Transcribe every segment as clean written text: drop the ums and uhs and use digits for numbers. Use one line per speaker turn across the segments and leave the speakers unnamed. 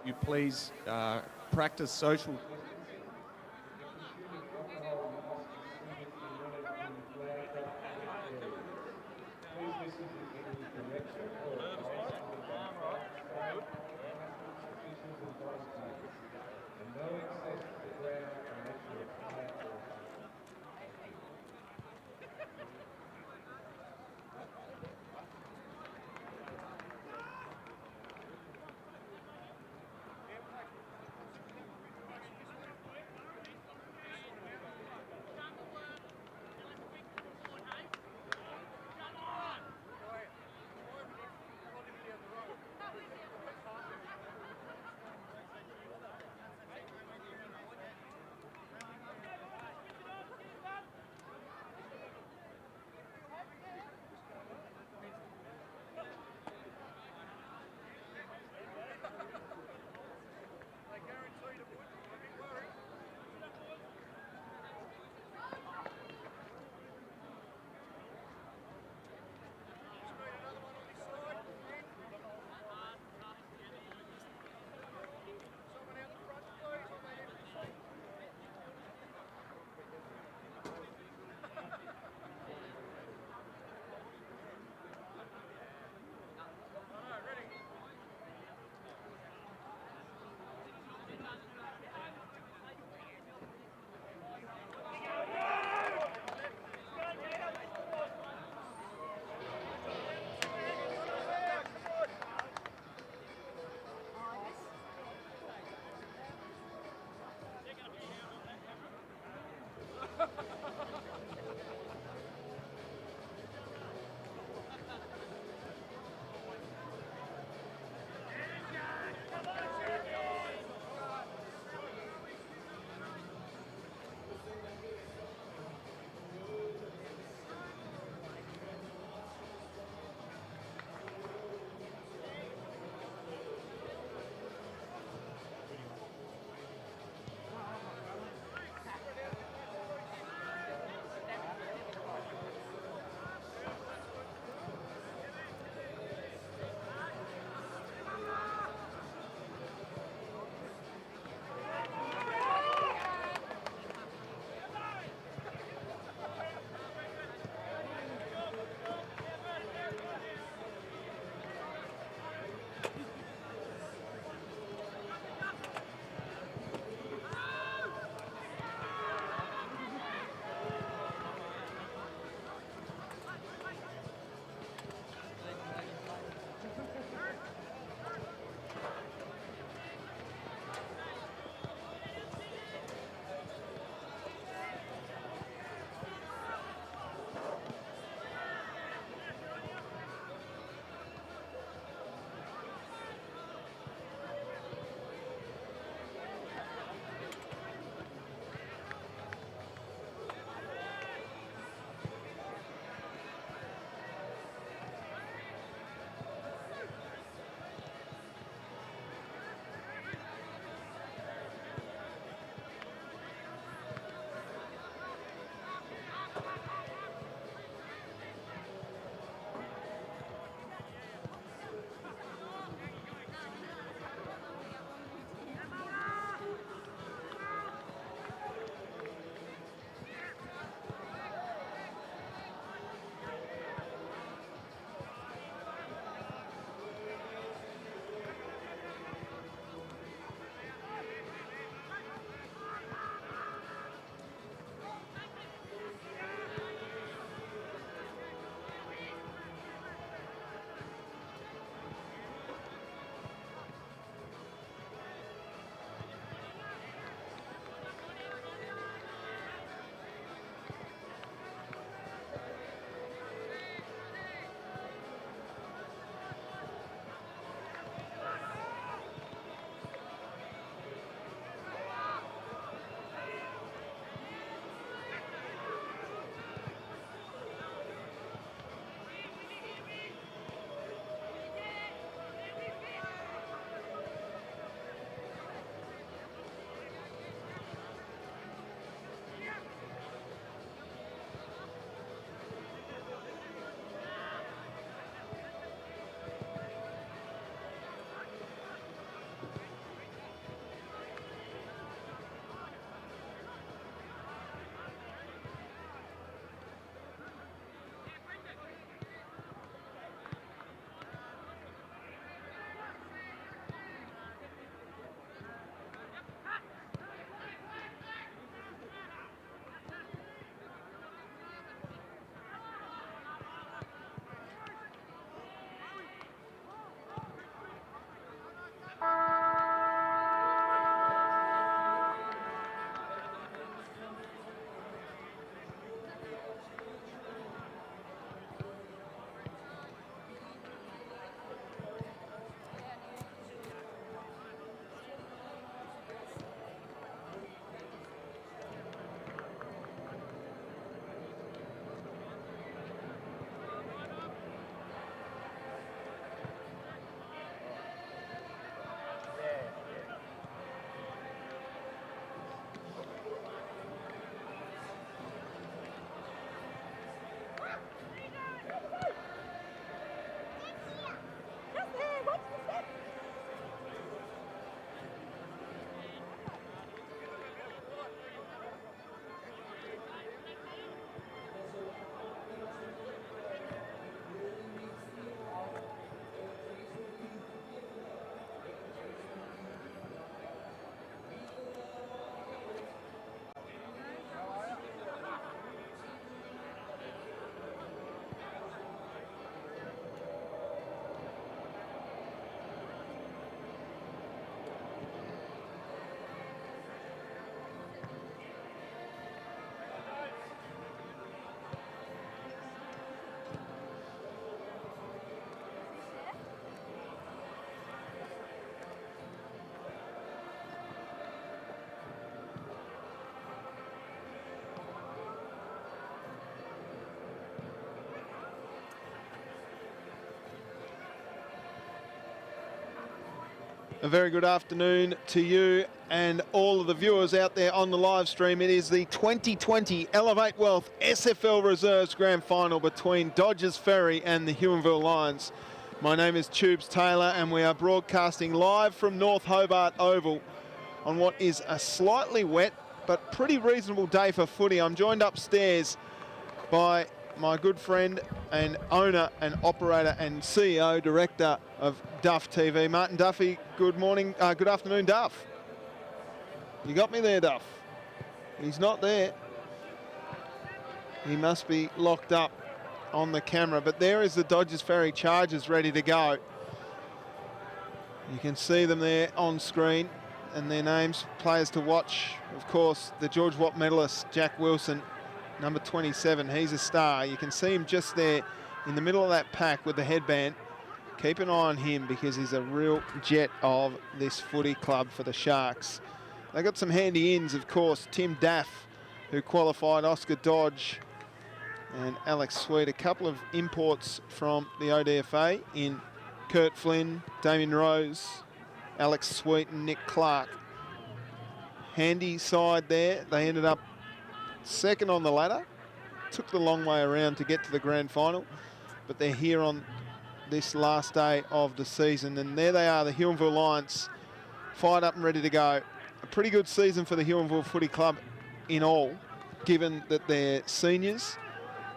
you please practice social.
A very good afternoon to you and all of the viewers out there on the live stream. It is the 2020 Elevate Wealth SFL Reserves Grand Final between Dodges Ferry and the Huonville Lions. My name is Tubes Taylor and we are broadcasting live from North Hobart Oval on what is a slightly wet but pretty reasonable day for footy. I'm joined upstairs by my good friend and owner and operator and CEO, director of Duff TV, Martin Duffy. Good morning, good afternoon, Duff. You got me there, Duff. He's not there. He must be locked up on the camera, but there is the Dodges Ferry Chargers ready to go. You can see them there on screen and their names, players to watch. Of course, the George Watt medalist, Jack Wilson, number 27, he's a star. You can see him just there in the middle of that pack with the headband. Keep an eye on him because he's a real jet of this footy club for the Sharks. They got some handy ins, of course. Tim Daff, who qualified, Oscar Dodge and Alex Sweet. A couple of imports from the ODFA in Kurt Flynn, Damien Rose, Alex Sweet and Nick Clark. Handy side there. They ended up second on the ladder. Took the long way around to get to the grand final, but they're here on this last day of the season, and there they are, the Huonville Lions, fired up and ready to go. A pretty good season for the Huonville Footy Club in all, given that their seniors,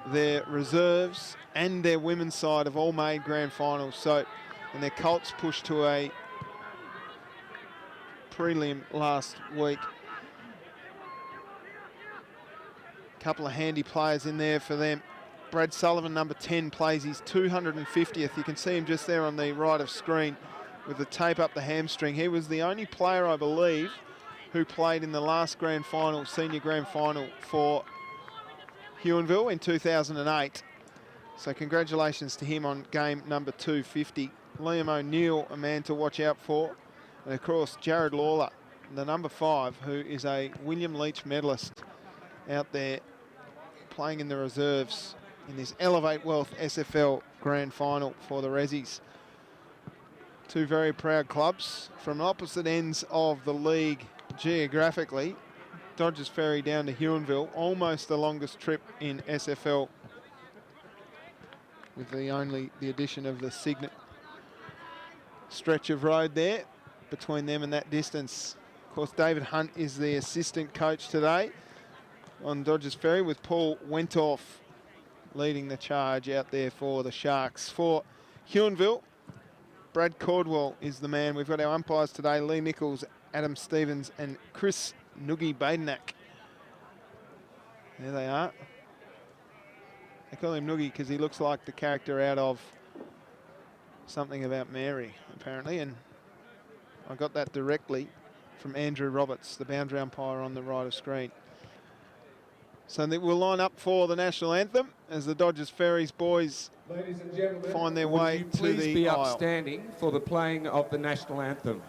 their reserves and their women's side have all made grand finals. So, and their Colts pushed to a prelim last week. Couple of handy players in there for them. Brad Sullivan, number 10, plays his 250th. You can see him just there on the right of screen with the tape up the hamstring. He was the only player, I believe, who played in the last grand final, senior grand final for Huonville in 2008. So congratulations to him on game number 250. Liam O'Neill, a man to watch out for. And of course, Jared Lawler, the number 5, who is a William Leach medalist out there playing in the reserves in this Elevate Wealth SFL Grand Final for the Ressies. Two very proud clubs from opposite ends of the league geographically. Dodges Ferry down to Huonville, almost the longest trip in SFL, with the addition of the Signet stretch of road there between them and that distance. Of course, David Hunt is the assistant coach today on Dodges Ferry, with Paul Wentorf leading the charge out there for the Sharks. For Huonville, Brad Cordwell is the man. We've got our umpires today, Lee Nichols, Adam Stevens and Chris Noogie Badenak. There they are. They call him Noogie because he looks like the character out of Something About Mary, apparently, and I got that directly from Andrew Roberts, the boundary umpire on the right of screen. So they will line up for the national anthem as the Dodges Ferries boys find their way to the aisle.
Please be upstanding for the playing of the national anthem.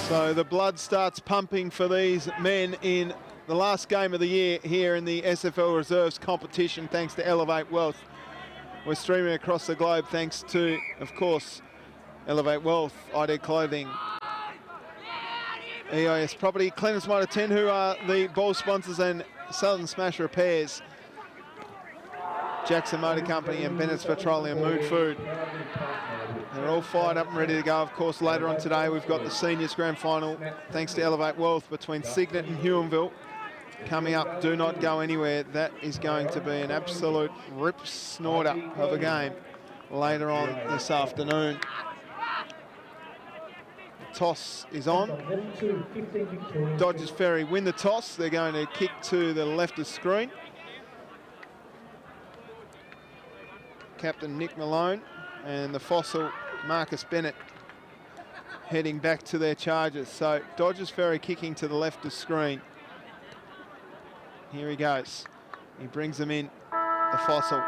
So the blood starts pumping for these men in the last game of the year here in the SFL Reserves competition, thanks to Elevate Wealth. We're streaming across the globe thanks to, of course, Elevate Wealth, ID Clothing, EIS Property, Clements Motor 10, who are the ball sponsors, and Southern Smash Repairs, Jackson Motor Company, and Bennett's Petroleum Mood Food. They're all fired up and ready to go. Of course, later on today, we've got the Seniors Grand Final, thanks to Elevate Wealth, between Cygnet and Huonville. Coming up, do not go anywhere. That is going to be an absolute rip snorter of a game later on this afternoon. The toss is on. Dodges Ferry win the toss. They're going to kick to the left of screen. Captain Nick Malone and the fossil Marcus Bennett heading back to their charges. So Dodges Ferry kicking to the left of screen. Here he goes. He brings them in, the fossil.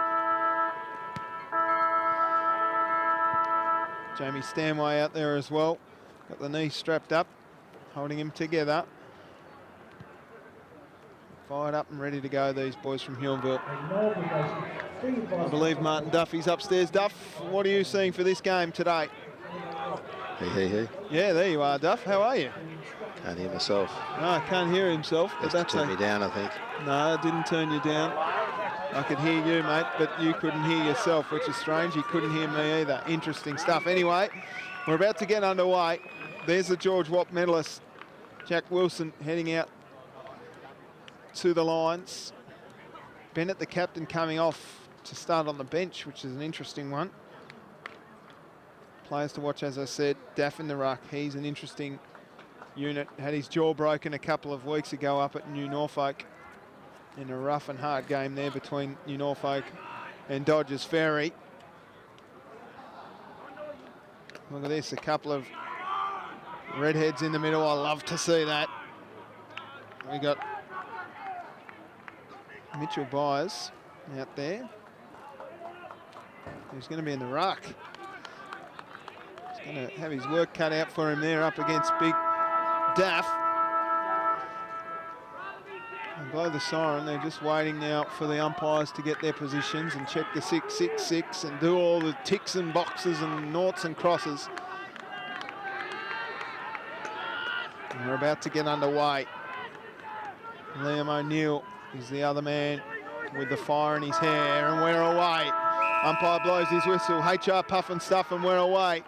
Jamie Stanway out there as well. Got the knee strapped up, holding him together. Fired up and ready to go, these boys from Huonville. I believe Martin Duffy's upstairs. Duff, what are you seeing for this game today?
Hey.
Yeah, there you are, Duff. How are you?
Can't hear myself.
No, I can't hear himself. But that's
turned me down, I think.
No, it didn't turn you down. I could hear you, mate, but you couldn't hear yourself, which is strange. You couldn't hear me either. Interesting stuff. Anyway, we're about to get underway. There's the George Watt medalist, Jack Wilson, heading out to the lines. Bennett, the captain, coming off to start on the bench, which is an interesting one. Players to watch, as I said. Daff in the ruck. He's an interesting unit. Had his jaw broken a couple of weeks ago up at New Norfolk in a rough and hard game there between New Norfolk and Dodges Ferry. Look at this, a couple of redheads in the middle. I love to see that. We got Mitchell Byers out there, who's going to be in the ruck. He's going to have his work cut out for him there up against big Daff. And blow the siren. They're just waiting now for the umpires to get their positions and check the 666 and do all the ticks and boxes and noughts and crosses. And we're about to get underway. Liam O'Neill is the other man with the fire in his hair, and we're away. Umpire blows his whistle. HR puff and stuff, and we're away.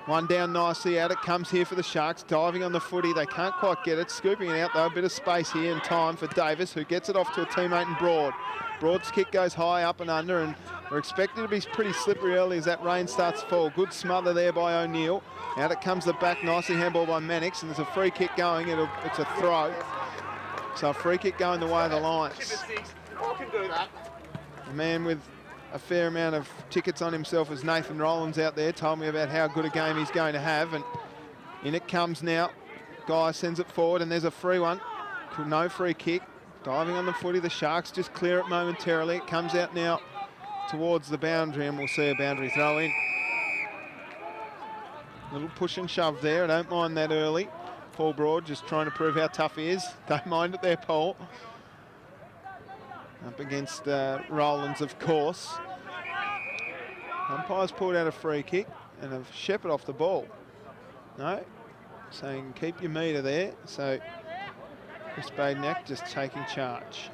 One down nicely, out it comes here for the Sharks, diving on the footy. They can't quite get it, scooping it out though. A bit of space here and time for Davis, who gets it off to a teammate in Broad. Broad's kick goes high up and under, and we're expecting to be pretty slippery early as that rain starts to fall. Good smother there by O'Neill. Out it comes the back, nicely handball by Mannix, and there's a free kick going. It's a throw. So a free kick going the way of the Lions. The man with a fair amount of tickets on himself as Nathan Rowlands out there told me about how good a game he's going to have, and in it comes now. Guy sends it forward, and there's a free one. No free kick. Diving on the footy, the Sharks just clear it momentarily. It comes out now towards the boundary, and we'll see a boundary throw in. Little push and shove there. I don't mind that early. Paul Broad just trying to prove how tough he is. Don't mind it there, Paul. Up against Rowlands, of course. Umpires pulled out a free kick and have Shepherd off the ball. No, saying keep your meter there. So Chris Badnack just taking charge.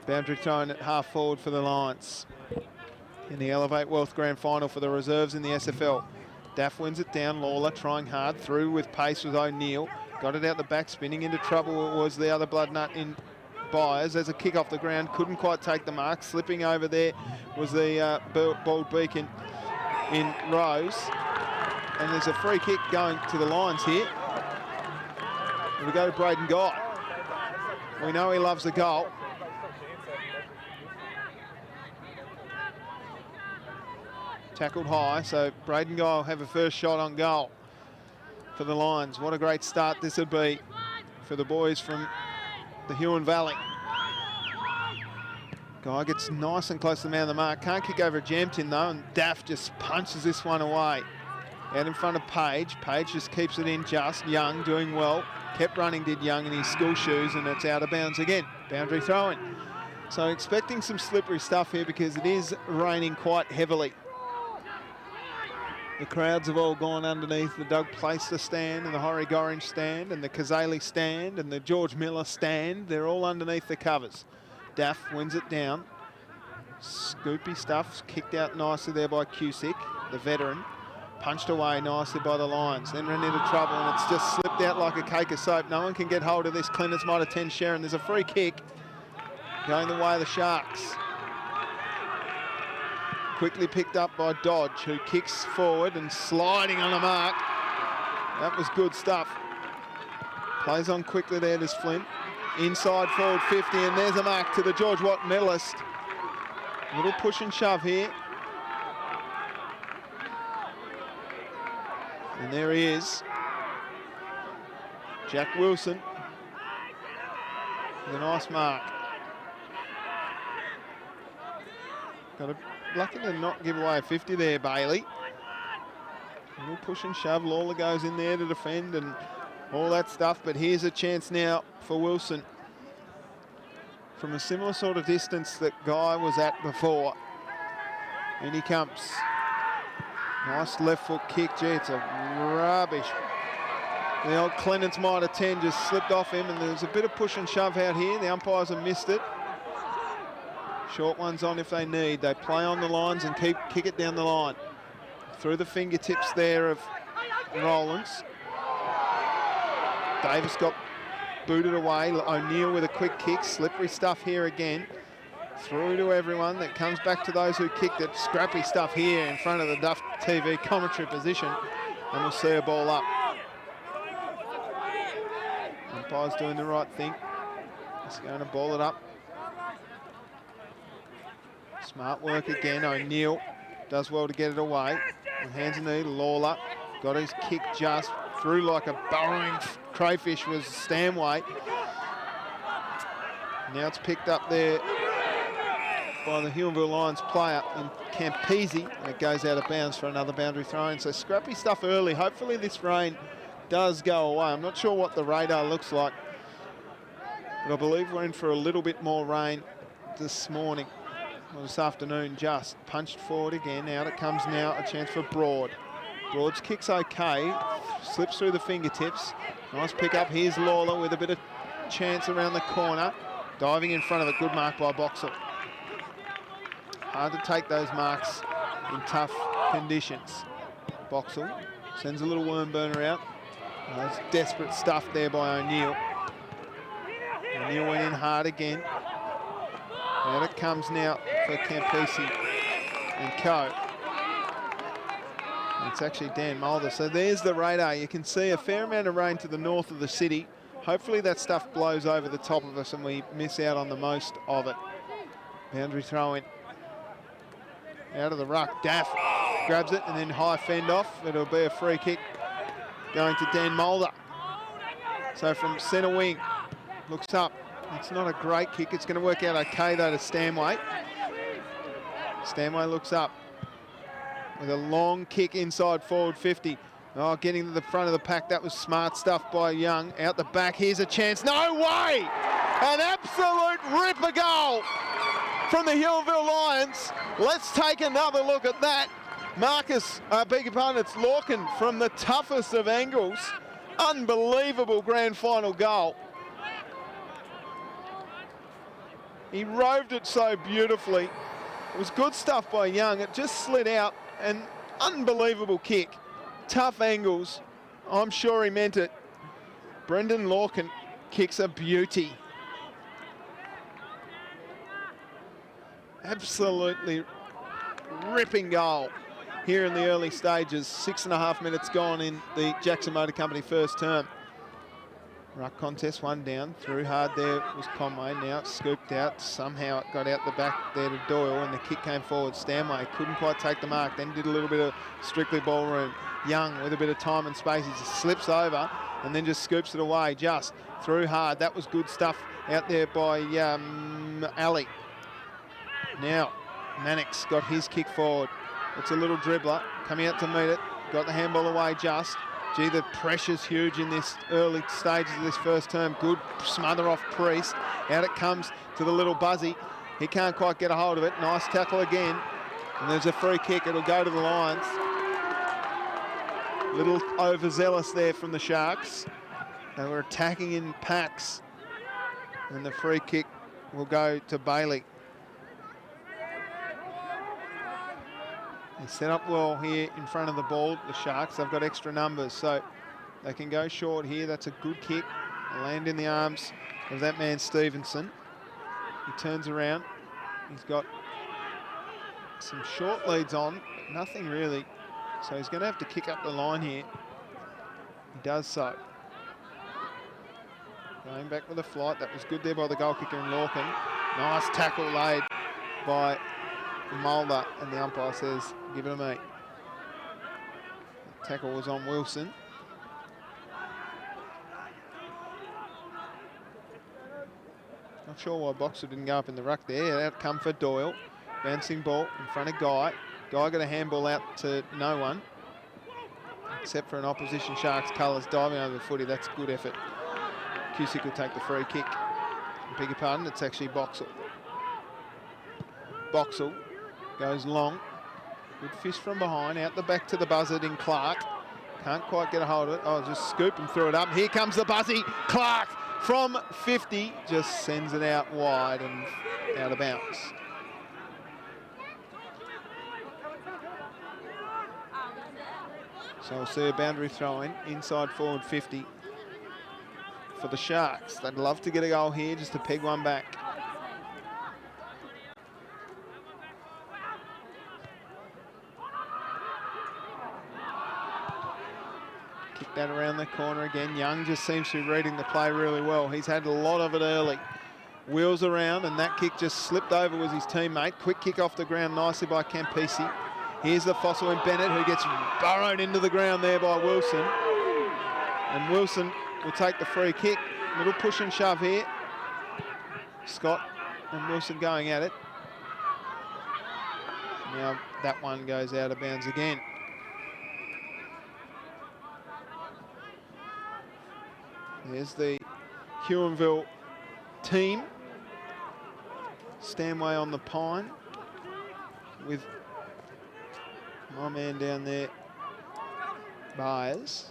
Boundary thrown at half forward for the Lions in the Elevate Wealth Grand Final for the reserves in the SFL. Daff wins it down. Lawler trying hard through with pace with O'Neill. Got it out the back, spinning into trouble was the other blood nut in Byers. There's a kick off the ground, couldn't quite take the mark. Slipping over there was the bald beacon in Rose. And there's a free kick going to the Lions here. And we go to Braden Guy. We know he loves the goal. Tackled high, so Braden Guy will have a first shot on goal for the Lions. What a great start this would be for the boys from the Huon Valley. Guy gets nice and close to the man of the mark. Can't kick over a jam tin though, and Daff just punches this one away. Out in front of Page. Page just keeps it in just. Young doing well. Kept running, did Young in his school shoes, and it's out of bounds again. Boundary throw-in. So expecting some slippery stuff here because it is raining quite heavily. The crowds have all gone underneath the Doug Placer stand and the Horry Gorringe stand and the Kazali stand and the George Miller stand. They're all underneath the covers. Duff wins it down. Scoopy stuff, kicked out nicely there by Cusick, the veteran. Punched away nicely by the Lions. Then ran into trouble and it's just slipped out like a cake of soap. No one can get hold of this. Clinton's might attend Sharon. There's a free kick going the way of the Sharks. Quickly picked up by Dodge, who kicks forward and sliding on the mark. That was good stuff. Plays on quickly there, this Flint. Inside forward 50, and there's a mark to the George Watt medalist. Little push and shove here. And there he is. Jack Wilson with a nice mark. Lucky to not give away a 50 there, Bailey. A little push and shove. Lawler goes in there to defend and all that stuff. But here's a chance now for Wilson. From a similar sort of distance that Guy was at before. And he comes. Nice left foot kick. Gee, it's a rubbish. The old Clements might have 10 just slipped off him, and there's a bit of push and shove out here. The umpires have missed it. Short ones on if they need. They play on the lines and kick it down the line. Through the fingertips there of Rowlands. Davis got booted away. O'Neill with a quick kick. Slippery stuff here again. Through to everyone. That comes back to those who kicked it. Scrappy stuff here in front of the Duff TV commentary position. And we'll see a ball up. Umpire's doing the right thing. He's going to ball it up. Smart work again. O'Neill does well to get it away. Hands and knee. Lawler got his kick just through like a burrowing crayfish was Stanway. Now it's picked up there by the Huonville Lions player in Campese, and it goes out of bounds for another boundary throw-in. So scrappy stuff early. Hopefully this rain does go away. I'm not sure what the radar looks like, but I believe we're in for a little bit more rain this morning. Well, this afternoon. Just punched forward again. Out it comes now, a chance for Broad. Broad's kick's okay, slips through the fingertips. Nice pick up. Here's Lawler with a bit of chance around the corner. Diving in front of it, good mark by Boxall. Hard to take those marks in tough conditions. Boxall sends a little worm burner out. That's desperate stuff there by O'Neill. O'Neill went in hard again. Out it comes now for Campese and Co. It's actually Dan Mulder. So there's the radar. You can see a fair amount of rain to the north of the city. Hopefully that stuff blows over the top of us and we miss out on the most of it. Boundary throw in. Out of the ruck. Daff grabs it and then high fend off. It'll be a free kick going to Dan Mulder. So from centre wing, looks up. It's not a great kick. It's going to work out okay though to Stanway. Stanway looks up with a long kick inside forward 50. Oh, getting to the front of the pack. That was smart stuff by Young. Out the back, here's a chance. No way! An absolute ripper goal from the Huonville Lions. Let's take another look at that. Beg your pardon, it's Lorcan from the toughest of angles. Unbelievable grand final goal. He roved it so beautifully. It was good stuff by Young. It just slid out. An unbelievable kick. Tough angles. I'm sure he meant it. Brendan Lorcan kicks a beauty. Absolutely ripping goal here in the early stages. 6.5 minutes gone in the Jackson Motor Company first term. Ruck contest, one down. Through hard there was Conway. Now it's scooped out. Somehow it got out the back there to Doyle and the kick came forward. Stanway couldn't quite take the mark. Then did a little bit of strictly ballroom. Young with a bit of time and space. He just slips over and then just scoops it away. Just through hard. That was good stuff out there by Ali. Now Mannix got his kick forward. It's a little dribbler coming out to meet it. Got the handball away just. Gee, the pressure's huge in this early stages of this first term. Good smother off Priest. Out it comes to the little Buzzy. He can't quite get a hold of it. Nice tackle again. And there's a free kick. It'll go to the Lions. Little overzealous there from the Sharks. They were attacking in packs. And the free kick will go to Bailey. They set up well here in front of the ball, the Sharks. They've got extra numbers, so they can go short here. That's a good kick. They land in the arms of that man, Stevenson. He turns around. He's got some short leads on, but nothing really. So he's going to have to kick up the line here. He does so. Going back with a flight. That was good there by the goal kicker in Lorcan. Nice tackle laid by Mulder, and the umpire says, give it a me. The tackle was on Wilson. Not sure why Boxer didn't go up in the ruck there. Out come for Doyle. Bouncing ball in front of Guy. Guy got a handball out to no one, except for an opposition Sharks colours diving over the footy. That's good effort. Cusick will take the free kick. I beg your pardon, it's actually Boxall. Boxall goes long. Good fish from behind. Out the back to the buzzard in Clark. Can't quite get a hold of it. Oh, just scoop and threw it up. Here comes the buzzy. Clark from 50 just sends it out wide and out of bounds. So we'll see a boundary throw in inside forward 50 for the Sharks. They'd love to get a goal here just to peg one back. Kick that around the corner again. Young just seems to be reading the play really well. He's had a lot of it early. Wheels around, and that kick just slipped over with his teammate. Quick kick off the ground nicely by Campisi. Here's the fossil in Bennett, who gets burrowed into the ground there by Wilson. And Wilson will take the free kick. Little push and shove here. Scott and Wilson going at it. Now that one goes out of bounds again. There's the Huonville team. Stanway on the pine with my man down there, Byers.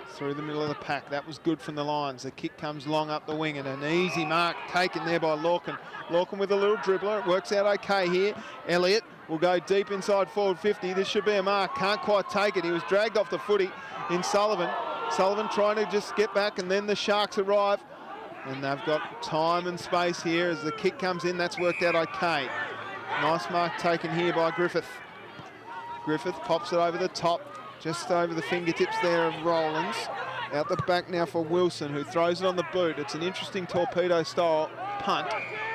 Through the middle of the pack. That was good from the Lions. The kick comes long up the wing and an easy mark taken there by Lorcan. Lorcan with a little dribbler. It works out okay here. Elliott will go deep inside forward 50. This should be a mark. Can't quite take it. He was dragged off the footy in Sullivan. Sullivan trying to just get back, and then the Sharks arrive. And they've got time and space here as the kick comes in. That's worked out okay. Nice mark taken here by Griffith. Griffith pops it over the top, just over the fingertips there of Rowlands. Out the back now for Wilson, who throws it on the boot. It's an interesting torpedo-style punt,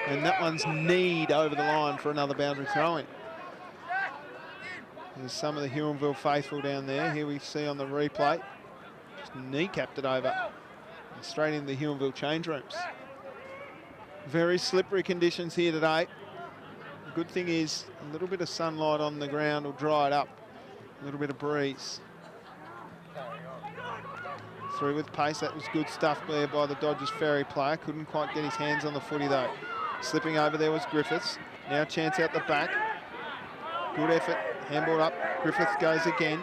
and that one's kneed over the line for another boundary throw-in. There's some of the Huonville faithful down there. Here we see on the replay, just kneecapped it over, and straight into the Huonville change rooms. Very slippery conditions here today. The good thing is a little bit of sunlight on the ground will dry it up. A little bit of breeze. Through with pace. That was good stuff there by the Dodges Ferry player. Couldn't quite get his hands on the footy though. Slipping over there was Griffiths. Now chance out the back. Good effort. Handball up. Griffiths goes again.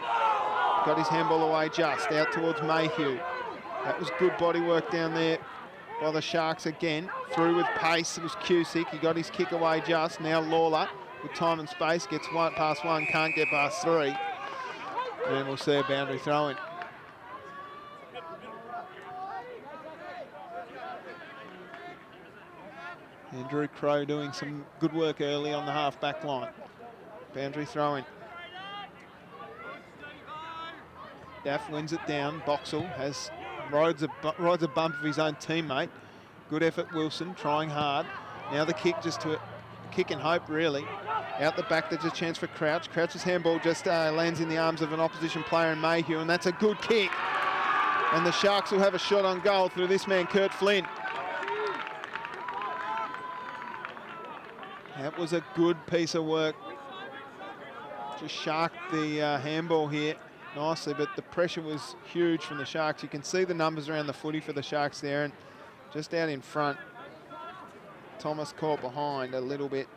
Got his handball away just. Out towards Mayhew. That was good body work down there by the Sharks again. Through with pace. It was Cusick. He got his kick away just. Now Lawler with time and space. Gets one past one. Can't get past three. And we'll see a boundary throw-in. Andrew Crow doing some good work early on the half-back line. Boundary throw-in. Daff wins it down. Boxall rides a bump of his own teammate. Good effort, Wilson, trying hard. Now the kick, just to kick and hope, really. Out the back, there's a chance for Crouch. Crouch's handball just lands in the arms of an opposition player in Mayhew, and that's a good kick. And the Sharks will have a shot on goal through this man, Kurt Flynn. That was a good piece of work. Just sharked the handball here nicely, but the pressure was huge from the Sharks. You can see the numbers around the footy for the Sharks there, and just out in front, Thomas caught behind a little bit.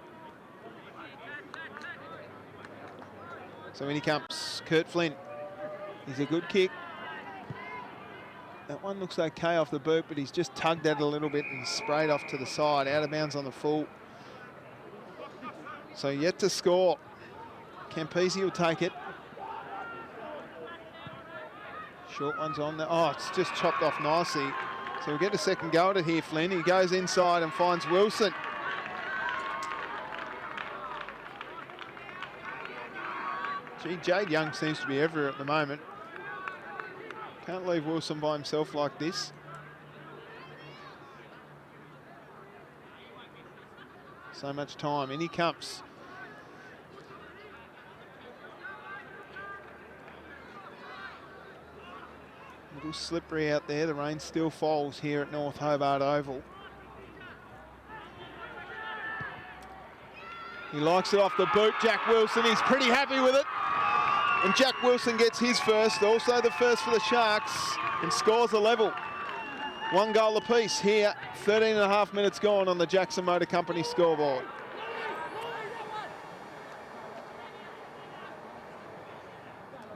So in he comes, Kurt Flynn. He's a good kick. That one looks okay off the boot, but he's just tugged at it a little bit and sprayed off to the side, out of bounds on the full. So yet to score. Campese will take it. Short one's on there. Oh, it's just chopped off nicely. So we'll get a second go at it here, Flynn. He goes inside and finds Wilson. Gee, Jade Young seems to be everywhere at the moment. Can't leave Wilson by himself like this. So much time. In he comes. A little slippery out there. The rain still falls here at North Hobart Oval. He likes it off the boot, Jack Wilson. He's pretty happy with it. And Jack Wilson gets his first, also the first for the Sharks, and scores a level. 1 goal apiece here, 13.5 minutes gone on the Jackson Motor Company scoreboard.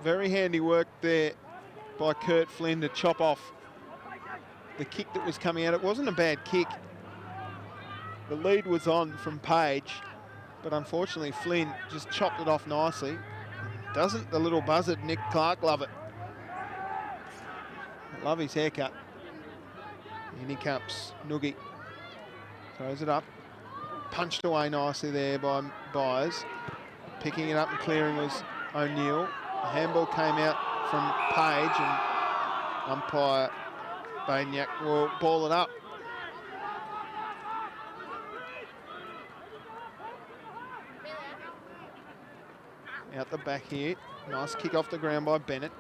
Very handy work there by Kurt Flynn to chop off the kick that was coming out. It wasn't a bad kick. The lead was on from Page, but unfortunately Flynn just chopped it off nicely. Doesn't the little buzzard Nick Clark love it? I love his haircut. In he comes, Noogie. Throws it up. Punched away nicely there by Byers. Picking it up and clearing was O'Neill. The handball came out from Page, and umpire Baignac will ball it up. Out the back here. Nice kick off the ground by Bennett.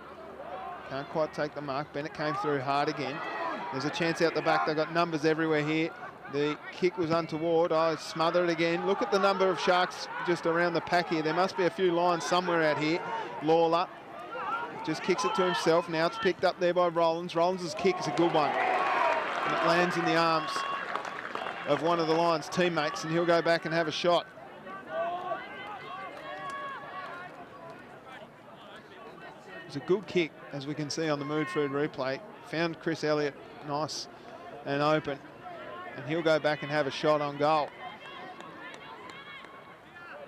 Can't quite take the mark. Bennett came through hard again. There's a chance out the back. They've got numbers everywhere here. The kick was untoward. I smother it again. Look at the number of Sharks just around the pack here. There must be a few Lions somewhere out here. Lawler just kicks it to himself. Now it's picked up there by Rollins. Rollins' kick is a good one. And it lands in the arms of one of the Lions' teammates, and he'll go back and have a shot. It was a good kick, as we can see on the Mood Food replay. Found Chris Elliott nice and open, and he'll go back and have a shot on goal.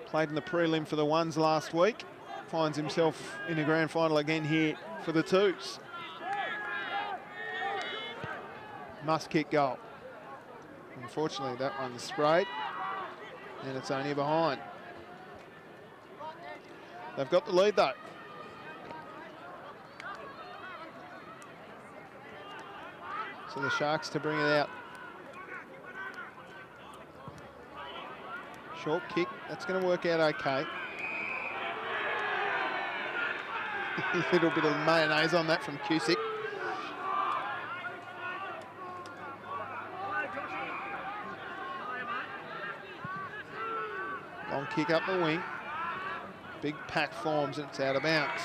Played in the prelim for the ones last week. Finds himself in a grand final again here for the twos. Must kick goal. Unfortunately, that one's sprayed, and it's only behind. They've got the lead though. So the Sharks to bring it out. Short kick, that's going to work out okay. A little bit of mayonnaise on that from Cusick. Long kick up the wing. Big pack forms and it's out of bounds.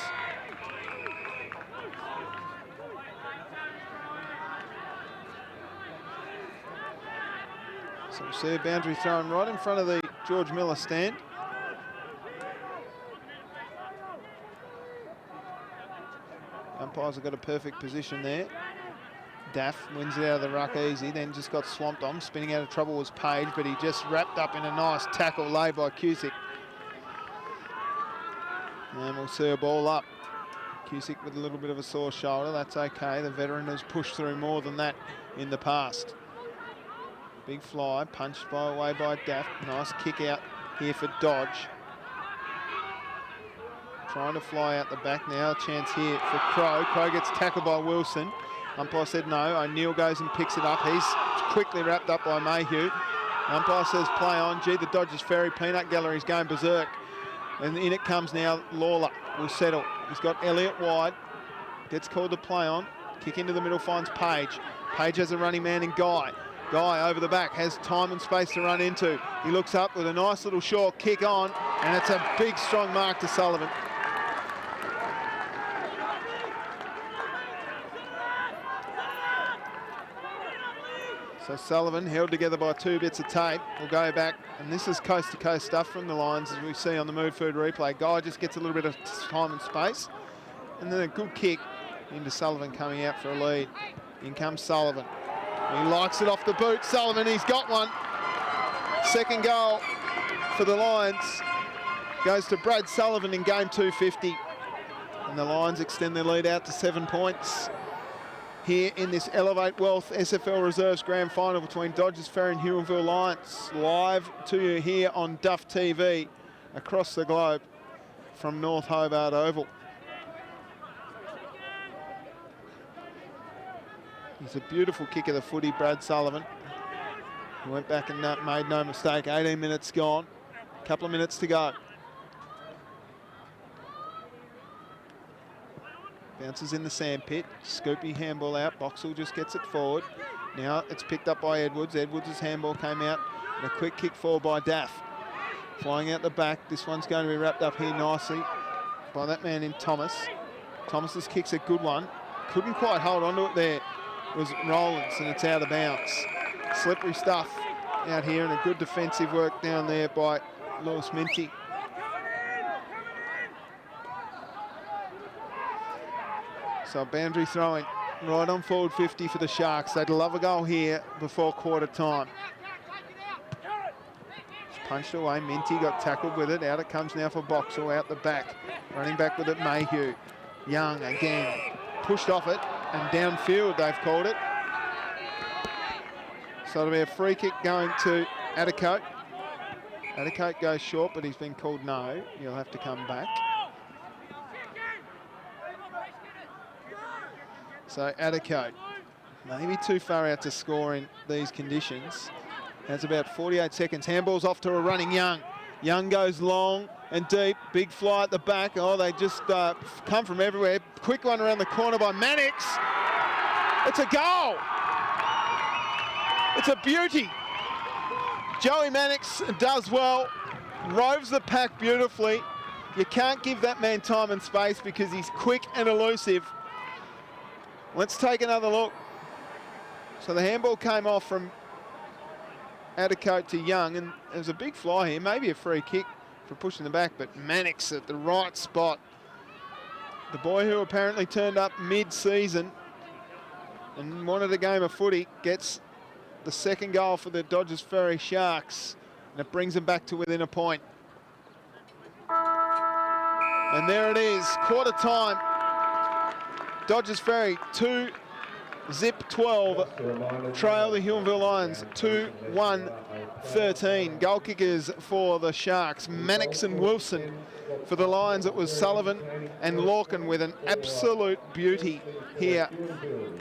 So we'll see a boundary thrown right in front of the George Miller stand. Umpires have got a perfect position there. Daff wins it out of the ruck easy, then just got swamped on. Spinning out of trouble was Page, but he just wrapped up in a nice tackle laid by Cusick. And we'll see a ball up. Cusick with a little bit of a sore shoulder, that's okay. The veteran has pushed through more than that in the past. Big fly, punched away by Daff. Nice kick out here for Dodge. Trying to fly out the back now. A chance here for Crow. Crow gets tackled by Wilson. Umpire said no. O'Neill goes and picks it up. He's quickly wrapped up by Mayhew. Umpire says play on. Gee, the Dodges Ferry Peanut Gallery's going berserk. And in it comes now. Lawler will settle. He's got Elliott wide. Gets called to play on. Kick into the middle, finds Page. Page has a running man in Guy. Guy over the back, has time and space to run into. He looks up with a nice little short kick on, and it's a big, strong mark to Sullivan. So Sullivan, held together by 2 bits of tape, will go back, and this is coast-to-coast stuff from the Lions, as we see on the Mood Food replay. Guy just gets a little bit of time and space, and then a good kick into Sullivan coming out for a lead. In comes Sullivan. He likes it off the boot. Sullivan, he's got one. Second goal for the Lions goes to Brad Sullivan in game 250. And the Lions extend their lead out to 7 points here in this Elevate Wealth SFL Reserves Grand Final between Dodges Ferry and Huonville Lions. Live to you here on Duff TV across the globe from North Hobart Oval. It's a beautiful kick of the footy, Brad Sullivan. He went back and made no mistake. 18 minutes gone. A couple of minutes to go. Bounces in the sandpit. Scoopy handball out. Boxall just gets it forward. Now it's picked up by Edwards. Edwards' handball came out. And a quick kick forward by Daff. Flying out the back. This one's going to be wrapped up here nicely by that man in Thomas. Thomas's kick's a good one. Couldn't quite hold onto it there. It was Rollins, and it's out of bounds. Slippery stuff out here, and a good defensive work down there by Lewis Minty. So boundary throwing right on forward 50 for the Sharks. They'd love a goal here before quarter time. Punched away, Minty got tackled with it. Out it comes now for Boxall out the back. Running back with it, Mayhew. Young again, pushed off it, and downfield they've called it. So it'll be a free kick going to Addercote. Addercote goes short, but he's been called no. He'll have to come back. So Addercote, maybe too far out to score in these conditions. Has about 48 seconds. Handball's off to a running Young. Young goes long and deep. Big fly at the back. Oh, they just come from everywhere. Quick one around the corner by Mannix. It's a goal. It's a beauty. Joey Mannix does well. Roves the pack beautifully. You can't give that man time and space because he's quick and elusive. Let's take another look. So the handball came off from Addercote to Young, and there's a big fly here, maybe a free kick for pushing the back, but Mannix at the right spot. The boy who apparently turned up mid-season and wanted a game of footy gets the second goal for the Dodges Ferry Sharks, and it brings them back to within a point. And there it is, quarter time. Dodges Ferry 2, Zip 12, trail the Huonville Lions 2-1-13. Goal kickers for the Sharks, Mannix and Wilson. For the Lions, it was Sullivan and Lorcan with an absolute beauty here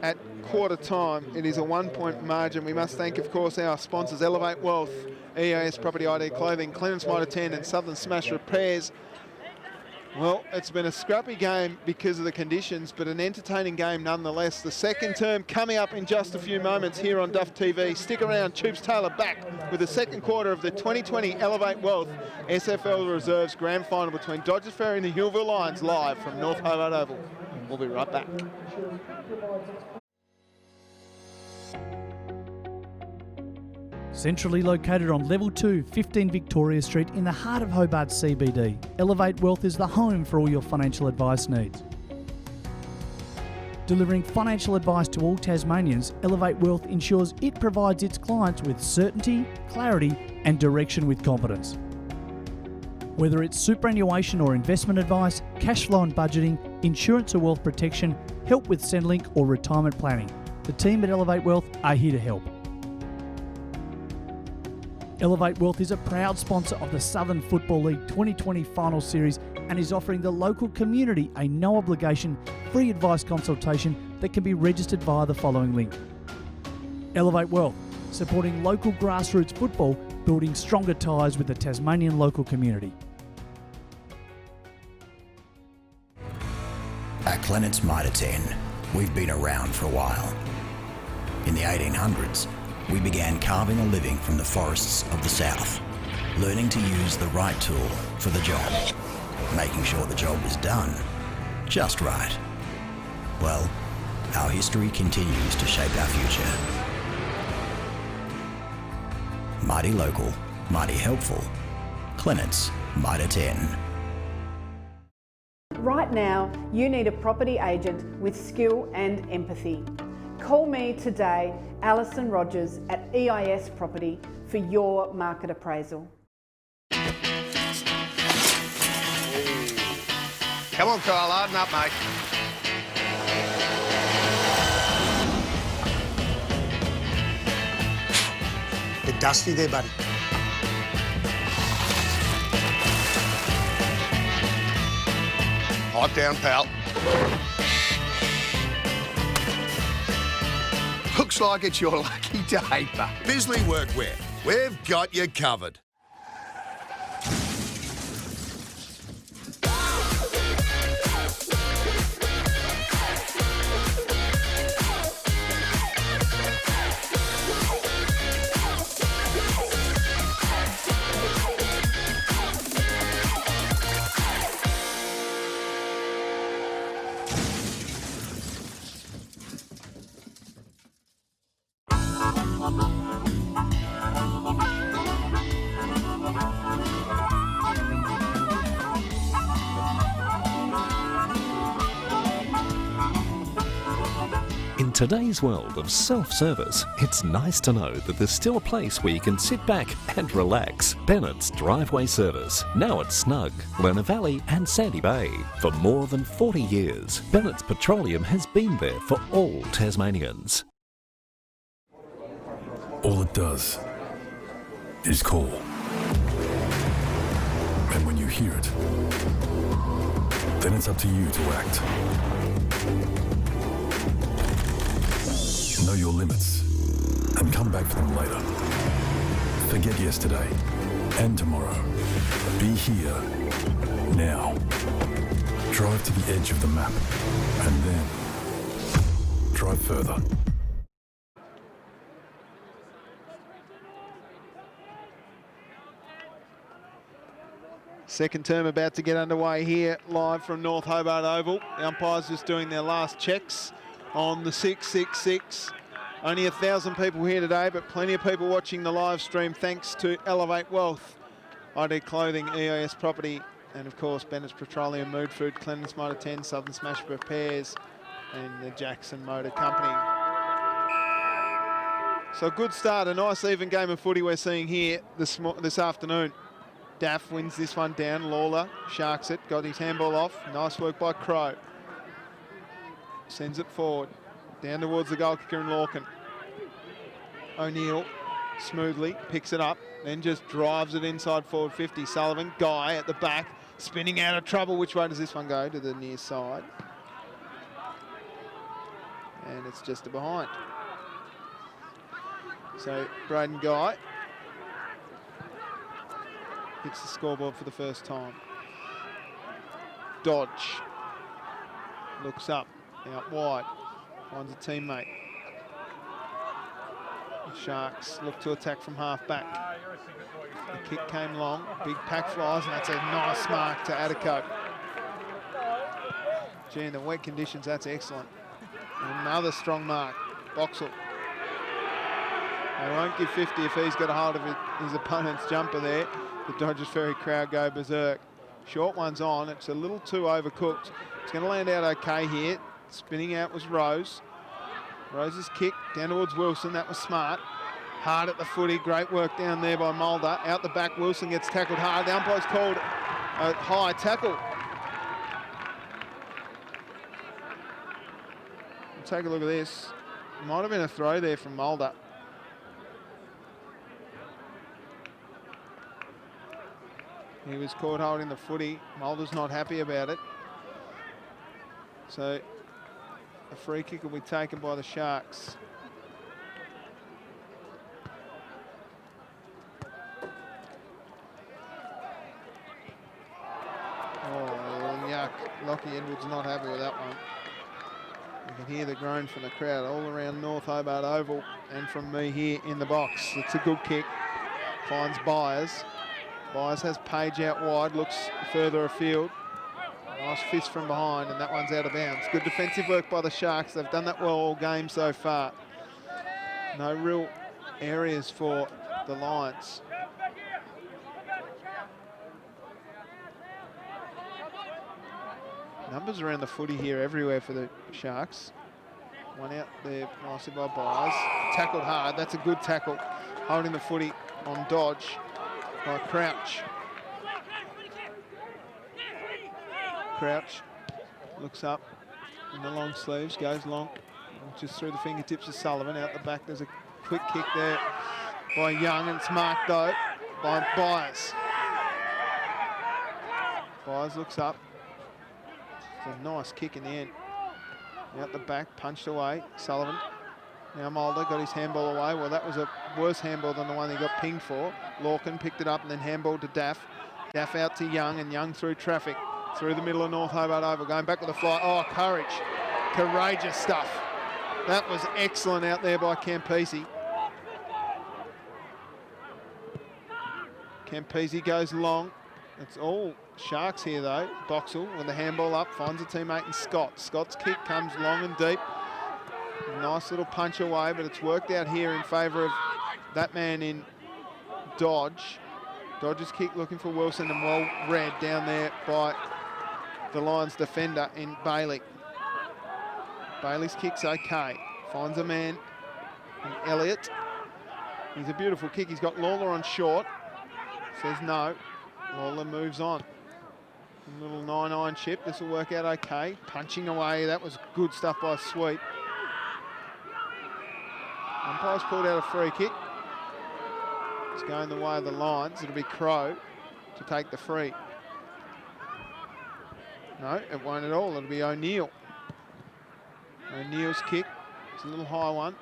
at quarter time. It is a 1 point margin. We must thank, of course, our sponsors, Elevate Wealth, EAS Property ID Clothing, Clements Mitre 10 and Southern Smash Repairs. Well, it's been a scrappy game because of the conditions, but an entertaining game nonetheless. The second term coming up in just a few moments here on Duff TV. Stick around, Tubes Taylor back with the second quarter of the 2020 Elevate Wealth SFL Reserves Grand Final between Dodges Ferry and the Huonville Lions, live from North Hobart Oval. We'll be right back.
Centrally located on Level 2, 15 Victoria Street in the heart of Hobart CBD, Elevate Wealth is the home for all your financial advice needs. Delivering financial advice to all Tasmanians, Elevate Wealth ensures it provides its clients with certainty, clarity and direction with confidence. Whether it's superannuation or investment advice, cash flow and budgeting, insurance or wealth protection, help with Centrelink or retirement planning, the team at Elevate Wealth are here to help. Elevate Wealth is a proud sponsor of the Southern Football League 2020 Final Series and is offering the local community a no-obligation, free advice consultation that can be registered via the following link. Elevate Wealth, supporting local grassroots football, building stronger ties with the Tasmanian local community.
At Clements Mitre 10, we've been around for a while. In the 1800s, we began carving a living from the forests of the south, learning to use the right tool for the job, making sure the job was done just right. Well, our history continues to shape our future. Mighty local, mighty helpful. Clements Mitre 10.
right now, you need a property agent with skill and empathy. Call me today, Alison Rogers at EIS Property, for your market appraisal.
Come on, Kyle, harden up, mate.
Bit dusty there, buddy.
Pipe down, pal. Looks like it's your lucky day, but
Bisley Workwear. We've got you covered.
In today's world of self-service, it's nice to know that there's still a place where you can sit back and relax. Bennett's Driveway Service, now at Snug, Lerner Valley and Sandy Bay. For more than 40 years, Bennett's Petroleum has been there for all Tasmanians.
All it does is call. And when you hear it, then it's up to you to act. Know your limits and come back for them later. Forget yesterday and tomorrow. Be here now. Drive to the edge of the map and then drive further.
Second term about to get underway here, live from North Hobart Oval. The umpires just doing their last checks on the 666. Only 1,000 people here today, but plenty of people watching the live stream thanks to Elevate Wealth, ID Clothing, EIS Property, and of course Bennett's Petroleum, Mood Food, Clemens Motor 10, Southern Smash Repairs, and the Jackson Motor Company. So a good start, a nice even game of footy we're seeing here this afternoon. Daff wins this one down, Lawler sharks it, got his handball off, nice work by Crow. Sends it forward, down towards the goal kicker in Lorcan. O'Neill smoothly picks it up, then just drives it inside forward 50. Sullivan, Guy at the back, spinning out of trouble. Which way does this one go? To the near side. And it's just a behind. So Braden Guy hits the scoreboard for the first time. Dodge looks up. Out wide, finds a teammate. The Sharks look to attack from half back. The kick came long, big pack flies, and that's a nice mark to Attico. Gee, in the wet conditions, that's excellent. Another strong mark, Boxall. They won't give 50 if he's got a hold of his opponent's jumper there. The Dodges Ferry crowd go berserk. Short one's on, it's a little too overcooked. It's going to land out okay here. Spinning out was Rose. Rose's kick down towards Wilson. That was smart. Hard at the footy. Great work down there by Mulder. Out the back, Wilson gets tackled hard. The umpire's called a high tackle. We'll take a look at this. Might have been a throw there from Mulder. He was caught holding the footy. Mulder's not happy about it. So a free kick will be taken by the Sharks. Oh, yuck. Lockie Edwards not happy with that one. You can hear the groan from the crowd all around North Hobart Oval and from me here in the box. It's a good kick. Finds Byers. Byers has Page out wide, looks further afield. Nice fist from behind, and that one's out of bounds. Good defensive work by the Sharks. They've done that well all game so far. No real areas for the Lions. Numbers around the footy here everywhere for the Sharks. One out there nicely by Byers. Tackled hard. That's a good tackle. Holding the footy on Dodge by Crouch. Crouch looks up in the long sleeves, goes long, just through the fingertips of Sullivan. Out the back, there's a quick kick there by Young, and it's marked though by Byers. Byers looks up. It's a nice kick in the end. Out the back, punched away. Sullivan. Now Mulder got his handball away. Well, that was a worse handball than the one he got pinged for. Lorcan picked it up and then handballed to Daff. Daff out to Young, and Young through traffic. Through the middle of North Hobart Oval, going back with a fly. Oh, courage. Courageous stuff. That was excellent out there by Campese. Campese goes long. It's all Sharks here though. Boxall with the handball up, finds a teammate in Scott. Scott's kick comes long and deep. Nice little punch away, but it's worked out here in favour of that man in Dodge. Dodge's kick looking for Wilson, and well read down there by the Lions defender in Bailey. Bailey's kick's okay. Finds a man in Elliott. He's a beautiful kick. He's got Lawler on short. Says no. Lawler moves on. A little 9-9 chip. This will work out okay. Punching away. That was good stuff by Sweet. Umpire's pulled out a free kick. It's going the way of the Lions. It'll be Crow to take the free. No, it won't at all. It'll be O'Neill. O'Neill's kick. It's a little high one.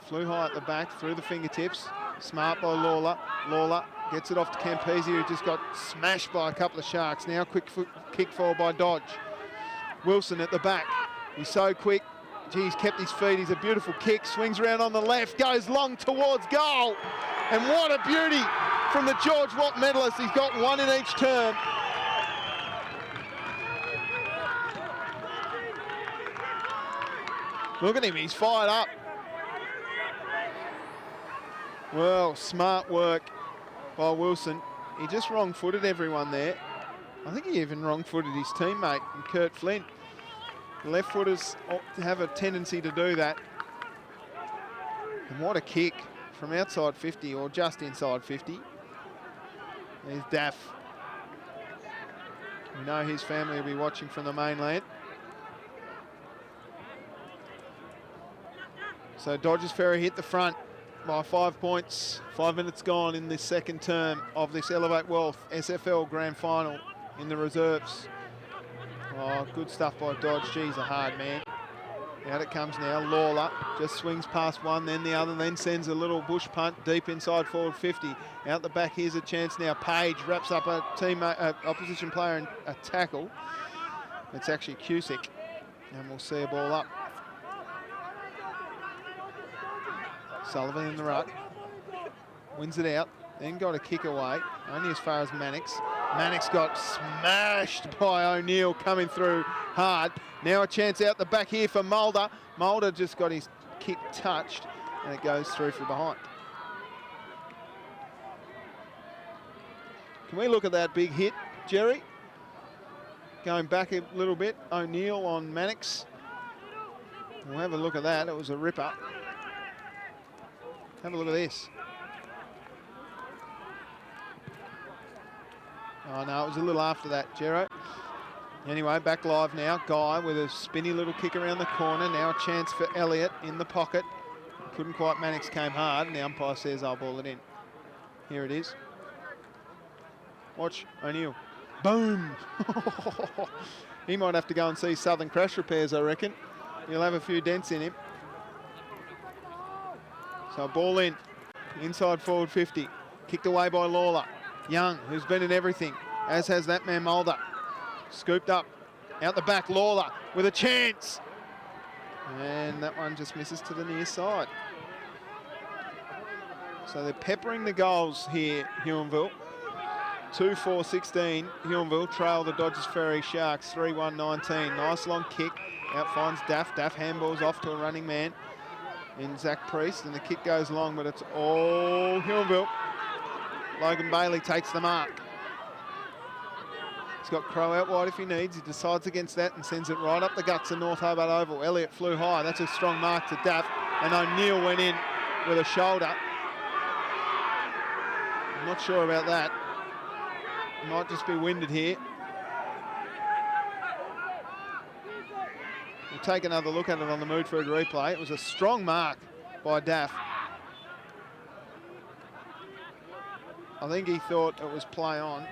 Flew high at the back, through the fingertips. Smart by Lawler. Lawler gets it off to Campese, who just got smashed by a couple of Sharks. Now quick kick forward by Dodge. Wilson at the back. He's so quick. Gee, he's kept his feet. He's a beautiful kick. Swings around on the left. Goes long towards goal. And what a beauty from the George Watt medalist. He's got one in each term. Look at him, he's fired up. Well, smart work by Wilson. He just wrong-footed everyone there. I think he even wrong-footed his teammate, Kurt Flint. The left-footers have a tendency to do that. And what a kick from outside 50, or just inside 50. There's Daff. We know his family will be watching from the mainland. So Dodges Ferry hit the front by 5 points. 5 minutes gone in this second term of this Elevate Wealth SFL Grand Final in the reserves. Oh, good stuff by Dodge. Geez, a hard man. Out it comes now. Lawler just swings past one, then the other, then sends a little bush punt deep inside forward 50. Out the back, here's a chance now. Page wraps up a teammate, opposition player in a tackle. It's actually Cusick, and we'll see a ball up. Sullivan in the ruck, wins it out, then got a kick away, only as far as Mannix. Mannix got smashed by O'Neill, coming through hard. Now a chance out the back here for Mulder. Mulder just got his kick touched, and it goes through from behind. Can we look at that big hit, Jerry? Going back a little bit, O'Neill on Mannix. We'll have a look at that, it was a ripper. Have a look at this. Oh no, it was a little after that, Gero. Anyway, back live now. Guy with a spinny little kick around the corner. Now a chance for Elliott in the pocket. Couldn't quite, Mannix came hard, and the umpire says I'll ball it in. Here it is. Watch O'Neill. Boom! He might have to go and see Southern Crash Repairs, I reckon. He'll have a few dents in him. So ball in, inside forward 50. Kicked away by Lawler. Young, who's been in everything, as has that man Mulder. Scooped up, out the back, Lawler with a chance. And that one just misses to the near side. So they're peppering the goals here, Huonville. 2-4-16, Huonville trail the Dodges Ferry Sharks, 3-1-19. Nice long kick, out finds Daff. Daff handballs off to a running man in Zach Priest, and the kick goes long, but it's all Huonville. Logan Bailey takes the mark. He's got Crow out wide if he needs. He decides against that and sends it right up the guts of North Hobart Oval. Elliott flew high. That's a strong mark to Duff. And O'Neill went in with a shoulder. I'm not sure about that. Might just be winded here. We'll take another look at it on the Moodford replay. It was a strong mark by Duff. I think he thought it was play on.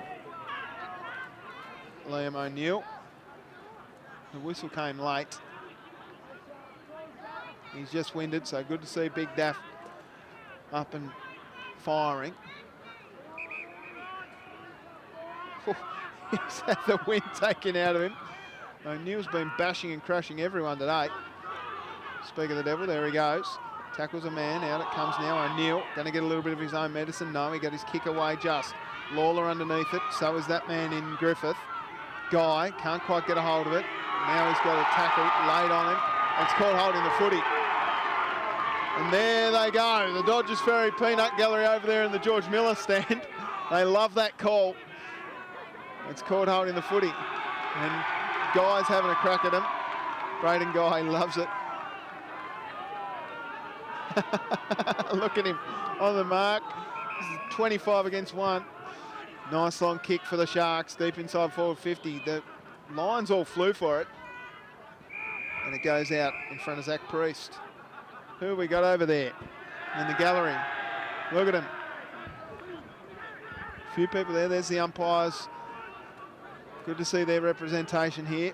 Liam O'Neill. The whistle came late. He's just winded, so good to see Big Duff up and firing. He's had the wind taken out of him. O'Neill's been bashing and crushing everyone today. Speak of the devil, there he goes. Tackles a man, out it comes now. O'Neill, going to get a little bit of his own medicine. No, he got his kick away just. Lawler underneath it, so is that man in Griffith. Guy, can't quite get a hold of it. Now he's got a tackle laid on him. It's caught holding the footy. And there they go, the Dodges Ferry Peanut Gallery over there in the George Miller stand. They love that call. It's caught holding the footy. And Guy's having a crack at him. Braden Guy loves it. Look at him on the mark. This is 25 against 1. Nice long kick for the Sharks, deep inside forward 50. The Lions all flew for it. And it goes out in front of Zach Priest. Who have we got over there in the gallery? Look at him. A few people there. There's the umpires. Good to see their representation here.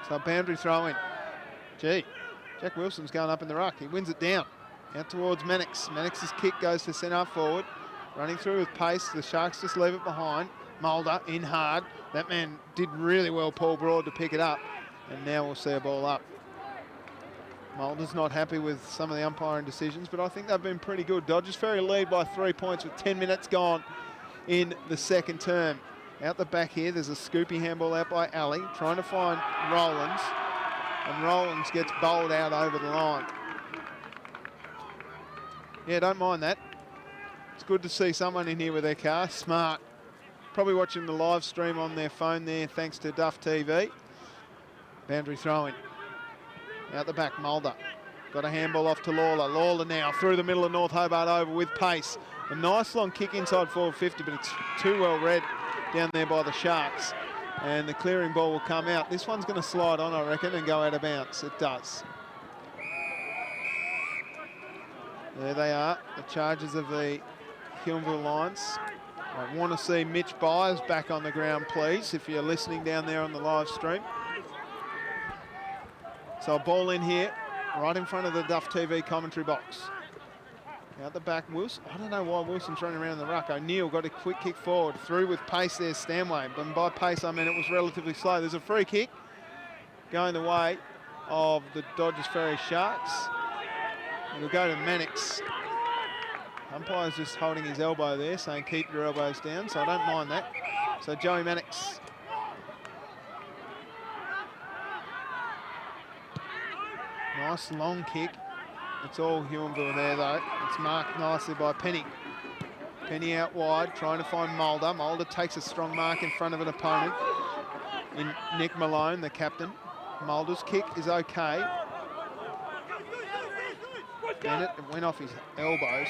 So boundary throw in. Gee, Jack Wilson's going up in the ruck. He wins it down. Out towards Mannix. Mannix's kick goes to centre forward. Running through with pace. The Sharks just leave it behind. Mulder in hard. That man did really well, Paul Broad, to pick it up. And now we'll see a ball up. Mulder's not happy with some of the umpiring decisions, but I think they've been pretty good. Dodges Ferry lead by 3 points with 10 minutes gone in the second term. Out the back here, there's a scoopy handball out by Ali, trying to find Rowlands, and Rowlands gets bowled out over the line. Yeah, don't mind that. It's good to see someone in here with their car, smart. Probably watching the live stream on their phone there, thanks to Duff TV. Boundary throw-in. Out the back, Mulder. Got a handball off to Lawler. Lawler now through the middle of North Hobart Oval with pace. A nice long kick inside forward 50, but it's too well read down there by the Sharks. And the clearing ball will come out. This one's going to slide on, I reckon, and go out of bounds. It does. There they are, the charges of the Huonville Lions. I want to see Mitch Byers back on the ground, please, if you're listening down there on the live stream. So a ball in here, right in front of the Duff TV commentary box. Out the back, Wilson. I don't know why Wilson's running around the ruck. O'Neill got a quick kick forward, through with pace there, Stanway. But by pace, I mean it was relatively slow. There's a free kick going the way of the Dodges Ferry Sharks. It'll go to Mannix. Umpire's just holding his elbow there, saying keep your elbows down, so I don't mind that. So Joey Mannix. Nice long kick. It's all Huonville there though. It's marked nicely by Penny. Penny out wide, trying to find Mulder. Mulder takes a strong mark in front of an opponent in Nick Malone, the captain. Mulder's kick is okay. Bennett, it went off his elbows.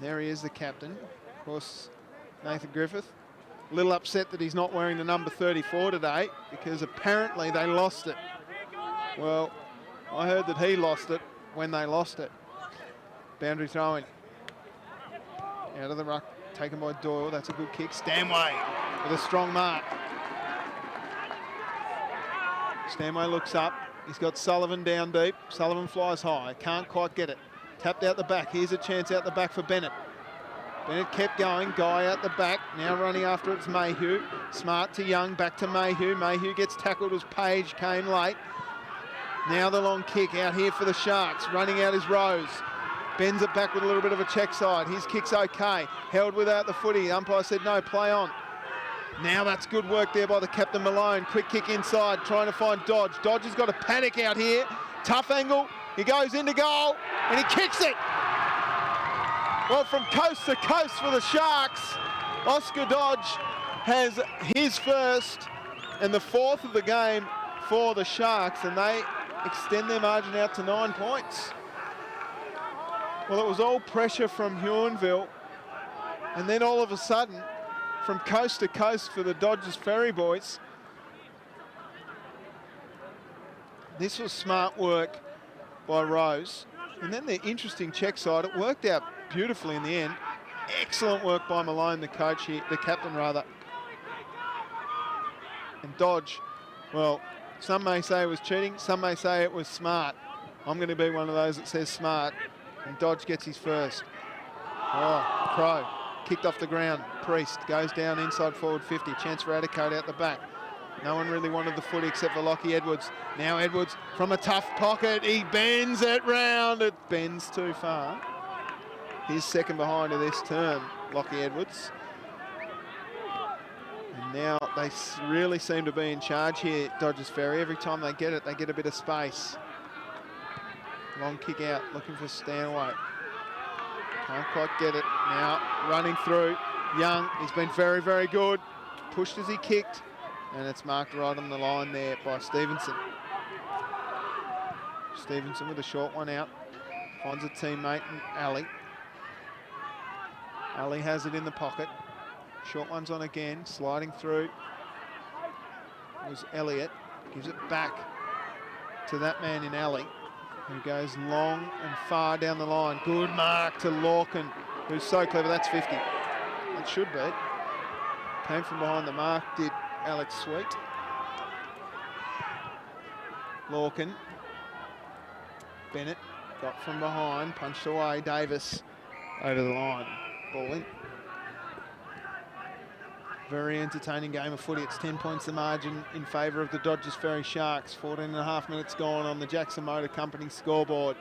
There he is, the captain. Of course, Nathan Griffith. A little upset that he's not wearing the number 34 today because apparently they lost it. Well, I heard that he lost it when they lost it. Boundary throw-in. Out of the ruck, taken by Doyle. That's a good kick. Stanway with a strong mark. Stanway looks up. He's got Sullivan down deep. Sullivan flies high. Can't quite get it. Tapped out the back. Here's a chance out the back for Bennett. Bennett kept going. Guy out the back. Now running after it's Mayhew. Smart to Young. Back to Mayhew. Mayhew gets tackled as Page came late. Now the long kick out here for the Sharks. Running out is Rose. Bends it back with a little bit of a check side. His kick's okay. Held without the footy. The umpire said no, play on. Now that's good work there by the captain Malone. Quick kick inside, trying to find Dodge. Dodge has got a panic out here. Tough angle. He goes into goal and he kicks it. Well, from coast to coast for the Sharks, Oscar Dodge has his first and the fourth of the game for the Sharks, and they extend their margin out to 9 points. Well, it was all pressure from Huonville, and then all of a sudden, from coast to coast for the Dodges Ferry boys. This was smart work by Rose. And then the interesting check side, it worked out beautifully in the end. Excellent work by Malone, the coach here, the captain rather. And Dodge, well, some may say it was cheating, some may say it was smart. I'm going to be one of those that says smart. And Dodge gets his first. Oh, Crow, kicked off the ground. Priest goes down inside forward 50. Chance for Addicoat out the back. No one really wanted the footy except for Lockie Edwards. Now Edwards from a tough pocket. He bends it round. It bends too far. He's second behind of this term, Lockie Edwards. And now they really seem to be in charge here, Dodges Ferry. Every time they get it, they get a bit of space. Long kick out, looking for Stanway. Can't quite get it. Now running through. Young, he's been very, very good. Pushed as he kicked. And it's marked right on the line there by Stevenson. Stevenson with a short one out. Finds a teammate in Ali. Ali has it in the pocket. Short one's on again, sliding through. It was Elliott. Gives it back to that man in Ali, who goes long and far down the line. Good mark to Lorcan, who's so clever. That's 50. It should be. Came from behind the mark, did Alex Sweet. Lorcan. Bennett got from behind, punched away. Davis over the line. Ball in. Very entertaining game of footy. It's 10 points the margin in favour of the Dodges Ferry Sharks. 14.5 minutes gone on the Jackson Motor Company scoreboard.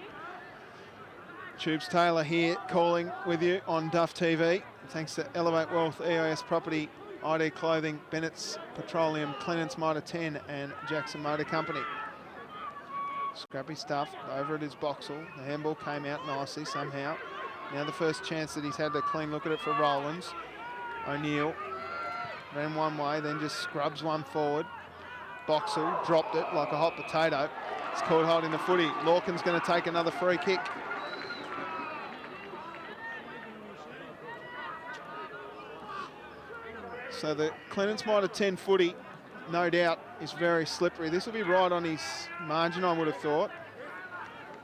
Tubes Taylor here calling with you on Duff TV. Thanks to Elevate Wealth, EIS Property, ID Clothing, Bennett's Petroleum, Clennan's Motor 10 and Jackson Motor Company. Scrappy stuff. Over it is Boxall. The handball came out nicely somehow. Now the first chance that he's had a clean look at it for Rowlands. O'Neill ran one way, then just scrubs one forward. Boxall dropped it like a hot potato. It's caught holding the footy. Lorcan's going to take another free kick. So the Clennan's Mitre 10 footy, no doubt, is very slippery. This will be right on his margin, I would have thought,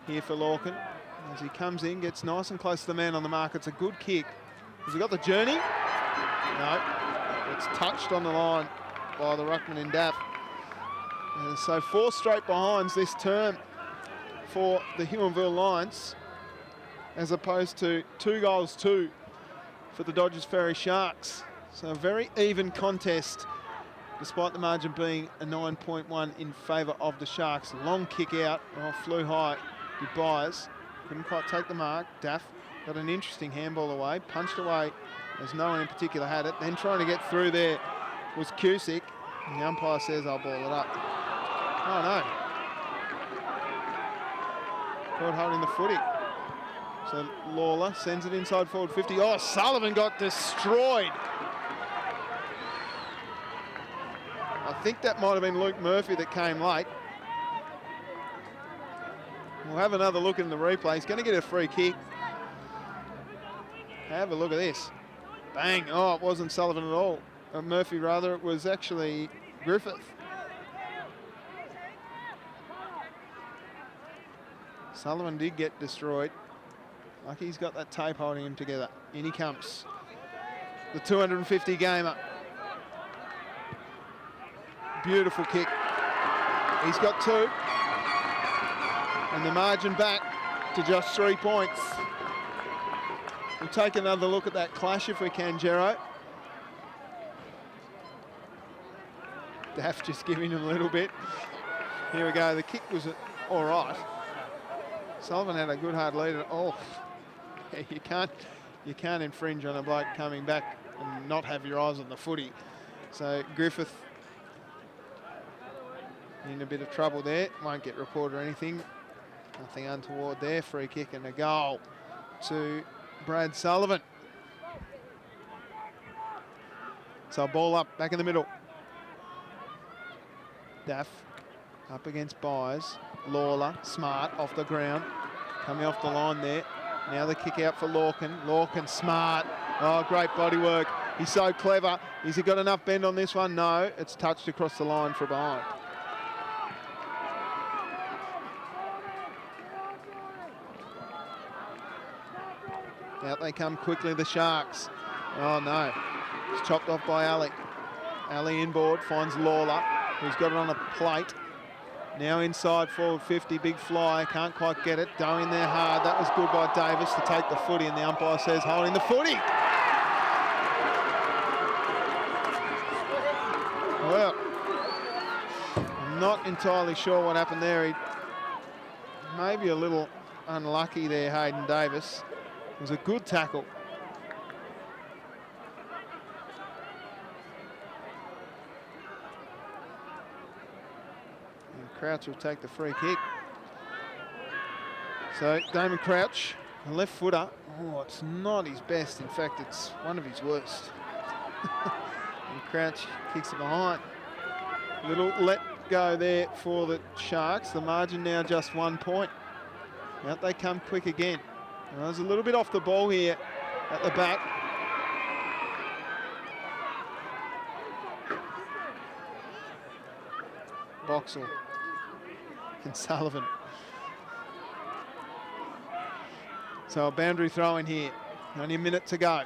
here for Lorcan. As he comes in, gets nice and close to the man on the mark. It's a good kick. Has he got the journey? No. It's touched on the line by the ruckman in Daff. And so 4 straight behinds this term for the Huonville Lions, as opposed to 2 goals 2 for the Dodges Ferry Sharks. So a very even contest, despite the margin being a 9.1 in favour of the Sharks. Long kick out, flew high, did Byers. Couldn't quite take the mark. Daff got an interesting handball away, punched away as no one in particular had it. Then trying to get through there was Cusick. And the umpire says, I'll ball it up. Oh no. Caught holding the footy. So Lawler sends it inside forward 50. Oh, Sullivan got destroyed. I think that might have been Luke Murphy that came late. We'll have another look in the replay. He's going to get a free kick. Have a look at this. Bang. Oh, it wasn't Sullivan at all. Murphy, rather. It was actually Griffith. Sullivan did get destroyed. Lucky he's got that tape holding him together. In he comes. The 250 gamer. Beautiful kick. He's got 2. And the margin back to just 3 points. We'll take another look at that clash if we can, Gero. Daff just giving him a little bit. Here we go. The kick was all right. Sullivan had a good hard lead. Oh, yeah, you can't infringe on a bloke coming back and not have your eyes on the footy. So Griffith in a bit of trouble there. Won't get reported or anything. Nothing untoward there. Free kick and a goal to Brad Sullivan. So ball up, back in the middle. Duff up against Byers. Lawler, smart, off the ground. Coming off the line there. Now the kick out for Lorcan. Lorcan, smart. Oh, great body work. He's so clever. Has he got enough bend on this one? No, it's touched across the line for behind. Out they come quickly, the Sharks. Oh no, it's chopped off by Ali. Ali inboard, finds Lawler, who's got it on a plate. Now inside forward 50, big fly, can't quite get it. Go in there hard, that was good by Davis to take the footy, and the umpire says holding the footy. Well, I'm not entirely sure what happened there. He maybe a little unlucky there, Hayden Davis. It was a good tackle. And Crouch will take the free kick. So Damon Crouch, a left footer. Oh, it's not his best. In fact, it's one of his worst. And Crouch kicks it behind. Little let go there for the Sharks. The margin now just 1 point. Out they come quick again. Well, there's a little bit off the ball here at the back. Boxall and Sullivan. So a boundary throw in here. Only a minute to go.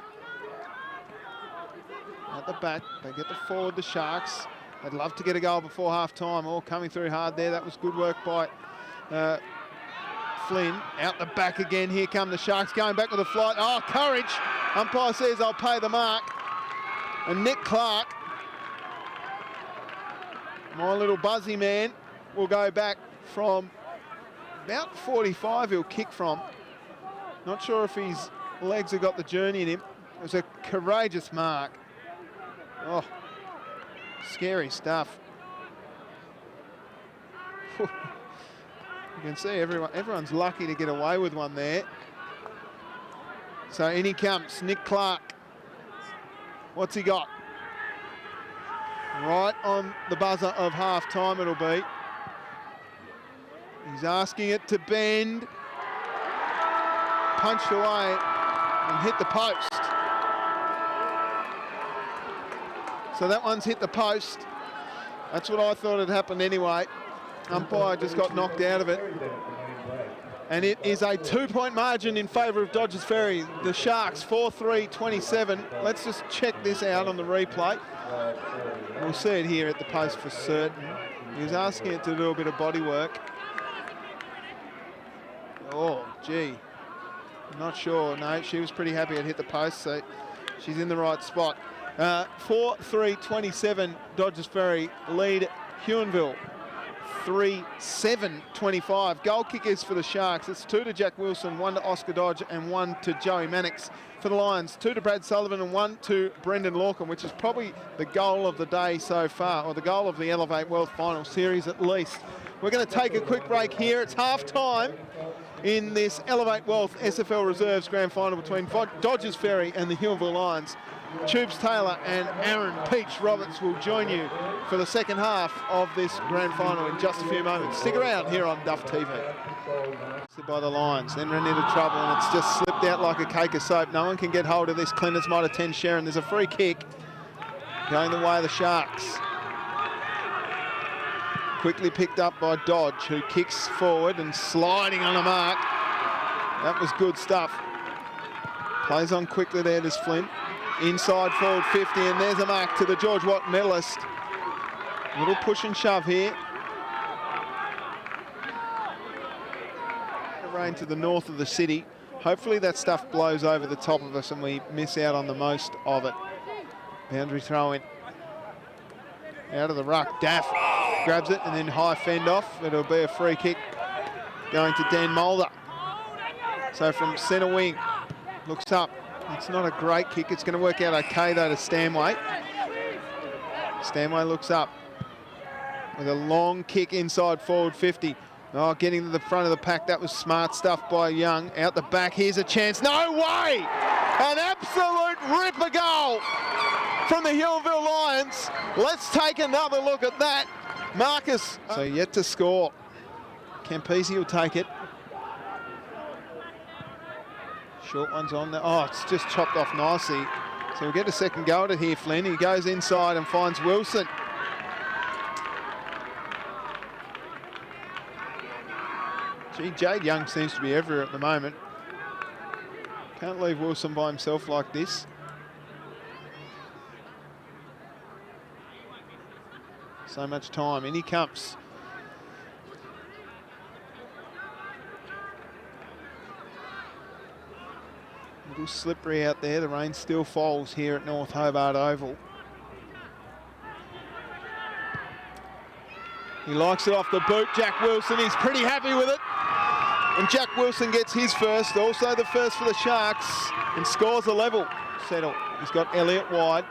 At the back, they get the forward, the Sharks. They'd love to get a goal before half time. All coming through hard there. That was good work by Flynn. Out the back again. Here come the Sharks going back with a flight. Oh, courage. Umpire says I'll pay the mark. And Nick Clark, my little buzzy man, will go back from about 45 he'll kick from. Not sure if his legs have got the journey in him. It was a courageous mark. Oh, scary stuff. You can see everyone's lucky to get away with one there. So in he comes, Nick Clark. What's he got? Right on the buzzer of half time it'll be. He's asking it to bend. Punched away and hit the post. So that one's hit the post. That's what I thought had happened anyway. Umpire just got knocked out of it. And it is a 2-point margin in favour of Dodges Ferry. The Sharks 4-3-27. Let's just check this out on the replay. We'll see it here at the post for certain. He was asking it to do a bit of body work. Oh, gee. Not sure. No, she was pretty happy it hit the post, so she's in the right spot. 4-3-27, Dodges Ferry lead Huonville. 3-7-25. Goal kickers for the Sharks. It's 2 to Jack Wilson, 1 to Oscar Dodge, and 1 to Joey Mannix. For the Lions, 2 to Brad Sullivan and 1 to Brendan Lorcan, which is probably the goal of the day so far, or the goal of the Elevate Wealth Final Series at least. We're going to take a quick break here. It's half time in this Elevate Wealth SFL Reserves Grand Final between Dodges Ferry and the Huonville Lions. Tubes Taylor and Aaron Peach Roberts will join you for the second half of this grand final in just a few moments. Stick around here on Duff TV. By the Lions, then ran into trouble and it's just slipped out like a cake of soap. No one can get hold of this. Clinton's might have 10 Sharon. There's a free kick going the way of the Sharks. Quickly picked up by Dodge, who kicks forward and sliding on a mark. That was good stuff. Plays on quickly there, this Flynn. Inside forward 50, and there's a mark to the George Watt medalist. Little push and shove here. Rain to the north of the city. Hopefully that stuff blows over the top of us and we miss out on the most of it. Boundary throw in. Out of the ruck, Daff grabs it and then high fend off. It'll be a free kick going to Dan Mulder. So from centre wing, looks up. It's not a great kick. It's going to work out okay though to Stanway. Stanway looks up with a long kick inside forward 50. Oh, getting to the front of the pack. That was smart stuff by Young. Out the back, here's a chance. No way! An absolute ripper goal from the Huonville Lions. Let's take another look at that. Marcus, so yet to score. Campese will take it. Short one's on there. Oh, it's just chopped off nicely. So we'll get a second go at it here, Flynn. He goes inside and finds Wilson. Gee, Jade Young seems to be everywhere at the moment. Can't leave Wilson by himself like this. So much time. In he comes. A little slippery out there. The rain still falls here at North Hobart Oval. He likes it off the boot, Jack Wilson. He's pretty happy with it. And Jack Wilson gets his first, also the first for the Sharks, and scores a level. Settle. He's got Elliott wide.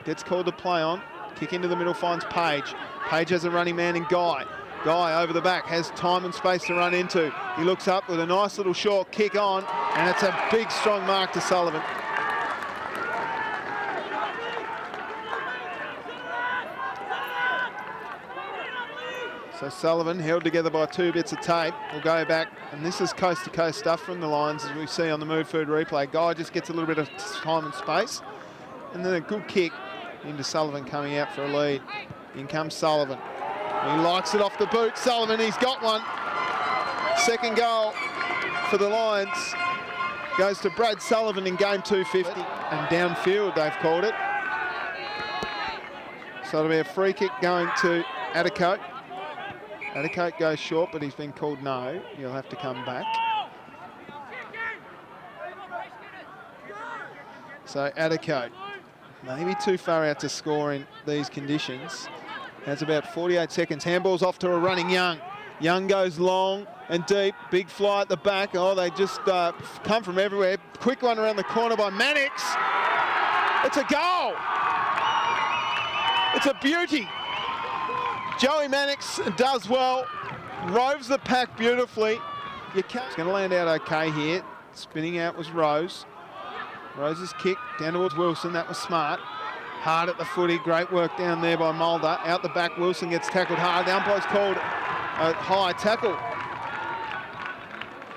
Gets called to play on. Kick into the middle, finds Page. Page has a running man in Guy. Guy over the back, has time and space to run into. He looks up with a nice little short kick on, and it's a big, strong mark to Sullivan. So Sullivan, held together by 2 bits of tape, will go back, and this is coast-to-coast stuff from the Lions, as we see on the Mood Food replay. Guy just gets a little bit of time and space, and then a good kick into Sullivan coming out for a lead. In comes Sullivan. He likes it off the boot. Sullivan, he's got one. Second goal for the Lions goes to Brad Sullivan in game 250. And downfield, they've called it. So it'll be a free kick going to Addercote. Addercote goes short, but he's been called no. He'll have to come back. So Addercote, maybe too far out to score in these conditions. Has about 48 seconds. Handball's off to a running Young. Young goes long and deep. Big fly at the back. Oh, they just come from everywhere. Quick one around the corner by Mannix. It's a goal. It's a beauty. Joey Mannix does well. Roves the pack beautifully. It's going to land out okay here. Spinning out was Rose. Rose's kick down towards Wilson. That was smart. Hard at the footy, great work down there by Mulder. Out the back, Wilson gets tackled hard. The umpire's called a high tackle.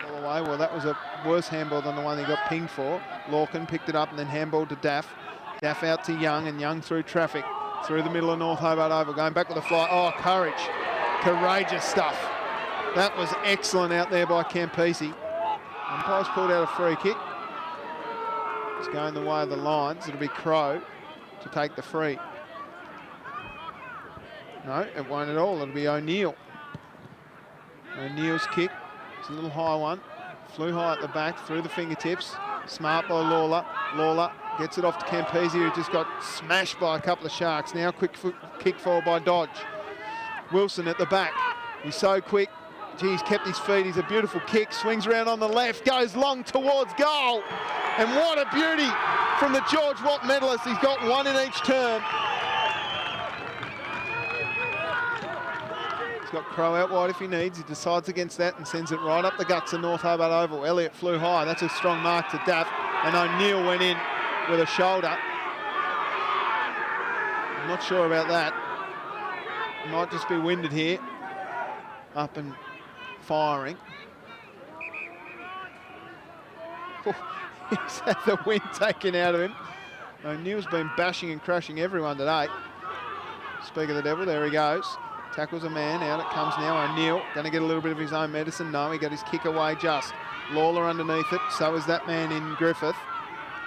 All the way, well, that was a worse handball than the one he got pinged for. Lorcan picked it up and then handballed to Daff. Daff out to Young, and Young through traffic. Through the middle of North Hobart Oval, going back with a fly. Oh, courage. Courageous stuff. That was excellent out there by Campese. Umpire's pulled out a free kick. It's going the way of the Lions. It'll be Crow to take the free. No, it won't at all. It'll be O'Neill. O'Neill's kick. It's a little high one. Flew high at the back, through the fingertips. Smart by Lawler. Lawler gets it off to Campese, who just got smashed by a couple of Sharks. Now quick kick forward by Dodge. Wilson at the back. He's so quick. Gee, he's kept his feet. He's a beautiful kick. Swings around on the left. Goes long towards goal. And what a beauty from the George Watt medalist. He's got one in each term. He's got Crow out wide if he needs. He decides against that and sends it right up the guts of North Hobart Oval. Elliott flew high. That's a strong mark to Daff. And O'Neill went in with a shoulder. I'm not sure about that. Might just be winded here. Up and firing. He's had the wind taken out of him. O'Neill's been bashing and crashing everyone today. Speak of the devil, there he goes. Tackles a man, out it comes now. O'Neill, going to get a little bit of his own medicine. No, he got his kick away just. Lawler underneath it, so is that man in Griffith.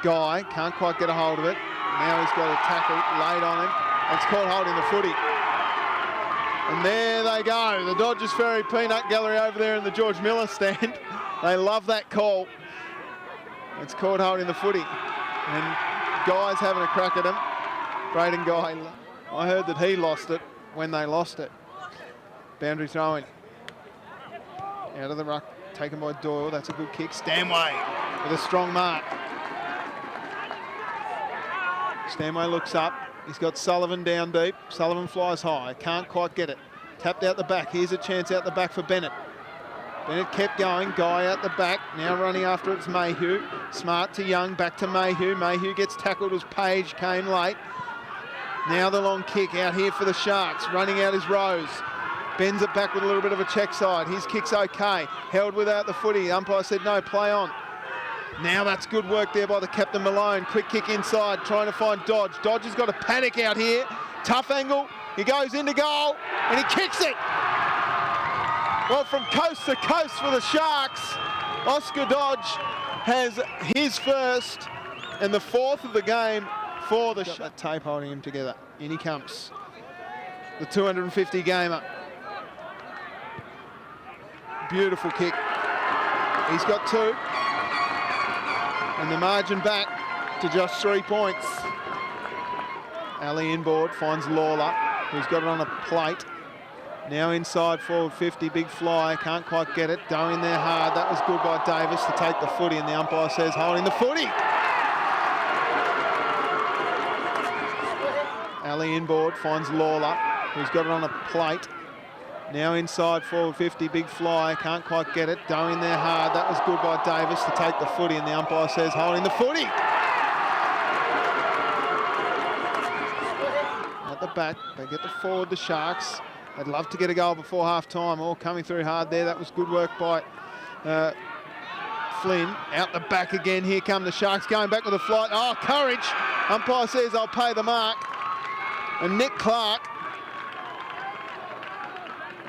Guy, can't quite get a hold of it. Now he's got a tackle laid on him. It's caught holding the footy. And there they go, the Dodges Ferry Peanut Gallery over there in the George Miller stand. They love that call. It's caught holding the footy. And Guy's having a crack at him. Braden Guy. I heard that he lost it when they lost it. Boundary throw-in. Out of the ruck, taken by Doyle. That's a good kick. Stanway with a strong mark. Stanway looks up. He's got Sullivan down deep. Sullivan flies high. Can't quite get it. Tapped out the back. Here's a chance out the back for Bennett. Bennett kept going. Guy out the back. Now running after it's Mayhew. Smart to Young. Back to Mayhew. Mayhew gets tackled as Page came late. Now the long kick out here for the Sharks. Running out is Rose. Bends it back with a little bit of a check side. His kick's okay. Held without the footy. The umpire said no, play on. Now that's good work there by the captain Malone. Quick kick inside, trying to find Dodge. Dodge has got a panic out here. Tough angle. He goes into goal and he kicks it. Well, from coast to coast for the Sharks, Oscar Dodge has his first and the fourth of the game for the Sharks. That tape holding him together. In he comes. The 250 gamer. Beautiful kick. He's got two. And the margin back to just 3 points. Ali inboard finds Lawler, who's got it on a plate. Now inside forward 50, big fly, can't quite get it. Going there hard, that was good by Davis to take the footy, and the umpire says holding the footy. Ali inboard finds Lawler, who's got it on a plate. Now inside forward 50, big fly, can't quite get it. Going there hard, that was good by Davis to take the footy, and the umpire says holding the footy. At the back, they get the forward, the Sharks. They'd love to get a goal before half-time. All coming through hard there. That was good work by Flynn. Out the back again. Here come the Sharks going back with a flight. Oh, courage. Umpire says I'll pay the mark. And Nick Clark,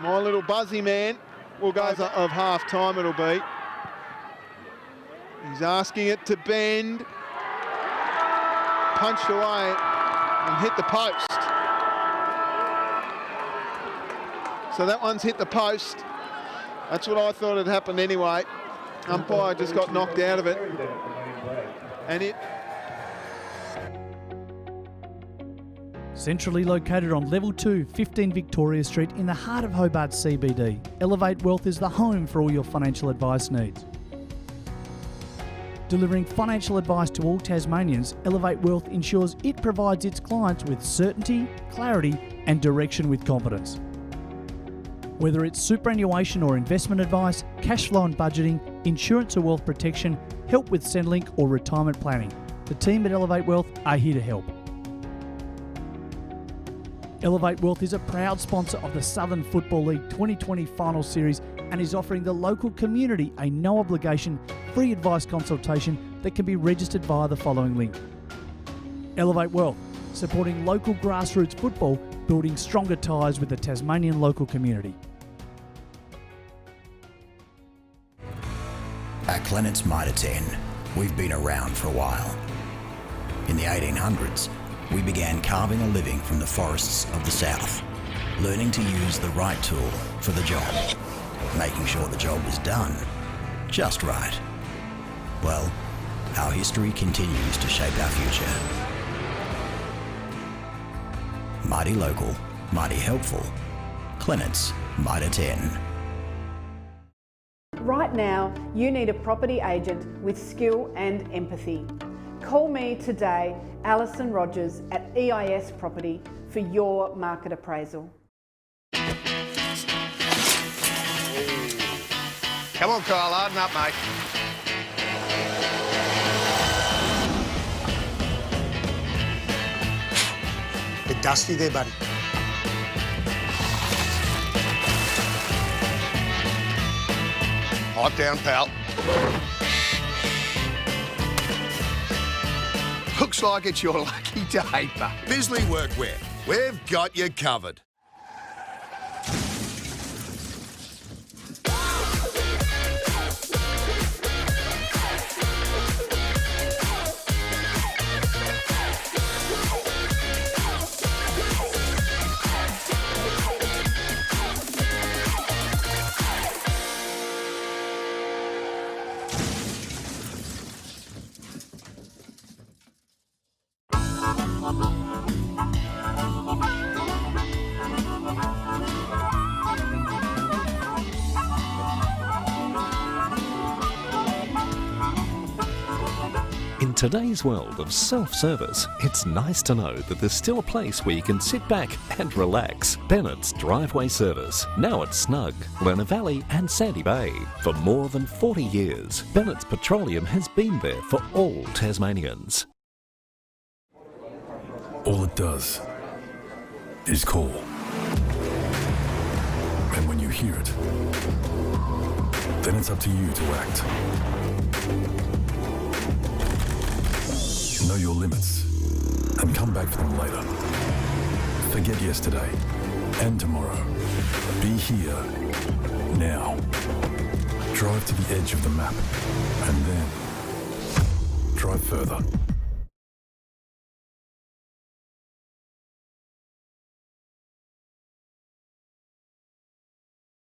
my little buzzy man, will go of half-time it'll be. He's asking it to bend. Punched away and hit the post. So that one's hit the post. That's what I thought had happened anyway. Umpire just got knocked out of it. And it...
Centrally located on Level 2, 15 Victoria Street in the heart of Hobart CBD, Elevate Wealth is the home for all your financial advice needs. Delivering financial advice to all Tasmanians, Elevate Wealth ensures it provides its clients with certainty, clarity and direction with confidence. Whether it's superannuation or investment advice, cash flow and budgeting, insurance or wealth protection, help with Centrelink or retirement planning, the team at Elevate Wealth are here to help. Elevate Wealth is a proud sponsor of the Southern Football League 2020 Final Series and is offering the local community a no-obligation, free advice consultation that can be registered via the following link. Elevate Wealth, supporting local grassroots football, building stronger ties with the Tasmanian local community.
At Clennett's Mitre 10, we've been around for a while. In the 1800s, we began carving a living from the forests of the south, learning to use the right tool for the job, making sure the job was done just right. Well, our history continues to shape our future. Mighty local, mighty helpful. Clennett's Mitre 10.
Right now, you need a property agent with skill and empathy. Call me today, Alison Rogers at EIS Property, for your market appraisal.
Come on, Kyle, harden up, mate.
Bit dusty there, buddy.
Pipe down, pal. Looks like it's your lucky day, but
Bisley Workwear. We've got you covered.
In today's world of self-service, it's nice to know that there's still a place where you can sit back and relax. Bennett's Driveway Service, now at Snug, Lerner Valley and Sandy Bay. For more than 40 years, Bennett's Petroleum has been there for all Tasmanians.
All it does is call. And when you hear it, then it's up to you to act. Know your limits and come back for them later. Forget yesterday and tomorrow. Be here now. Drive to the edge of the map and then drive further.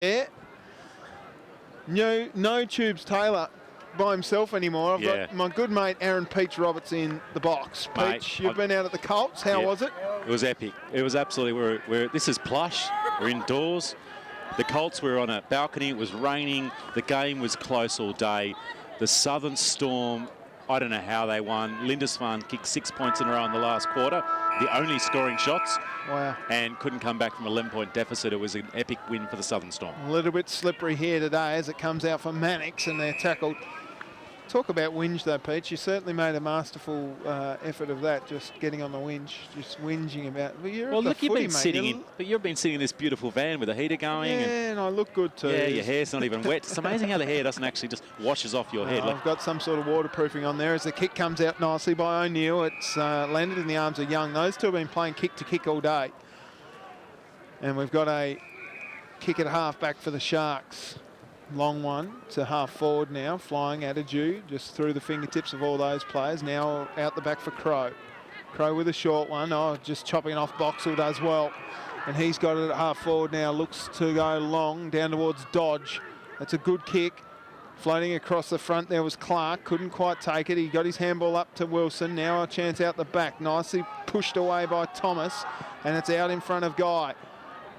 Yeah. No Tubes Taylor by himself anymore. I've got my good mate Aaron Peach Roberts in the box.
Mate,
Peach, you've been out at the Colts. How was it?
It was epic. It was absolutely. This is plush. We're indoors. The Colts were on a balcony. It was raining. The game was close all day. The Southern Storm, I don't know how they won. Lindisfarne kicked 6 points in a row in the last quarter, the only scoring shots.
Wow.
And couldn't come back from an 11-point deficit. It was an epic win for the Southern Storm.
A little bit slippery here today as it comes out for Mannix and they're tackled. Talk about whinge though, Pete. You certainly made a masterful effort of that, just getting on the whinge, just whinging about.
Well, look, you've been sitting in this beautiful van with a heater going.
Yeah, and I look good too.
Yeah, your hair's not even wet. It's amazing how the hair doesn't actually just washes off your head.
I've got some sort of waterproofing on there as the kick comes out nicely by O'Neill. It's landed in the arms of Young. Those two have been playing kick to kick all day. And we've got a kick at half back for the Sharks. Long one to half forward now, flying at a Jew, just through the fingertips of all those players. Now out the back for Crow. Crow with a short one. Oh, just chopping it off Boxall does well. And he's got it at half forward now, looks to go long down towards Dodge. That's a good kick. Floating across the front there was Clark, couldn't quite take it. He got his handball up to Wilson. Now a chance out the back, nicely pushed away by Thomas, and it's out in front of Guy.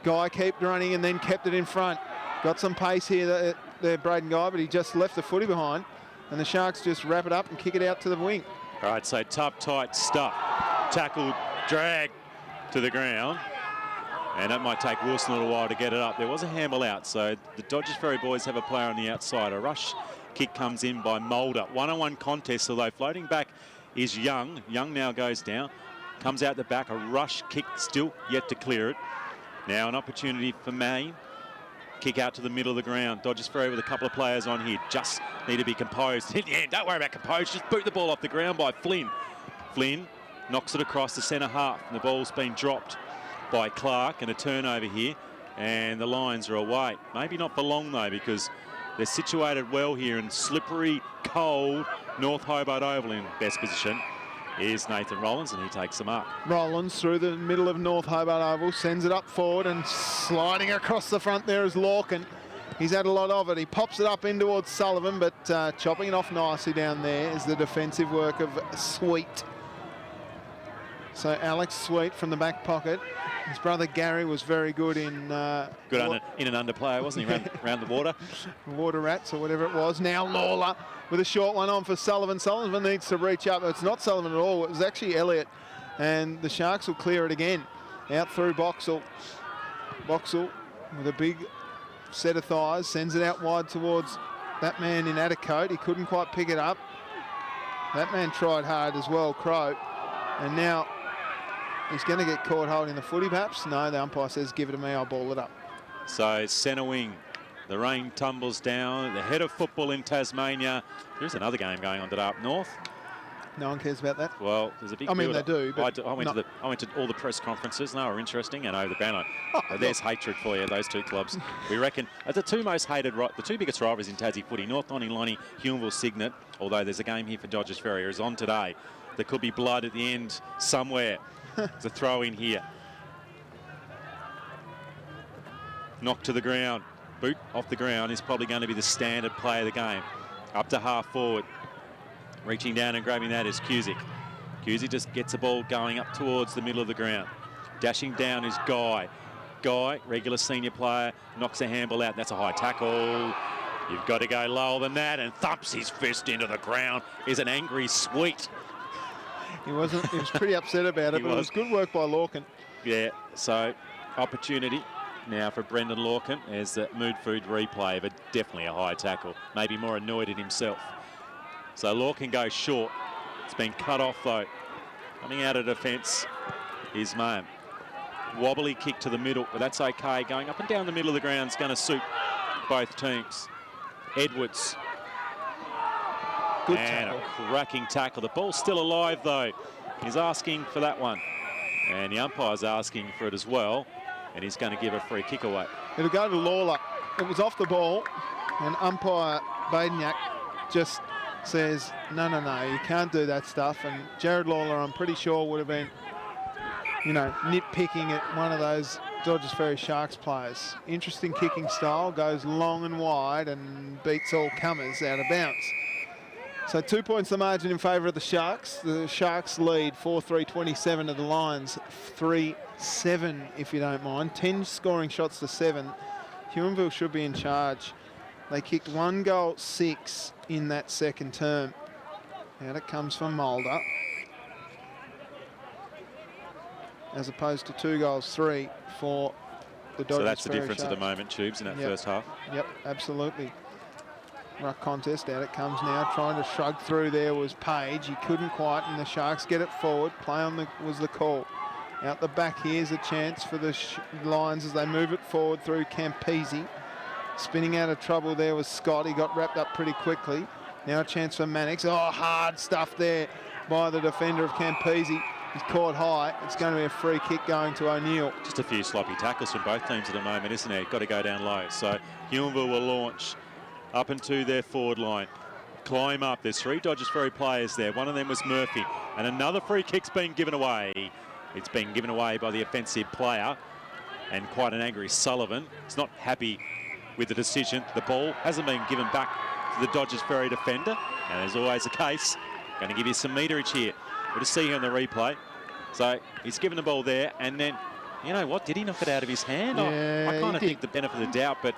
Guy kept running and then kept it in front. Got some pace here there, Braden Guy, but he just left the footy behind. And the Sharks just wrap it up and kick it out to the wing.
All right, so tough, tight stuff. Tackled, drag to the ground. And that might take Wilson a little while to get it up. There was a handball out, so the Dodges Ferry boys have a player on the outside. A rush kick comes in by Mulder. One-on-one contest, although floating back is Young. Young now goes down. Comes out the back, a rush kick still yet to clear it. Now an opportunity for May. Kick out to the middle of the ground. Dodges Ferry with a couple of players on here. Just need to be composed. Yeah, don't worry about composed. Just boot the ball off the ground by Flynn. Flynn knocks it across the centre half. And the ball's been dropped by Clark, and a turnover here. And the Lions are away. Maybe not for long, though, because they're situated well here in slippery, cold North Hobart Oval. In best position is Nathan Rollins, and he takes them up.
Rollins through the middle of North Hobart Oval, sends it up forward, and sliding across the front there is Lorcan. He's had a lot of it. He pops it up in towards Sullivan, but chopping it off nicely down there is the defensive work of Sweet. So Alex Sweet from the back pocket. His brother Gary was very good in...
good in and under player, wasn't he, around the water?
Water rats or whatever it was. Now Lawler with a short one on for Sullivan. Sullivan needs to reach up. It's not Sullivan at all. It was actually Elliott. And the Sharks will clear it again. Out through Boxall. Boxall with a big set of thighs. Sends it out wide towards that man in Atacoat. He couldn't quite pick it up. That man tried hard as well, Crow. And now he's going to get caught holding the footy perhaps. No, the umpire says, give it to me, I'll ball it up.
So centre wing. The rain tumbles down. The head of football in Tasmania. There's another game going on today up north.
No one cares about that.
Well, there's a big.
I mean, they do. But
I went to all the press conferences. And they were interesting. And over the banner, there's hatred for you. Those two clubs. We reckon the two most hated, the two biggest rivals in Tassie footy, North Lonnie, Huonville Signet. Although there's a game here for Dodges Ferry is on today. There could be blood at the end somewhere. There's a throw in here. Knock to the ground. Boot off the ground is probably going to be the standard play of the game. Up to half forward. Reaching down and grabbing that is Cusick. Cusick just gets the ball going up towards the middle of the ground. Dashing down is Guy. Guy, regular senior player, knocks a handball out. That's a high tackle. You've got to go lower than that, and thumps his fist into the ground is an angry Sweet.
He wasn't. He was pretty upset about it, but it was good work by Lorcan.
Yeah, so opportunity now for Brendan Lorcan as the mood food replay, but definitely a high tackle. Maybe more annoyed at himself. So Lorcan goes short. It's been cut off though. Coming out of defence is Mahon. Wobbly kick to the middle, but that's okay. Going up and down the middle of the ground is going to suit both teams. Edwards.
Good
and
tackle.
A cracking tackle. The ball's still alive though. He's asking for that one. And the umpire's asking for it as well. And he's going to give a free kick away.
It'll go to Lawler. It was off the ball. And umpire Badeniak just says, no, you can't do that stuff. And Jared Lawler, I'm pretty sure, would have been, you know, nitpicking at one of those Dodges Ferry Sharks players. Interesting kicking style, goes long and wide and beats all comers out of bounds. So 2 points the margin in favour of the Sharks. The Sharks lead 4-3-27 to the Lions, 3-7 if you don't mind. 10 scoring shots to 7. Huonville should be in charge. They kicked 1 goal, 6 in that second term. Out it comes from Mulder. As opposed to 2 goals, 3 for the Dodgers.
So that's the
Ferry
difference
Sharks.
at the moment, Tubes, in that first half.
Yep, absolutely. Ruck contest, out it comes now. Trying to shrug through there was Page. He couldn't quite, and the Sharks get it forward. Play on was the call. Out the back, here's a chance for the Lions as they move it forward through Campese. Spinning out of trouble there was Scott. He got wrapped up pretty quickly. Now a chance for Mannix. Oh, hard stuff there by the defender of Campese. He's caught high. It's going to be a free kick going to O'Neill.
Just a few sloppy tackles from both teams at the moment, isn't it? Got to go down low. So Huonville will launch up into their forward line. Climb up. There's 3 Dodges Ferry players there. One of them was Murphy. And another free kick's been given away. It's been given away by the offensive player. And quite an angry Sullivan. He's not happy with the decision. The ball hasn't been given back to the Dodges Ferry defender. And there's always a case. Going to give you some meterage here. We'll just see here on the replay. So he's given the ball there, and then, you know what, did he knock it out of his hand?
Yeah,
I kind of think the benefit of the doubt, but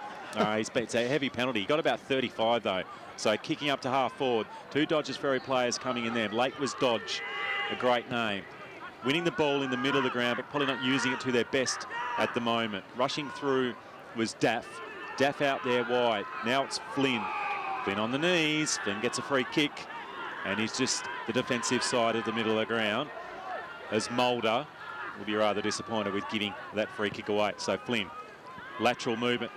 it's a heavy penalty. He got about 35 though. So kicking up to half forward. 2 Dodges Ferry players coming in there. Late was Dodge, a great name. Winning the ball in the middle of the ground, but probably not using it to their best at the moment. Rushing through was Daff. Daff out there wide. Now it's Flynn. Flynn on the knees. Flynn gets a free kick. And he's just the defensive side of the middle of the ground, as Mulder will be rather disappointed with giving that free kick away. So Flynn, lateral movement.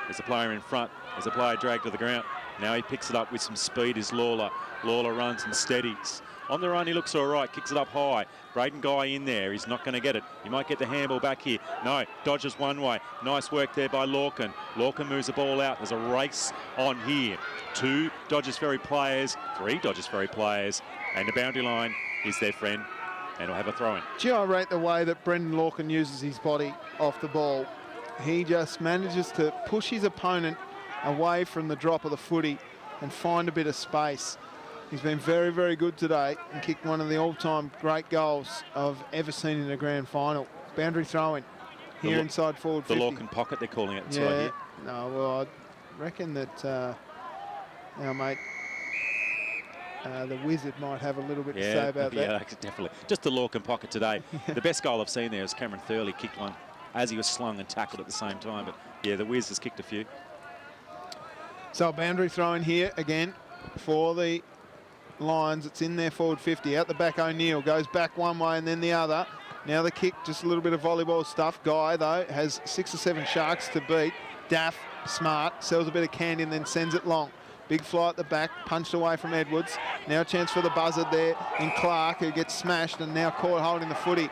There's a player in front. There's a player dragged to the ground. Now he picks it up with some speed is Lawler. Lawler runs and steadies. On the run, he looks all right, kicks it up high. Braden Guy in there, he's not going to get it. He might get the handball back here. No, dodges one way. Nice work there by Lorcan. Lorcan moves the ball out. There's a race on here. 2 Dodges Ferry players, 3 Dodges Ferry players, and the boundary line is their friend, and will have a throw-in.
Gee, I rate the way that Brendan Lorcan uses his body off the ball. He just manages to push his opponent away from the drop of the footy and find a bit of space. He's been very, very good today and kicked one of the all-time great goals I've ever seen in a grand final. Boundary throw-in here inside forward 50.
The Lorcan pocket, they're calling it.
Yeah, no, well, I reckon that our mate, the Wizard, might have a little bit to say about that.
Yeah, definitely. Just the Lorcan pocket today. The best goal I've seen there is Cameron Thurley kicked one as he was slung and tackled at the same time. But yeah, the Wiz has kicked a few.
So a boundary throw-in here again for the Lions. It's in their forward 50. Out the back, O'Neill goes back one way and then the other. Now the kick, just a little bit of volleyball stuff. Guy, though, has 6 or 7 Sharks to beat. Daff, smart, sells a bit of candy and then sends it long. Big fly at the back, punched away from Edwards. Now a chance for the buzzard there in Clark, who gets smashed and now caught holding the footy.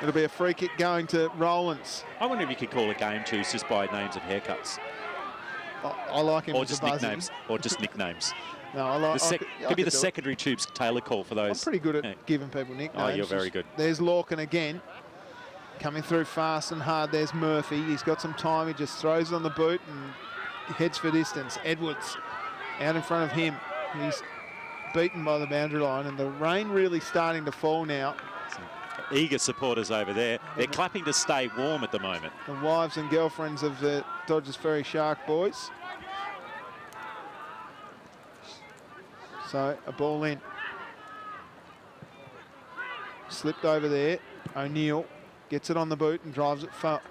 It'll be a free kick going to Rowlands.
I wonder if you could call a game choose just by names of haircuts.
I like him
or
as
just
a buzzy.
nicknames. Or just nicknames.
No, I like.
Could be the secondary Tubes Taylor call for those.
I'm pretty good at giving people nicknames.
Oh, you're very good.
There's Lorcan again, coming through fast and hard. There's Murphy. He's got some time. He just throws it on the boot and heads for distance. Edwards out in front of him. He's beaten by the boundary line, and the rain really starting to fall now.
Eager supporters over there. They're clapping to stay warm at the moment.
The wives and girlfriends of the Dodges Ferry Shark boys. So a ball in. Slipped over there. O'Neill gets it on the boot and drives it far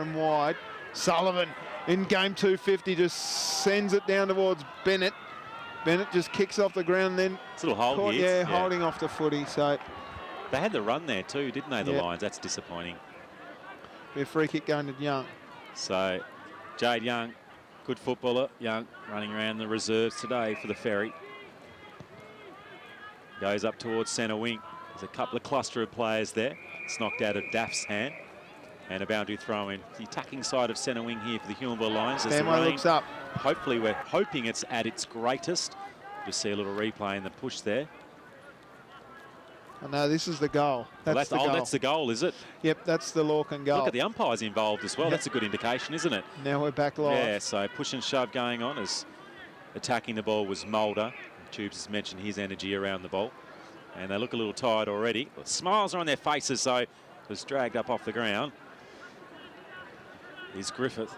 and wide. Sullivan in game 250 just sends it down towards Bennett. Bennett just kicks off the ground, then
it's a little hold here.
Yeah, holding off the footy. So
they had the run there too, didn't they? The Lions. That's disappointing.
Be a free kick going to Young.
So Jade Young, good footballer. Young running around the reserves today for the Ferry. Goes up towards centre wing. There's a couple of cluster of players there. It's knocked out of Daff's hand. And a boundary throw in. The attacking side of centre wing here for the Huonville Lions.
Stanway looks up.
Hopefully we're hoping it's at its greatest. Just see a little replay in the push there.
Oh, no, this is the goal. That's the goal.
That's the goal, is it?
Yep, that's the Lorcan goal.
Look at the umpires involved as well. Yep. That's a good indication, isn't it?
Now we're back live.
Yeah, so push and shove going on as attacking the ball was Mulder. Tubes has mentioned his energy around the ball. And they look a little tired already. The smiles are on their faces, so it was dragged up off the ground. Is Griffith.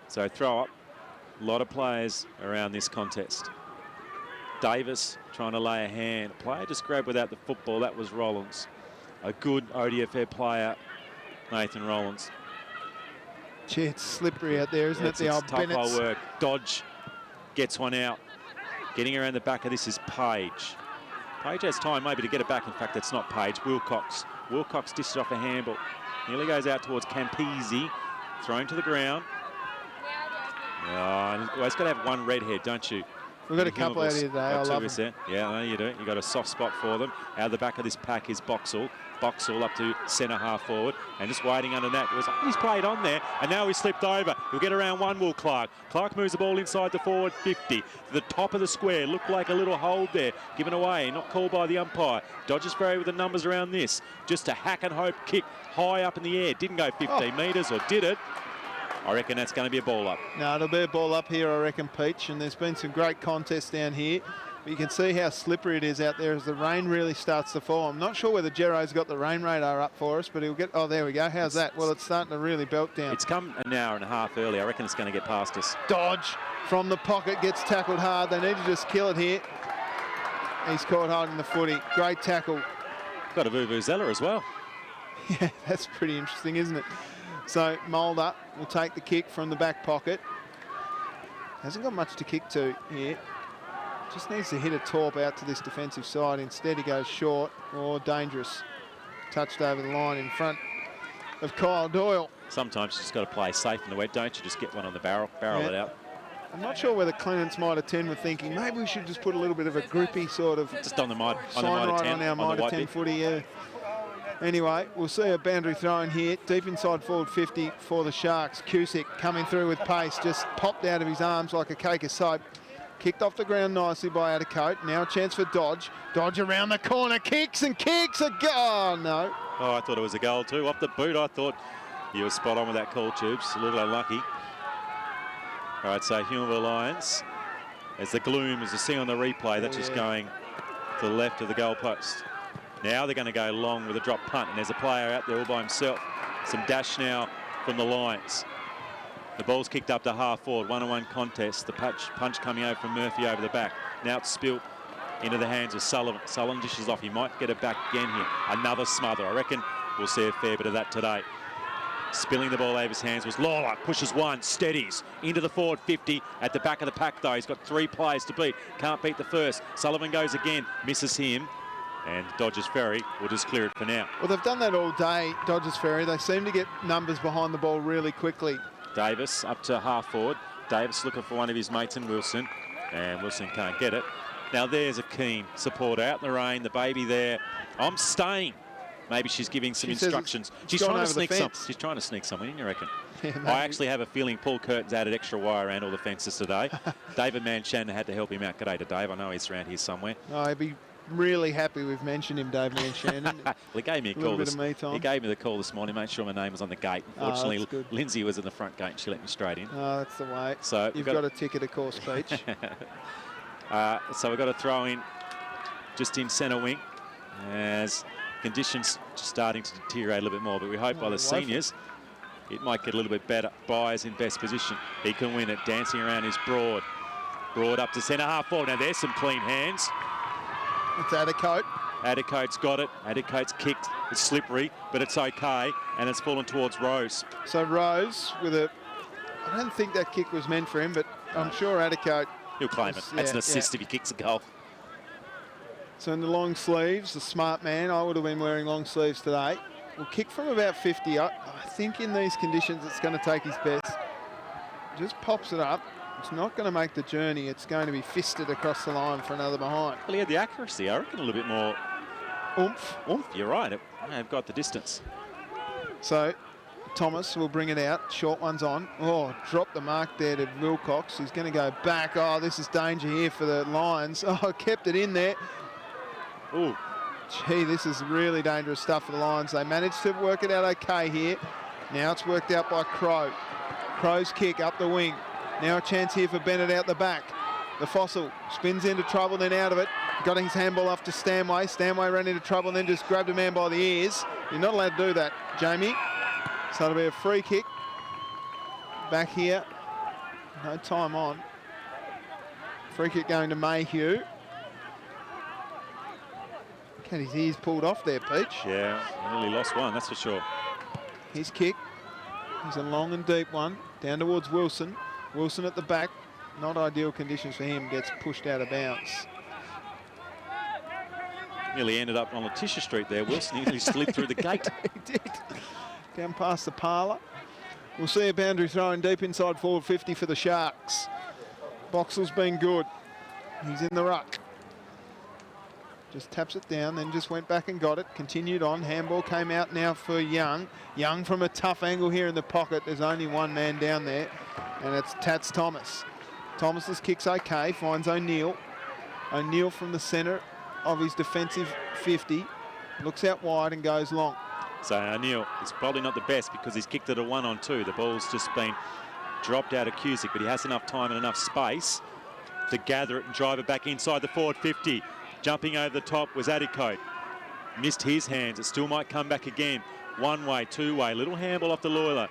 So throw up. A lot of players around this contest. Davis trying to lay a hand. A player just grabbed without the football. That was Rollins. A good ODFA player, Nathan Rollins.
Gee, it's slippery out there, isn't it? The old
tough hole work. Dodge gets one out. Getting around the back of this is Page. Page has time maybe to get it back. In fact, that's not Page. Wilcox. Wilcox dishes off a handball. Nearly goes out towards Campese. Thrown to the ground. Oh, always got to have one redhead, don't you?
We've got a couple out here today. I love them.
Yeah, I know you do. You got a soft spot for them. Out of the back of this pack is Boxall. Boxall up to centre half forward and just waiting under that. He's played on there and now he's slipped over. He'll get around one, will Clark. Clark moves the ball inside the forward 50 to the top of the square. Looked like a little hold there, given away, not called by the umpire. Dodges Ferry with the numbers around this. Just a hack and hope kick high up in the air. Didn't go 15 metres, or did it? I reckon that's going to be a ball up.
No, it'll be a ball up here, I reckon, Peach. And there's been some great contests down here. But you can see how slippery it is out there as the rain really starts to fall. I'm not sure whether Jero's got the rain radar up for us, but he'll get... Oh, there we go. How's that? Well, it's starting to really belt down.
It's come an hour and a half early. I reckon it's going to get past us.
Dodge from the pocket gets tackled hard. They need to just kill it here. He's caught holding the footy. Great tackle.
Got a vuvuzela as well.
Yeah, that's pretty interesting, isn't it? So Mulder will take the kick from the back pocket. Hasn't got much to kick to here. Just needs to hit a torp out to this defensive side. Instead he goes short or dangerous. Touched over the line in front of Kyle Doyle.
Sometimes you just got to play safe in the wet, don't you? Just get one on the barrel it out.
I'm not sure whether Clements might attend with thinking maybe we should just put a little bit of a grippy sort of
just on the mitre
on our mitre 10 footy. Yeah. Anyway, we'll see a boundary throw in here. Deep inside forward 50 for the Sharks. Cusick coming through with pace. Just popped out of his arms like a cake of soap. Kicked off the ground nicely by Addercote. Now a chance for Dodge. Dodge around the corner. Kicks and kicks. A goal. Oh, no.
Oh, I thought it was a goal too. Off the boot, I thought you were spot on with that call, Tubes. A little unlucky. All right, so Huonville Lions. As the gloom, as you see on the replay, that's just going to the left of the goal post. Now they're going to go long with a drop punt, and there's a player out there all by himself. Some dash now from the Lions. The ball's kicked up to half forward, one-on-one contest. The punch coming over from Murphy over the back. Now it's spilt into the hands of Sullivan. Sullivan dishes off. He might get it back again here. Another smother. I reckon we'll see a fair bit of that today. Spilling the ball over his hands was Lawler. Pushes one, steadies into the forward 50. At the back of the pack, though, he's got 3 players to beat. Can't beat the first. Sullivan goes again, misses him. And Dodges Ferry will just clear it for now.
Well, they've done that all day, Dodges Ferry. They seem to get numbers behind the ball really quickly.
Davis up to half forward. Davis looking for one of his mates in Wilson. And Wilson can't get it. Now there's a keen supporter out in the rain. The baby there. I'm staying. Maybe she's giving some instructions. She's trying to sneak some. She's trying to sneak something in, you reckon? Yeah, I actually have a feeling Paul Curtin's added extra wire around all the fences today. David Manchan had to help him out. G'day to Dave. I know he's around here somewhere.
Oh, he'd be really happy we've mentioned him, Dave Manchan.
Well, he gave me a call. He gave me the call this morning. Made sure my name was on the gate. Unfortunately, Lindsay was in the front gate and she let me straight in.
Oh, that's the way.
So
you've got a ticket, of course, Peach.
So we've got to throw in just in centre wing as conditions just starting to deteriorate a little bit more. But we hope by the seniors it might get a little bit better. Byers in best position. He can win it. Dancing around is Broad. Broad up to centre half forward. Now there's some clean hands.
It's Addercote.
Adicote's got it. Adicote's kicked. It's slippery, but it's okay, and it's fallen towards Rose.
So Rose with a... I don't think that kick was meant for him, but I'm sure Adicote...
He'll claim it. That's an assist if he kicks a goal.
So in the long sleeves, the smart man, I would have been wearing long sleeves today, will kick from about 50. I think in these conditions it's going to take his best. Just pops it up. It's not going to make the journey. It's going to be fisted across the line for another behind.
Well, he had the accuracy. I reckon a little bit more
oomph.
You're right. It may have got the distance.
So Thomas will bring it out. Short one's on. Oh, dropped the mark there to Wilcox. He's going to go back. Oh, this is danger here for the Lions. Oh, kept it in there.
Ooh.
Gee, this is really dangerous stuff for the Lions. They managed to work it out okay here. Now it's worked out by Crow. Crow's kick up the wing. Now a chance here for Bennett out the back. The Fossil spins into trouble, then out of it. Got his handball off to Stanway. Stanway ran into trouble and then just grabbed a man by the ears. You're not allowed to do that, Jamie. So it'll be a free kick. Back here. No time on. Free kick going to Mayhew. Had his ears pulled off there, Peach.
Yeah, he nearly lost one, that's for sure.
His kick is a long and deep one, down towards Wilson. Wilson at the back, not ideal conditions for him, gets pushed out of bounds.
Nearly ended up on Letitia Street there, Wilson. He nearly slid through the gate.
He did. Down past the parlour. We'll see a boundary throw in deep inside forward 50 for the Sharks. Boxall's been good. He's in the ruck. Just taps it down, then just went back and got it. Continued on. Handball came out now for Young. Young from a tough angle here in the pocket. There's only one man down there, and it's Tats Thomas. Thomas's kick's okay. Finds O'Neill. O'Neill from the centre of his defensive 50. Looks out wide and goes long.
So O'Neill is probably not the best because he's kicked it a 1-on-2. The ball's just been dropped out of Cusick, but he has enough time and enough space to gather it and drive it back inside the forward 50. Jumping over the top was Adicote. Missed his hands. It still might come back again. One way, two way. Little handball off the Lawyer.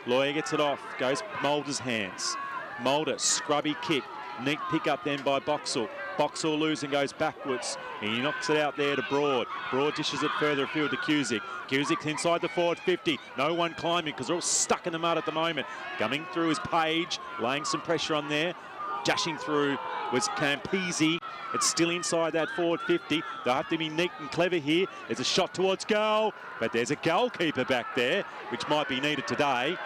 Lawyer gets it off. Goes Mulder's hands. Mulder, scrubby kick. Neat pick up then by Boxall. Boxall losing, goes backwards. And he knocks it out there to Broad. Broad dishes it further afield to Cusick. Cusick's inside the forward 50. No one climbing because they're all stuck in the mud at the moment. Coming through is Page, laying some pressure on there. Dashing through was Campese. It's still inside that forward 50. They'll have to be neat and clever here. There's a shot towards goal, but there's a goalkeeper back there, which might be needed today.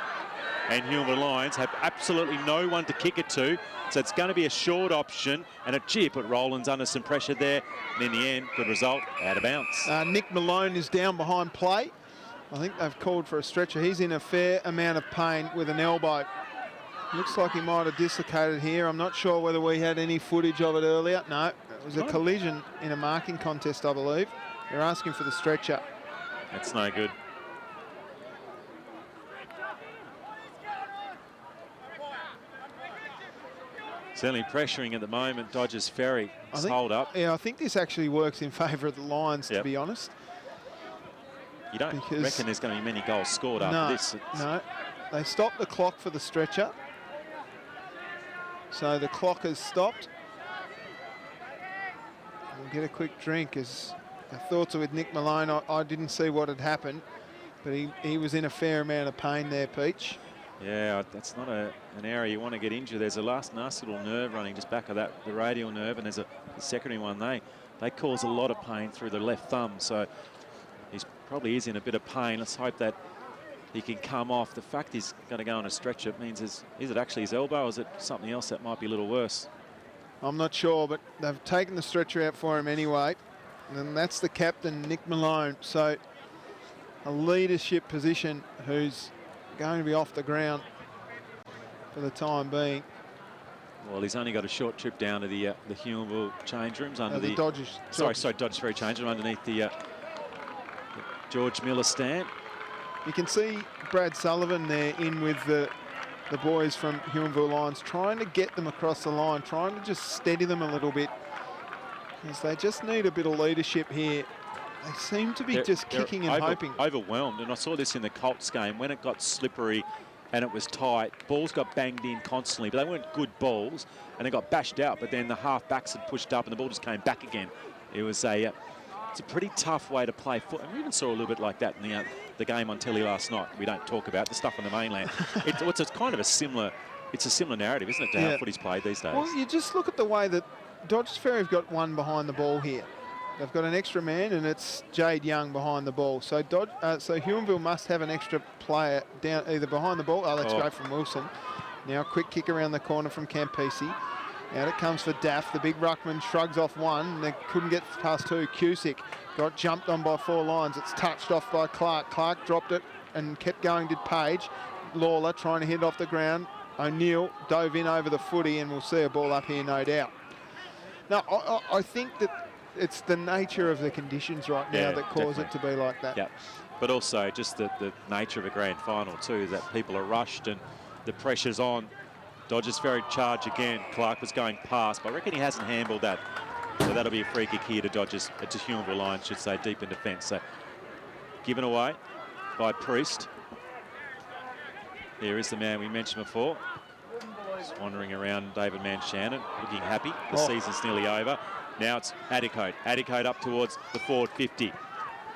And Huonville Lions have absolutely no one to kick it to. So it's going to be a short option. And gee, put Rowlands under some pressure there. And in the end, good result, out of bounds.
Nick Malone is down behind play. I think they've called for a stretcher. He's in a fair amount of pain with an elbow. Looks like he might have dislocated here. I'm not sure whether we had any footage of it earlier. No, it was a collision in a marking contest, I believe. They're asking for the stretcher.
That's no good. Certainly pressuring at the moment, Dodges Ferry. Hold up.
Yeah, I think this actually works in favour of the Lions, to be honest.
You don't reckon there's going to be many goals scored after this?
No, they stopped the clock for the stretcher. So the clock has stopped. We'll get a quick drink as our thoughts are with Nick Malone. I didn't see what had happened, but he was in a fair amount of pain there, Peach.
Yeah, that's not an area you want to get injured. There's a nasty little nerve running just back of that, the radial nerve, and there's the secondary one. They cause a lot of pain through the left thumb, so he's probably is in a bit of pain. Let's hope that he can come off. The fact he's going to go on a stretcher, it means is it actually his elbow or is it something else that might be a little worse?
I'm not sure, but they've taken the stretcher out for him anyway. And that's the captain, Nick Malone. So a leadership position who's going to be off the ground for the time being.
Well, he's only got a short trip down to the Huonville change rooms under
the Dodges.
Dodges Ferry change room underneath the George Miller stand.
You can see Brad Sullivan there in with the boys from Huonville Lions, trying to get them across the line, trying to just steady them a little bit, because they just need a bit of leadership here. They seem to be just kicking and hoping.
Overwhelmed, and I saw this in the Colts game when it got slippery and it was tight. Balls got banged in constantly, but they weren't good balls, and they got bashed out. But then the half backs had pushed up, and the ball just came back again. It was a It's a pretty tough way to play foot. And we even saw a little bit like that in the game on telly last night. We don't talk about the stuff on the mainland. It's kind of a similar narrative, isn't it, to how footy's played these days?
Well, you just look at the way that Dodges Ferry have got one behind the ball here. They've got an extra man, and it's Jade Young behind the ball. So Huonville must have an extra player down either behind the ball. Oh, let's go from Wilson. Now a quick kick around the corner from Campisi. Out it comes for Duff. The big ruckman shrugs off one. They couldn't get past two. Cusick got jumped on by 4 Lions. It's touched off by Clark. Clark dropped it and kept going, did Page. Lawler trying to hit it off the ground. O'Neill dove in over the footy, and we'll see a ball up here, no doubt. Now, I think that it's the nature of the conditions right now that cause it to be like that.
Yeah, but also just the nature of a grand final too, is that people are rushed and the pressure's on. Dodges Ferry charge again. Clark was going past, but I reckon he hasn't handled that. So that'll be a free kick here to Huonville Lions, should say, deep in defence. So given away by Priest. Here is the man we mentioned before. Just wandering around, David Manshannon, looking happy. The season's nearly over. Now it's Addicote. Addicote up towards the forward 50.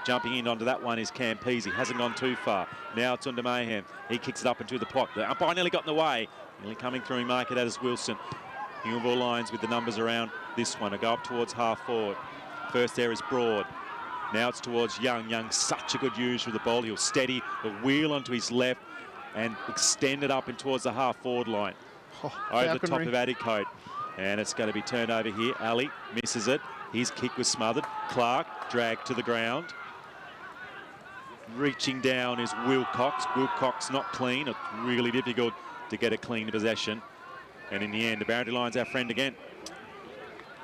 Jumping in onto that one is Campese. Hasn't gone too far. Now it's onto Mayhem. He kicks it up into the pot. The umpire nearly got in the way. Nearly coming through, mark it as Wilson. Huonville Lions with the numbers around this one. A go up towards half forward. First there is Broad. Now it's towards Young. Young, such a good use with the ball. He'll steady the wheel onto his left and extend it up and towards the half forward line. Over the top of Addicote. And it's going to be turned over here. Ali misses it. His kick was smothered. Clark dragged to the ground. Reaching down is Wilcox. Wilcox not clean. It's really difficult to get a clean possession. And in the end, the Barrenjoey Lions our friend again.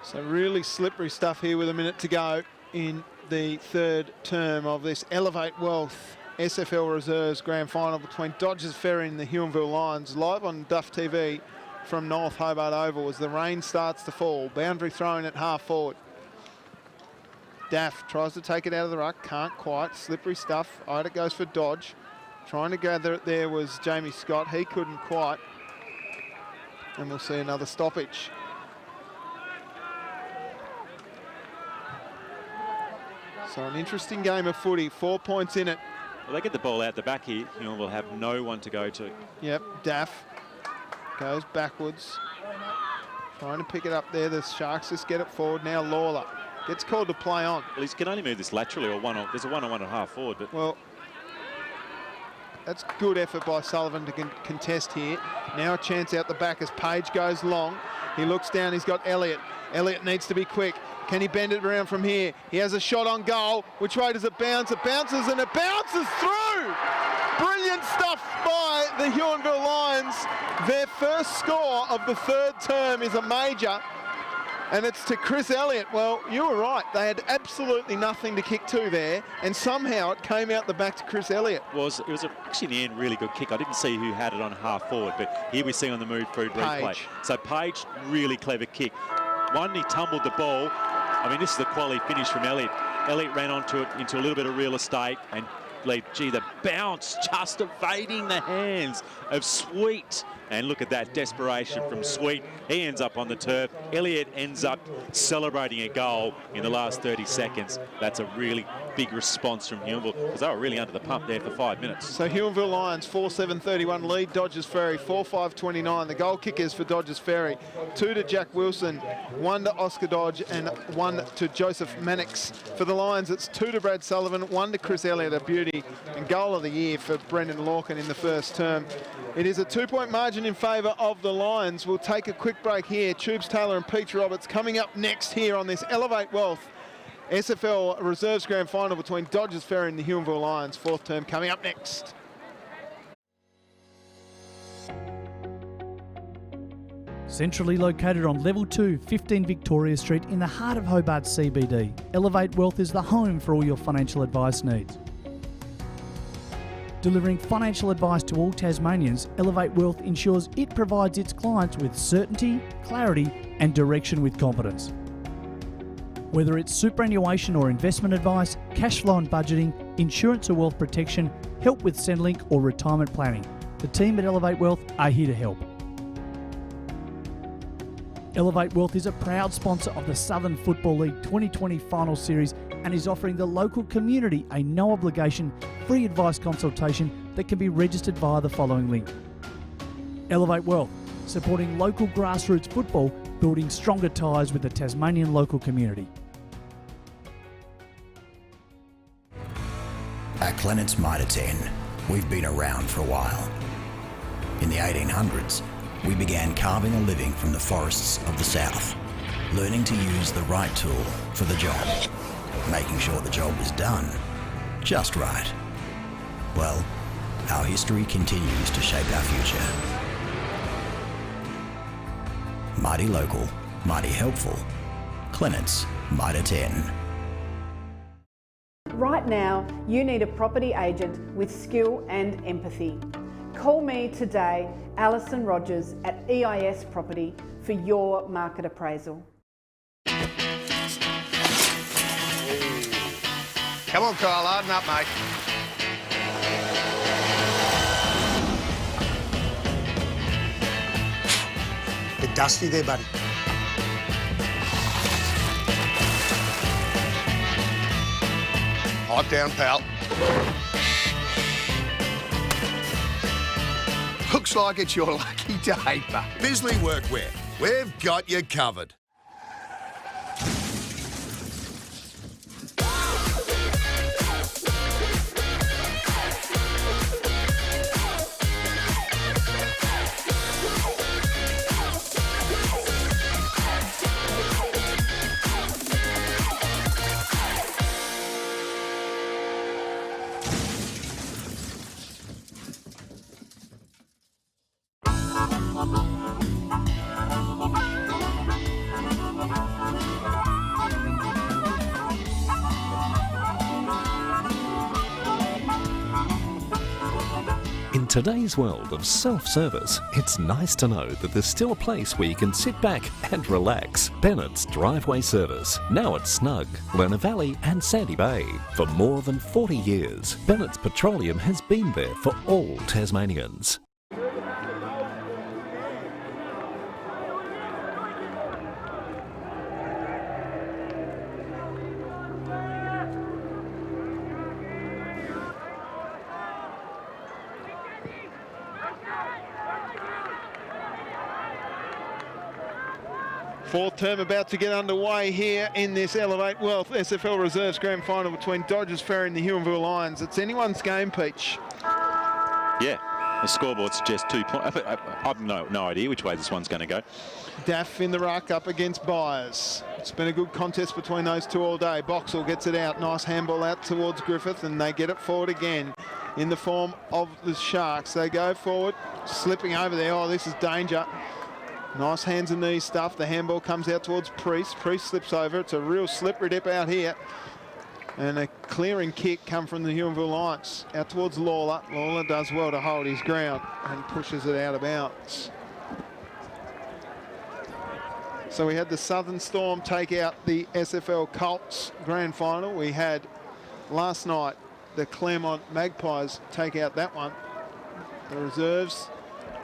So really slippery stuff here with a minute to go in the third term of this Elevate Wealth SFL Reserves Grand Final between Dodges Ferry and the Huonville Lions, live on Duff TV from North Hobart Oval as the rain starts to fall. Boundary thrown at half forward. Daff tries to take it out of the ruck, can't quite. Slippery stuff. Ida goes for Dodge. Trying to gather it there was Jamie Scott. He couldn't quite. And we'll see another stoppage. So an interesting game of footy. 4 points in it.
Well, they get the ball out the back here. Huonville have no one to go to.
Yep, Daff goes backwards. Trying to pick it up there. The Sharks just get it forward. Now Lawler gets called to play on.
Well, he can only move this laterally or there's a 1 on 1.5 forward. But
well, that's good effort by Sullivan to contest here. Now a chance out the back as Page goes long. He looks down, he's got Elliott. Elliott needs to be quick. Can he bend it around from here? He has a shot on goal. Which way does it bounce? It bounces and it bounces through! Brilliant stuff by the Huonville Lions. Their first score of the third term is a major. And it's to Chris Elliott. Well, you were right. They had absolutely nothing to kick to there, and somehow it came out the back to Chris Elliott.
It was actually in the end really good kick. I didn't see who had it on half forward, but here we see on the move through replay. So Page, really clever kick. One, he tumbled the ball. I mean, this is a quality finish from Elliott. Elliott ran onto it into a little bit of real estate, and gee, the bounce just evading the hands of Sweet. And look at that desperation from Sweet. He ends up on the turf. Elliott ends up celebrating a goal in the last 30 seconds. That's a really big response from Huonville, because they were really under the pump there for 5 minutes.
So Huonville Lions 4-7-31 lead Dodges Ferry 4-5-29. The goal kickers for Dodges Ferry, 2 to Jack Wilson, 1 to Oscar Dodge and 1 to Joseph Mannix. For the Lions, it's 2 to Brad Sullivan, 1 to Chris Elliott, a beauty, and goal of the year for Brendan Lorcan in the first term. It is a 2-point margin in favour of the Lions. We'll take a quick break here. Tubes Taylor and Peach Roberts coming up next here on this Elevate Wealth SFL Reserves Grand Final between Dodges Ferry and the Huonville Lions. Fourth term coming up next.
Centrally located on Level 2, 15 Victoria Street in the heart of Hobart CBD, Elevate Wealth is the home for all your financial advice needs. Delivering financial advice to all Tasmanians, Elevate Wealth ensures it provides its clients with certainty, clarity and direction with confidence. Whether it's superannuation or investment advice, cash flow and budgeting, insurance or wealth protection, help with Centrelink or retirement planning, the team at Elevate Wealth are here to help. Elevate Wealth is a proud sponsor of the Southern Football League 2020 Final Series and is offering the local community a no-obligation, free advice consultation that can be registered via the following link. Elevate Wealth, supporting local grassroots football, building stronger ties with the Tasmanian local community.
At Clennett's Mitre 10, we've been around for a while. In the 1800s, we began carving a living from the forests of the south, learning to use the right tool for the job, making sure the job was done just right. Well, our history continues to shape our future. Mighty local, mighty helpful. Clennett's Mitre 10.
Right now, you need a property agent with skill and empathy. Call me today, Alison Rogers at EIS Property, for your market appraisal.
Come on, Kyle, harden up, mate.
Bit dusty there, buddy.
Pipe down, pal. Looks like it's your lucky day, but
Bisley Workwear. We've got you covered.
In today's world of self-service, it's nice to know that there's still a place where you can sit back and relax. Bennett's Driveway Service, now at Snug, Lerner Valley and Sandy Bay. For more than 40 years, Bennett's Petroleum has been there for all Tasmanians.
Fourth term about to get underway here in this Elevate Wealth SFL Reserves Grand Final between Dodges Ferry and the Huonville Lions. It's anyone's game, Peach.
Yeah, the scoreboard suggests 2 points. I've no idea which way this one's going to go.
Daff in the ruck up against Byers. It's been a good contest between those two all day. Boxall gets it out. Nice handball out towards Griffith, and they get it forward again in the form of the Sharks. They go forward, slipping over there. Oh, this is danger. Nice hands and knees stuff. The handball comes out towards Priest. Priest slips over. It's a real slippery dip out here. And a clearing kick come from the Huonville Lions. Out towards Lawler. Lawler does well to hold his ground and pushes it out of bounds. So we had the Southern Storm take out the SFL Colts Grand Final. We had last night the Claremont Magpies take out that one. The reserves,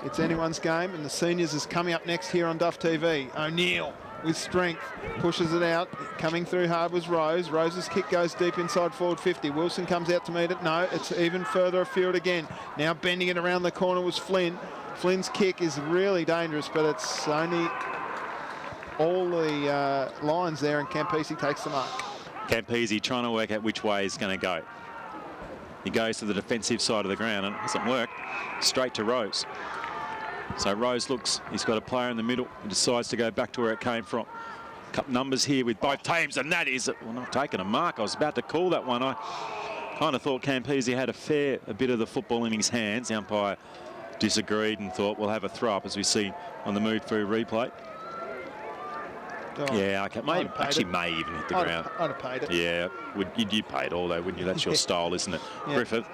it's anyone's game, and the seniors is coming up next here on Duff TV. O'Neill with strength pushes it out. Coming through hard was Rose. Rose's kick goes deep inside forward 50. Wilson comes out to meet it. No, it's even further afield again. Now bending it around the corner was Flynn. Flynn's kick is really dangerous, but it's only all the lines there, and Campese takes the mark.
Campese trying to work out which way he's going to go. He goes to the defensive side of the ground and it doesn't work. Straight to Rose. So Rose looks, he's got a player in the middle and decides to go back to where it came from. Couple numbers here with both teams, and that is, well, not taking a mark. I was about to call that one. I kind of thought Campese had a bit of the football in his hands. The umpire disagreed and thought we'll have a throw up, as we see on the move through replay. Oh, yeah, okay. May even hit the ground.
I'd have paid it.
Yeah, you'd pay it all though, wouldn't you? That's your style, isn't it? Yeah. Griffith,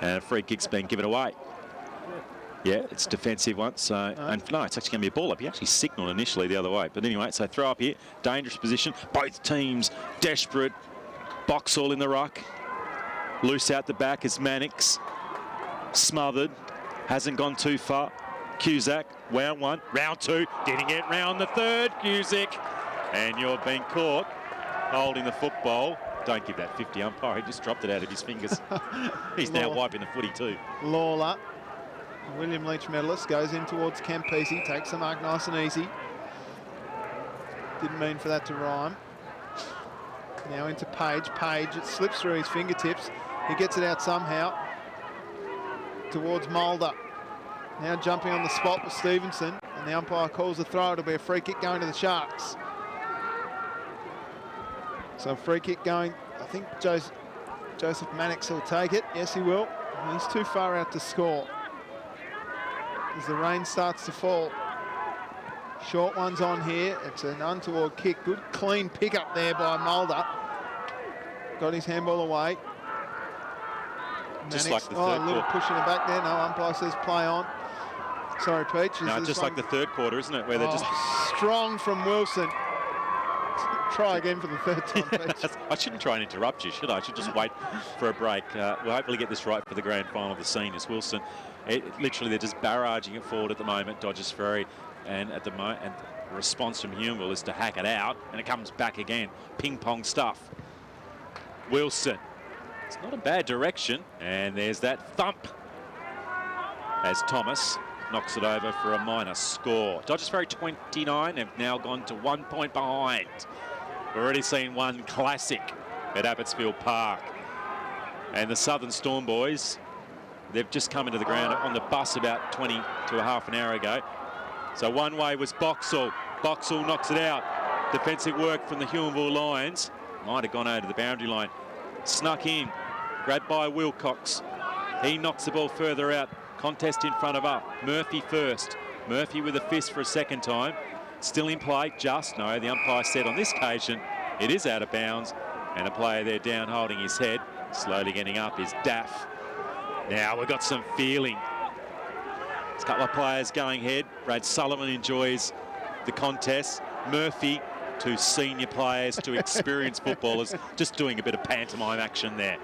and a free kick's been given away. Yeah, it's defensive once. So, and no, it's actually going to be a ball up. He actually signalled initially the other way. But anyway, so throw up here. Dangerous position. Both teams desperate. Boxall in the ruck. Loose out the back is Mannix. Smothered. Hasn't gone too far. Cusack round one, round two, didn't get round the third, Cusick. And you're being caught holding the football. Don't give that 50 umpire, he just dropped it out of his fingers. He's now wiping the footy too.
Lawler, William Leach medalist, goes in towards Campese, takes the mark nice and easy. Didn't mean for that to rhyme. Now into Page. Page, it slips through his fingertips. He gets it out somehow towards Mulder. Now jumping on the spot with Stevenson, and the umpire calls the throw. It'll be a free kick going to the Sharks. So free kick going, I think Joseph Mannix will take it. Yes, he will. He's too far out to score. As the rain starts to fall. Short one's on here. It's an untoward kick. Good clean pick up there by Mulder. Got his handball away.
Just
Mannix,
like the third
a little
quarter.
push in the back there. No, umpire says play on. Sorry, Peach.
No, just like the third quarter, isn't it? Where they're just
strong from Wilson. Try again for the third time, Peach.
I shouldn't try and interrupt you, should I? I should just wait for a break. We'll hopefully get this right for the grand final of the seniors. Wilson, literally they're just barraging it forward at the moment, Dodges Ferry, and at the moment, and the response from Huonville is to hack it out, and it comes back again. Ping pong stuff. Wilson, it's not a bad direction, and there's that thump as Thomas knocks it over for a minor score. Dodges Ferry 29 have now gone to 1 point behind. We've already seen one classic at Abbotsfield Park. And the Southern Storm boys, they've just come into the ground on the bus about 20 to a half an hour ago. So one way was Boxall. Boxall knocks it out. Defensive work from the Huonville Lions. Might have gone over the boundary line. Snuck in, grabbed by Wilcox. He knocks the ball further out. Contest in front of up. Murphy first. Murphy with a fist for a second time. Still in play, just no. The umpire said on this occasion it is out of bounds, and a player there down holding his head. Slowly getting up is Daff. Now we've got some feeling. There's a couple of players going ahead. Brad Sullivan enjoys the contest. Murphy, two senior players, two experienced footballers, just doing a bit of pantomime action there.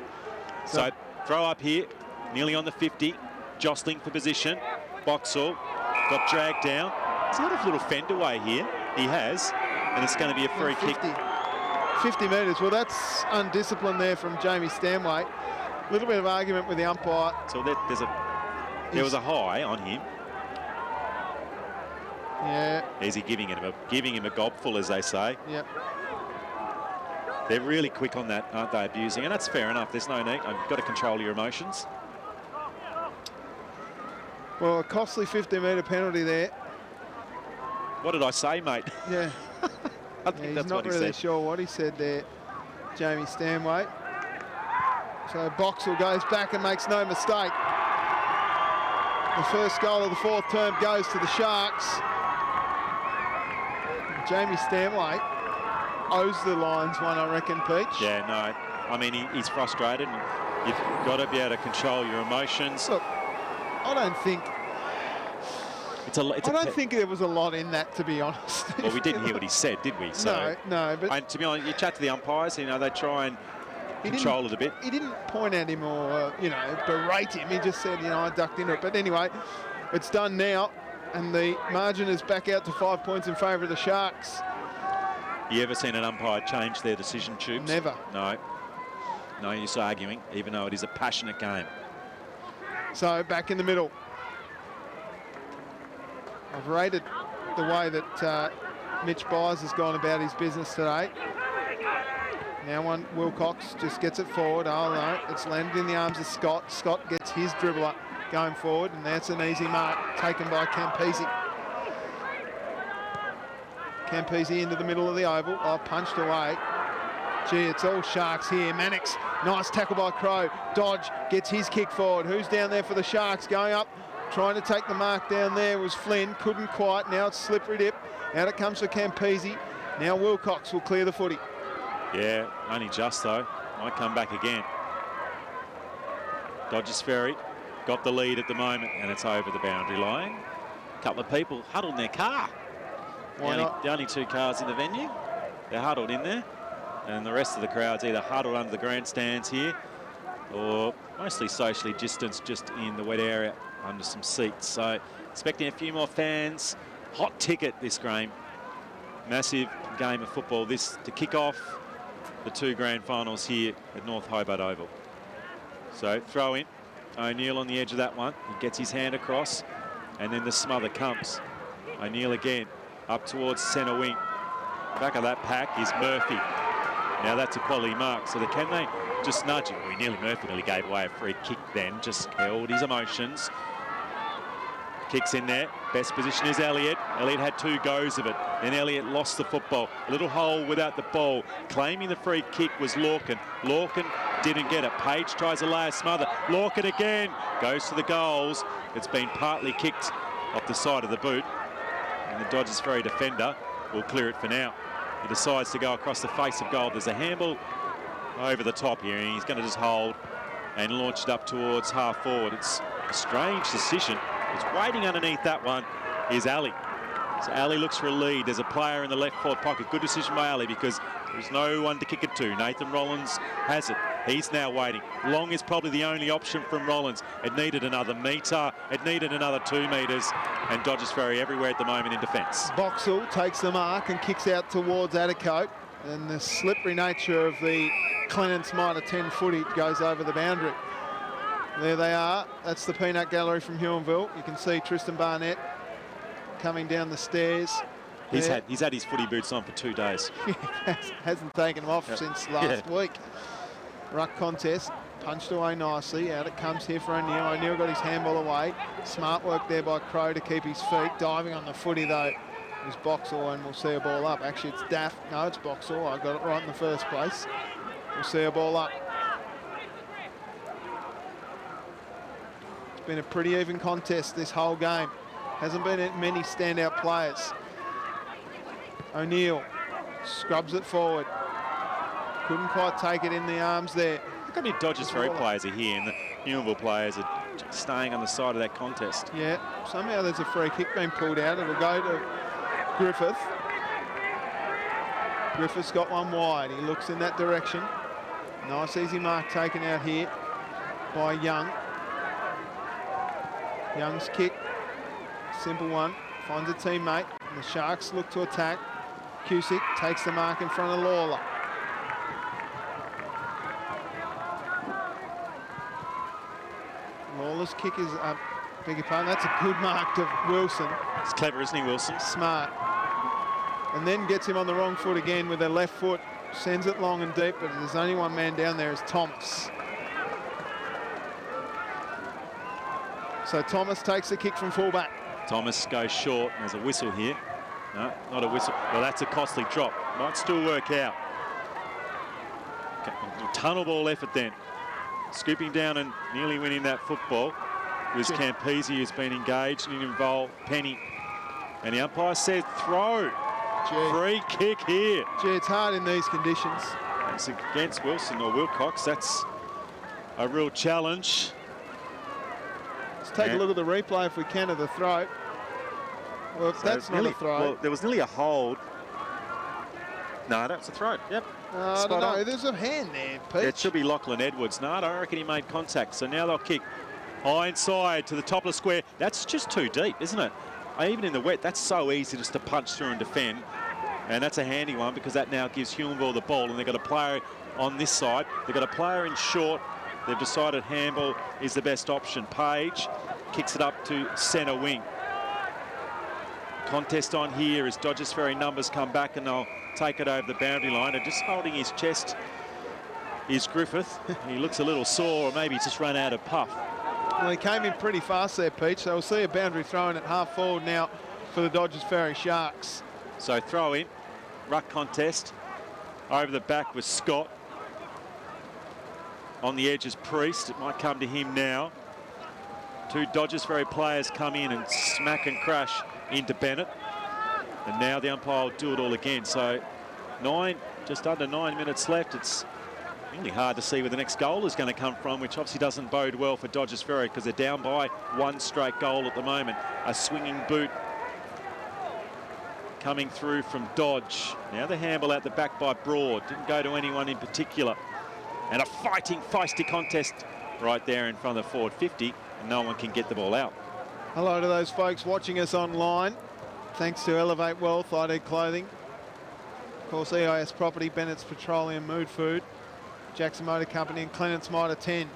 So throw up here, nearly on the 50. Jostling for position. Boxall got dragged down. He's got a little fend away here. He has. And it's going to be a free kick.
50 metres. Well, that's undisciplined there from Jamie Stanway. A little bit of argument with the umpire.
So there was a high on him.
Yeah.
Is he giving him a gobful, as they say?
Yep.
They're really quick on that, aren't they, abusing? And that's fair enough. There's no need. You've got to control your emotions.
Well, a costly 50-metre penalty there.
What did I say, mate?
Yeah.
I think
he's
that's
not
what he
really
said.
sure what he said there, Jamie Stanway. So Boxall goes back and makes no mistake. The first goal of the fourth term goes to the Sharks. Jamie Stanway owes the Lions one, I reckon, Peach.
Yeah, no. I mean, he's frustrated, and you've got to be able to control your emotions.
Look, I don't think think there was a lot in that, to be honest.
Well, we didn't hear what he said, did we? So,
no. But
and to be honest, you chat to the umpires, you know, they try and control it a bit.
He didn't point at him or, berate him. He just said, I ducked into it. But anyway, it's done now, and the margin is back out to 5 points in favour of the Sharks.
You ever seen an umpire change their decision, Tubes?
Never.
No. No use arguing, even though it is a passionate game.
So back in the middle. I've rated the way that Mitch Byers has gone about his business today. Now Wilcox just gets it forward. Oh no, it's landed in the arms of Scott. Scott gets his dribbler going forward, and that's an easy mark taken by Campese. Campese into the middle of the oval. Oh, punched away. Gee, it's all Sharks here. Mannix, nice tackle by Crow. Dodge gets his kick forward. Who's down there for the Sharks? Going up, trying to take the mark down there was Flynn. Couldn't quite. Now it's slippery dip. Out it comes for Campese. Now Wilcox will clear the footy.
Yeah, only just though. Might come back again. Dodges Ferry got the lead at the moment, and it's over the boundary line. A couple of people huddled in their car. The only two cars in the venue. They're huddled in there. And the rest of the crowd's either huddled under the grandstands here or mostly socially distanced just in the wet area under some seats. So Expecting a few more fans. Hot ticket this game. Massive game of football. This to kick off the 2 grand finals here at North Hobart Oval. So throw in. O'Neill on the edge of that one. He gets his hand across. And then the smother comes. O'Neill again up towards centre wing. Back of that pack is Murphy. Now that's a quality mark. So can they just nudge him? Murphy nearly gave away a free kick then. Just held his emotions. Kicks in there. Best position is Elliott. Elliott had 2 goes of it. Then Elliott lost the football. A little hole without the ball. Claiming the free kick was Lorcan. Lorcan didn't get it. Page tries a layer smother. Lorcan again goes to the goals. It's been partly kicked off the side of the boot. And the Dodges Ferry defender will clear it for now. He decides to go across the face of goal. There's a handball over the top here, and he's going to just hold and launch it up towards half forward. It's a strange decision. It's waiting underneath that one is Ali. So Ali looks for a lead. There's a player in the left forward pocket. Good decision by Ali because there's no one to kick it to. Nathan Rollins has it. He's now waiting. Long is probably the only option from Rollins. It needed another metre. It needed another 2 metres. And Dodges Ferry everywhere at the moment in defence.
Boxall takes the mark and kicks out towards Addercote. And the slippery nature of the Clennants Mitre 10-footy goes over the boundary. There they are. That's the peanut gallery from Huonville. You can see Tristan Barnett coming down the stairs.
He's had his footy boots on for 2 days.
Hasn't taken them off since last week. Ruck contest, punched away nicely. Out it comes here for O'Neill. O'Neill got his handball away. Smart work there by Crow to keep his feet. Diving on the footy though is Boxall, and we'll see a ball up. Actually, it's Daff. No, it's Boxall. I got it right in the first place. We'll see a ball up. It's been a pretty even contest this whole game. Hasn't been many standout players. O'Neill scrubs it forward. Couldn't quite take it in the arms there.
Look how many Dodges Ferry players are here, and the Huonville players are staying on the side of that contest.
Yeah, somehow there's a free kick being pulled out. It'll go to Griffith. Griffith's got one wide. He looks in that direction. Nice easy mark taken out here by Young. Young's kick, simple one, finds a teammate. And the Sharks look to attack. Cusick takes the mark in front of Lawler. Lawler's kick is up. Beg your pardon, that's a good mark to Wilson.
It's clever, isn't he, Wilson?
Smart. And then gets him on the wrong foot again with their left foot. Sends it long and deep, but there's only one man down there, is Thomas. So Thomas takes the kick from fullback.
Thomas goes short. There's a whistle here. No, not a whistle. Well, that's a costly drop. Might still work out. Okay. Tunnel ball effort then. Scooping down and nearly winning that football was Campese, who's been engaged and involved. Penny. And the umpire said throw. Free kick here.
Gee, it's hard in these conditions.
It's against Wilson or Wilcox. That's a real challenge.
Let's take a look at the replay if we can of the throw. Well, if that's not a throw.
Well, there was nearly a hold. No, that's a throw. Yep.
I don't know. There's a hand there, Pete.
It should be Lachlan Edwards. No, I don't reckon he made contact. So now they'll kick high inside to the top of the square. That's just too deep, isn't it? Even in the wet, that's so easy just to punch through and defend. And that's a handy one because that now gives Huonville the ball, and they've got a player on this side. They've got a player in short. They've decided handball is the best option. Page kicks it up to centre wing. Contest on here as Dodges Ferry numbers come back, and they'll take it over the boundary line. And just holding his chest is Griffith. He looks a little sore, or maybe he's just run out of puff.
Well, he came in pretty fast there, Peach, so we'll see a boundary throw in at half forward now for the Dodges Ferry Sharks.
So throw in, ruck contest. Over the back was Scott. On the edge is Priest. It might come to him now. 2 Dodges Ferry players come in and smack and crash into Bennett. And now the umpire will do it all again. So just under 9 minutes left. It's really hard to see where the next goal is going to come from, which obviously doesn't bode well for Dodges Ferry because they're down by 1 straight goal at the moment. A swinging boot coming through from Dodge. Now the handball out the back by Broad. Didn't go to anyone in particular. And a fighting, feisty contest right there in front of the forward 50, and no one can get the ball out.
Hello to those folks watching us online. Thanks to Elevate Wealth, ID Clothing. Of course, EIS Property, Bennett's Petroleum, Mood Food, Jackson Motor Company and Clements Mitre 10.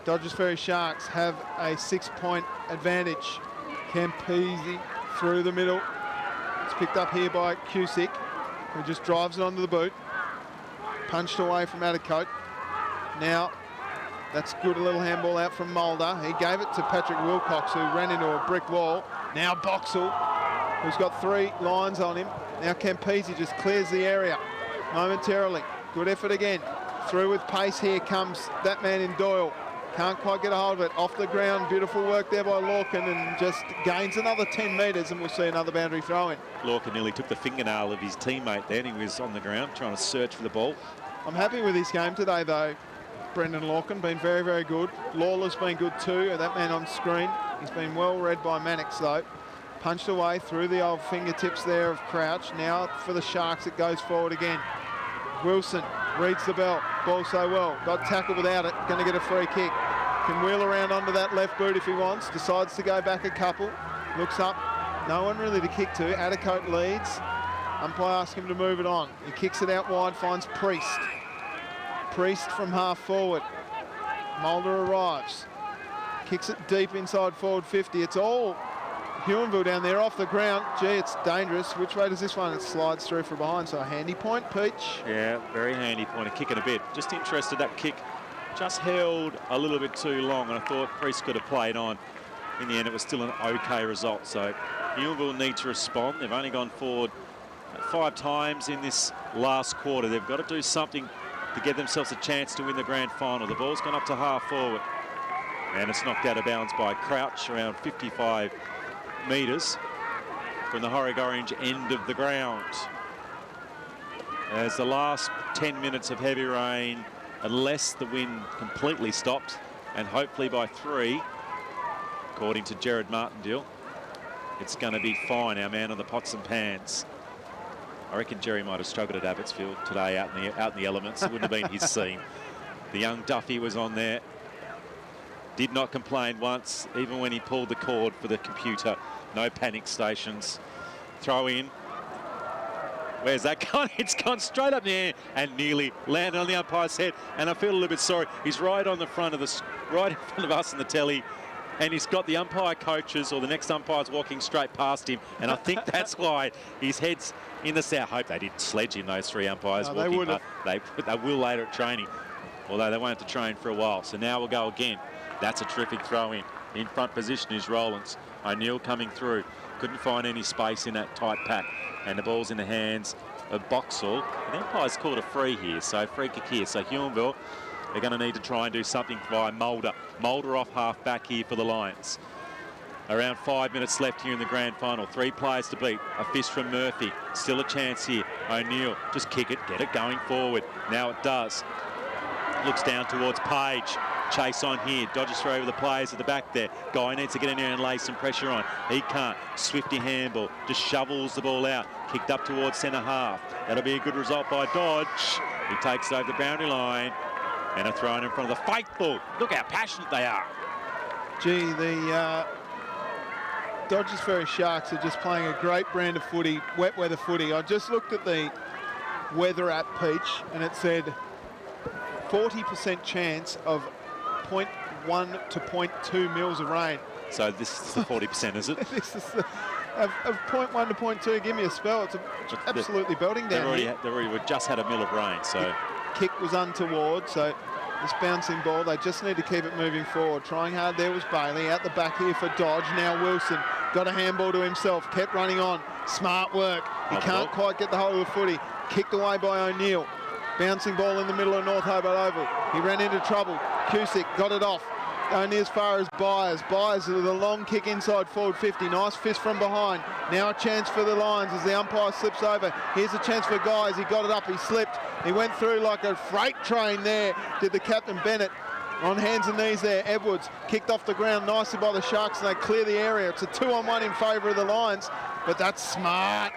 Dodges Ferry Sharks have a 6-point advantage. Campese through the middle. It's picked up here by Cusick, who just drives it onto the boot. Punched away from Addercote. Now, that's good, a little handball out from Mulder. He gave it to Patrick Wilcox, who ran into a brick wall. Now Boxall, who's got 3 lines on him. Now Campese just clears the area momentarily. Good effort again. Through with pace, here comes that man in Doyle. Can't quite get a hold of it. Off the ground, beautiful work there by Lorcan, and just gains another 10 metres, and we'll see another boundary throw in.
Lorcan nearly took the fingernail of his teammate then. He was on the ground trying to search for the ball.
I'm happy with his game today, though. Brendan Lorcan been very, very good. Lawler's been good too, that man on screen. He's been well read by Mannix, though. Punched away through the old fingertips there of Crouch. Now for the Sharks, it goes forward again. Wilson reads the bell, ball so well. Got tackled without it, going to get a free kick. Can wheel around onto that left boot if he wants. Decides to go back a couple. Looks up, no one really to kick to. Addercote leads. Umpire asks him to move it on. He kicks it out wide, finds Priest. Priest from half forward. Mulder arrives. Kicks it deep inside forward 50. It's all Huonville down there off the ground. Gee, it's dangerous. Which way does this one? It slides through from behind, so a handy point, Peach.
Yeah, very handy point, a kick in a bit. Just interested, that kick just held a little bit too long, and I thought Priest could have played on. In the end, it was still an okay result, so Huonville need to respond. They've only gone forward 5 times in this last quarter. They've got to do something to give themselves a chance to win the grand final. The ball's gone up to half forward, and it's knocked out of bounds by Crouch around 55 metres from the Horrig Orange end of the ground. As the last 10 minutes of heavy rain, unless the wind completely stops, and hopefully by 3, according to Jared Martindale, it's going to be fine, our man on the pots and pans. I reckon Jerry might have struggled at Abbotsfield today out in the elements. It wouldn't have been his scene. The young Duffy was on there. Did not complain once, even when he pulled the cord for the computer. No panic stations. Throw in. Where's that gone? It's gone straight up in the air and nearly landed on the umpire's head. And I feel a little bit sorry. He's right on the front of right in front of us in the telly. And he's got the umpire coaches, or the next umpire's walking straight past him. And I think that's why his head's in the south. I hope they didn't sledge him, those 3 umpires.
No, they would have.
They will later at training, although they won't have to train for a while. So now we'll go again. That's a terrific throw in. In front position is Rowlands. O'Neill coming through. Couldn't find any space in that tight pack. And the ball's in the hands of Boxall. The umpire's called a free here, so free kick here. So Huonville, they're going to need to try and do something via Mulder. Mulder off half back here for the Lions. Around 5 minutes left here in the grand final. 3 players to beat. A fist from Murphy. Still a chance here. O'Neill, just kick it, get it going forward. Now it does. Looks down towards Page. Chase on here. Dodges through over the players at the back there. Guy needs to get in there and lay some pressure on. He can't. Swifty handball. Just shovels the ball out. Kicked up towards centre half. That'll be a good result by Dodge. He takes it over the boundary line. And a throw in front of the faithful. Look how passionate they are.
Gee, the Dodges Ferry Sharks are just playing a great brand of footy, wet weather footy. I just looked at the weather app, Peach, and it said 40% chance of 0.1 to 0.2 mils of rain.
So this is the 40%, is it?
This is the, of 0.1 to 0.2. Give me a spell. It's absolutely belting down here.
They've already just had a mill of rain, so...
Kick was untoward, so this bouncing ball, they just need to keep it moving forward. Trying hard there was Bailey. Out the back here for Dodge. Now Wilson got a handball to himself. Kept running on. Smart work. He can't quite get the hold of the footy. Kicked away by O'Neill. Bouncing ball in the middle of North Hobart Oval. He ran into trouble. Cusick got it off. Only as far as Byers. Byers with a long kick inside forward 50. Nice fist from behind. Now a chance for the Lions as the umpire slips over. Here's a chance for Guys. He got it up. He slipped. He went through like a freight train there. Did the captain Bennett. On hands and knees there. Edwards kicked off the ground nicely by the Sharks, and they clear the area. It's a 2-on-1 in favour of the Lions. But that's smart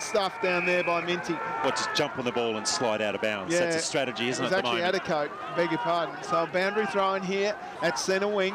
stuff down there by Minty.
Well, just jump on the ball and slide out of bounds.
Yeah,
that's a strategy, isn't it?
It was actually Addercote, beg your pardon. So a boundary throw in here at centre wing.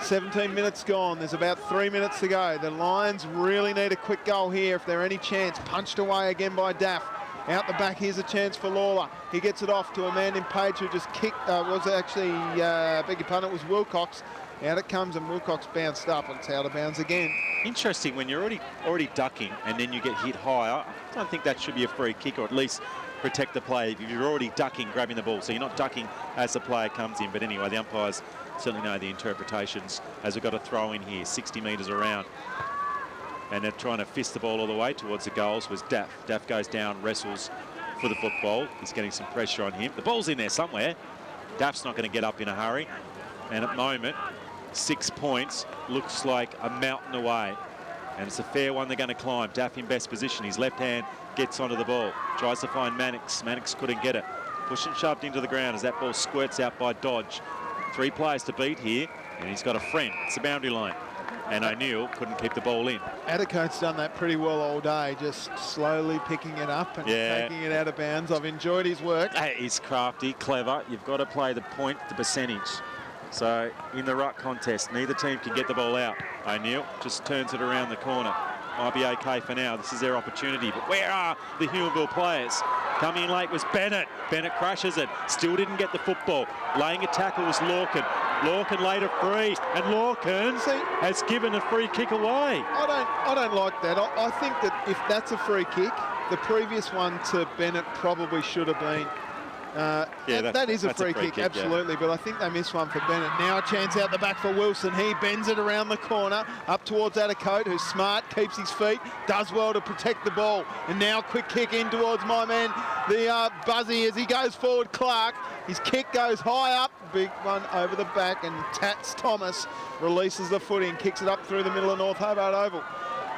17 minutes gone. There's about 3 minutes to go. The Lions really need a quick goal here if they're any chance. Punched away again by Duff. Out the back, here's a chance for Lawler. He gets it off to a man in Page who just kicked, was actually, beg your pardon, it was Wilcox. Out it comes, and Wilcox bounced up, and it's out of bounds again.
Interesting, when you're already ducking and then you get hit higher, I don't think that should be a free kick, or at least protect the play if you're already ducking, grabbing the ball. So you're not ducking as the player comes in. But anyway, the umpires certainly know the interpretations as we've got a throw in here, 60 metres around. And they're trying to fist the ball all the way towards the goals was Duff. Duff goes down, wrestles for the football. He's getting some pressure on him. The ball's in there somewhere. Duff's not going to get up in a hurry. And at the moment, 6 points looks like a mountain away. And it's a fair one they're going to climb. Duff in best position. His left hand gets onto the ball. Tries to find Mannix. Mannix couldn't get it. Pushed and shoved into the ground as that ball squirts out by Dodge. 3 players to beat here. And he's got a friend. It's the boundary line. And O'Neill couldn't keep the ball in.
Addicote's done that pretty well all day, just slowly picking it up and taking it out of bounds. I've enjoyed his work.
He's crafty, clever. You've got to play the point, the percentage. So in the ruck contest, neither team can get the ball out. O'Neill just turns it around the corner. Might be okay for now. This is their opportunity. But where are the Huonville players? Coming in late was Bennett. Bennett crushes it. Still didn't get the football. Laying a tackle was Lorcan. Lorcan laid a free, and Lorcan has given a free kick away.
I don't like that. I think that if that's a free kick, the previous one to Bennett probably should have been. That is a free kick, absolutely, but I think they missed one for Bennett. Now a chance out the back for Wilson. He bends it around the corner, up towards Addicote, who's smart, keeps his feet, does well to protect the ball. And now a quick kick in towards my man, the Buzzy, as he goes forward, Clark. His kick goes high up, big one over the back, and Tats Thomas releases the footing, kicks it up through the middle of North Hobart Oval.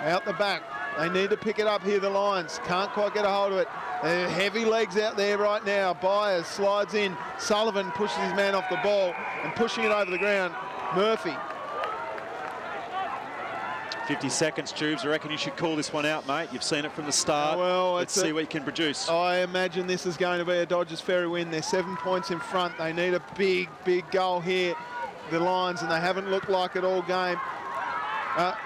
Out the back, they need to pick it up here, the Lions. Can't quite get a hold of it. Heavy legs out there right now. Byers slides in. Sullivan pushes his man off the ball and pushing it over the ground. Murphy.
50 seconds, Tubes. I reckon you should call this one out, mate. You've seen it from the start.
Well,
let's see what you can produce.
I imagine this is going to be a Dodges Ferry win. They're 7 points in front. They need a big, big goal here, the Lions, and they haven't looked like it all game.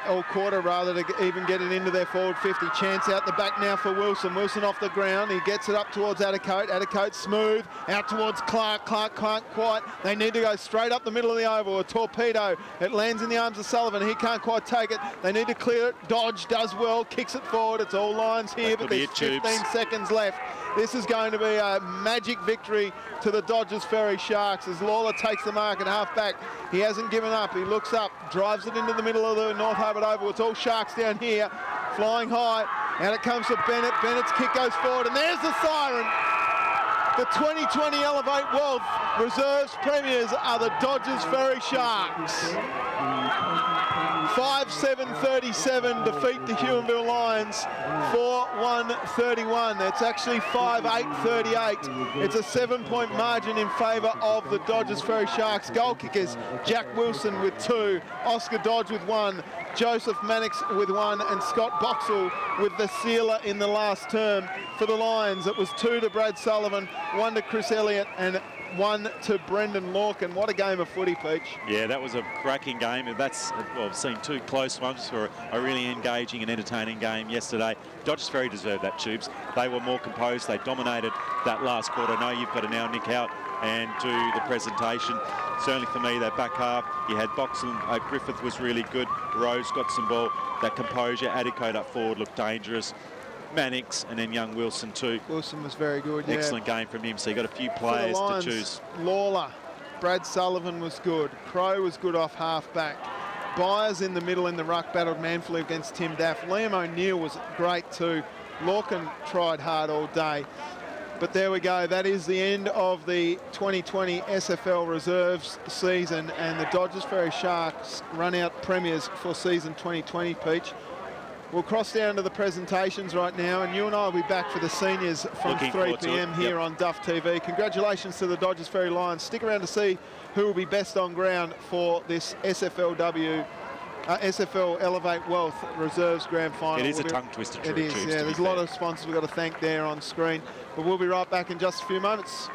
All quarter rather, to even get it into their forward 50. Chance out the back now for Wilson. Wilson off the ground. He gets it up towards Addicote. Addicote smooth. Out towards Clark. Clark can't quite. They need to go straight up the middle of the oval. A torpedo. It lands in the arms of Sullivan. He can't quite take it. They need to clear it. Dodge does well. Kicks it forward. It's all Lions here, but there's 15 seconds left. This is going to be a magic victory to the Dodges Ferry Sharks as Lawler takes the mark at half back. He hasn't given up. He looks up, drives it into the middle of the North Hobart Oval. It's all Sharks down here, flying high. Out it comes for Bennett. Bennett's kick goes forward, and there's the siren. The 2020 Elevate Wealth Reserves Premiers are the Dodges Ferry Sharks. 5-7-37 defeat the Huonville Lions 4-1-31. It's actually 5-8-38. It's a 7-point margin in favour of the Dodges Ferry Sharks. Goal kickers, Jack Wilson with 2, Oscar Dodge with 1, Joseph Mannix with 1, and Scott Boxall with the sealer in the last term. For the Lions, it was 2 to Brad Sullivan, 1 to Chris Elliott, and 1 to Brendan Lorcan. What a game of footy, Peach.
Yeah, that was a cracking game. That's, well, I've seen 2 close ones for a really engaging and entertaining game yesterday. Dodges Ferry deserved that, Tubes. They were more composed. They dominated that last quarter. I know you've got to now nick out and do the presentation. Certainly for me, that back half, you had Boxall, Griffith was really good. Rose got some ball. That composure, Addicote up forward looked dangerous. Mannix and then young Wilson too.
Wilson was very good, yeah.
Excellent game from him, so you got a few players to choose.
Lawler, Brad Sullivan was good. Crow was good off half back. Byers in the middle in the ruck battled manfully against Tim Duff. Liam O'Neill was great too. Lorcan tried hard all day. But there we go. That is the end of the 2020 SFL Reserves season, and the Dodges Ferry Sharks run out premiers for season 2020, Peach. We'll cross down to the presentations right now, and you and I will be back for the seniors from 3 p.m. here on Duff TV. Congratulations to the Dodges Ferry Lions. Stick around to see who will be best on ground for this SFL Elevate Wealth Reserves Grand Final.
It is a tongue twister.
It is, yeah. There's a lot of sponsors we've got to thank there on screen. But we'll be right back in just a few moments.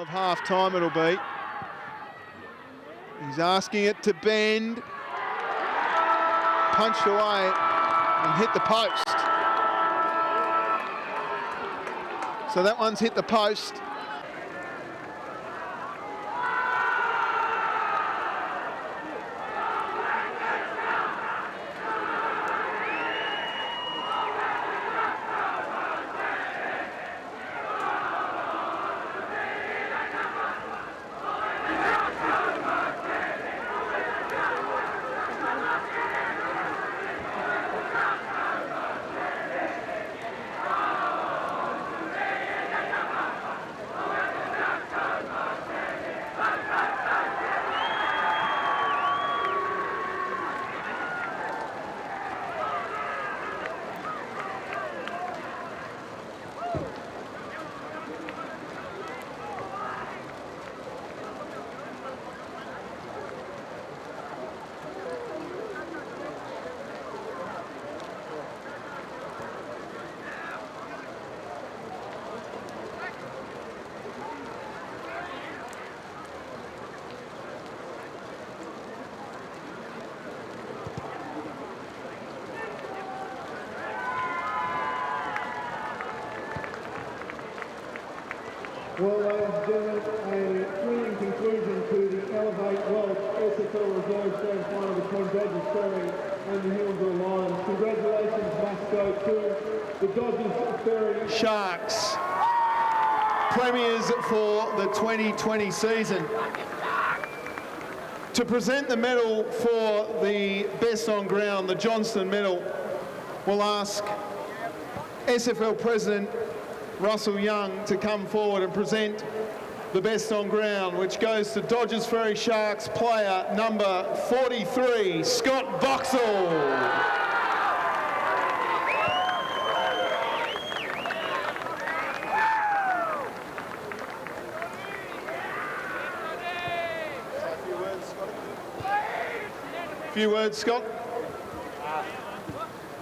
of half-time it'll be. He's asking it to bend. Punched away and hit the post. So that one's hit the post.
Well, ladies and gentlemen, a thrilling conclusion to the Elevate Welsh SFL Reserve Grand Final between Dodges Ferry and the Huonville Lions. Congratulations must go to the Dodges Ferry
Sharks, premiers for the 2020 season. To present the medal for the best on ground, the Johnston medal, we'll ask SFL President Russell Young to come forward and present the best on ground, which goes to Dodges Ferry Sharks player number 43, Scott Boxall. A few words, Scott.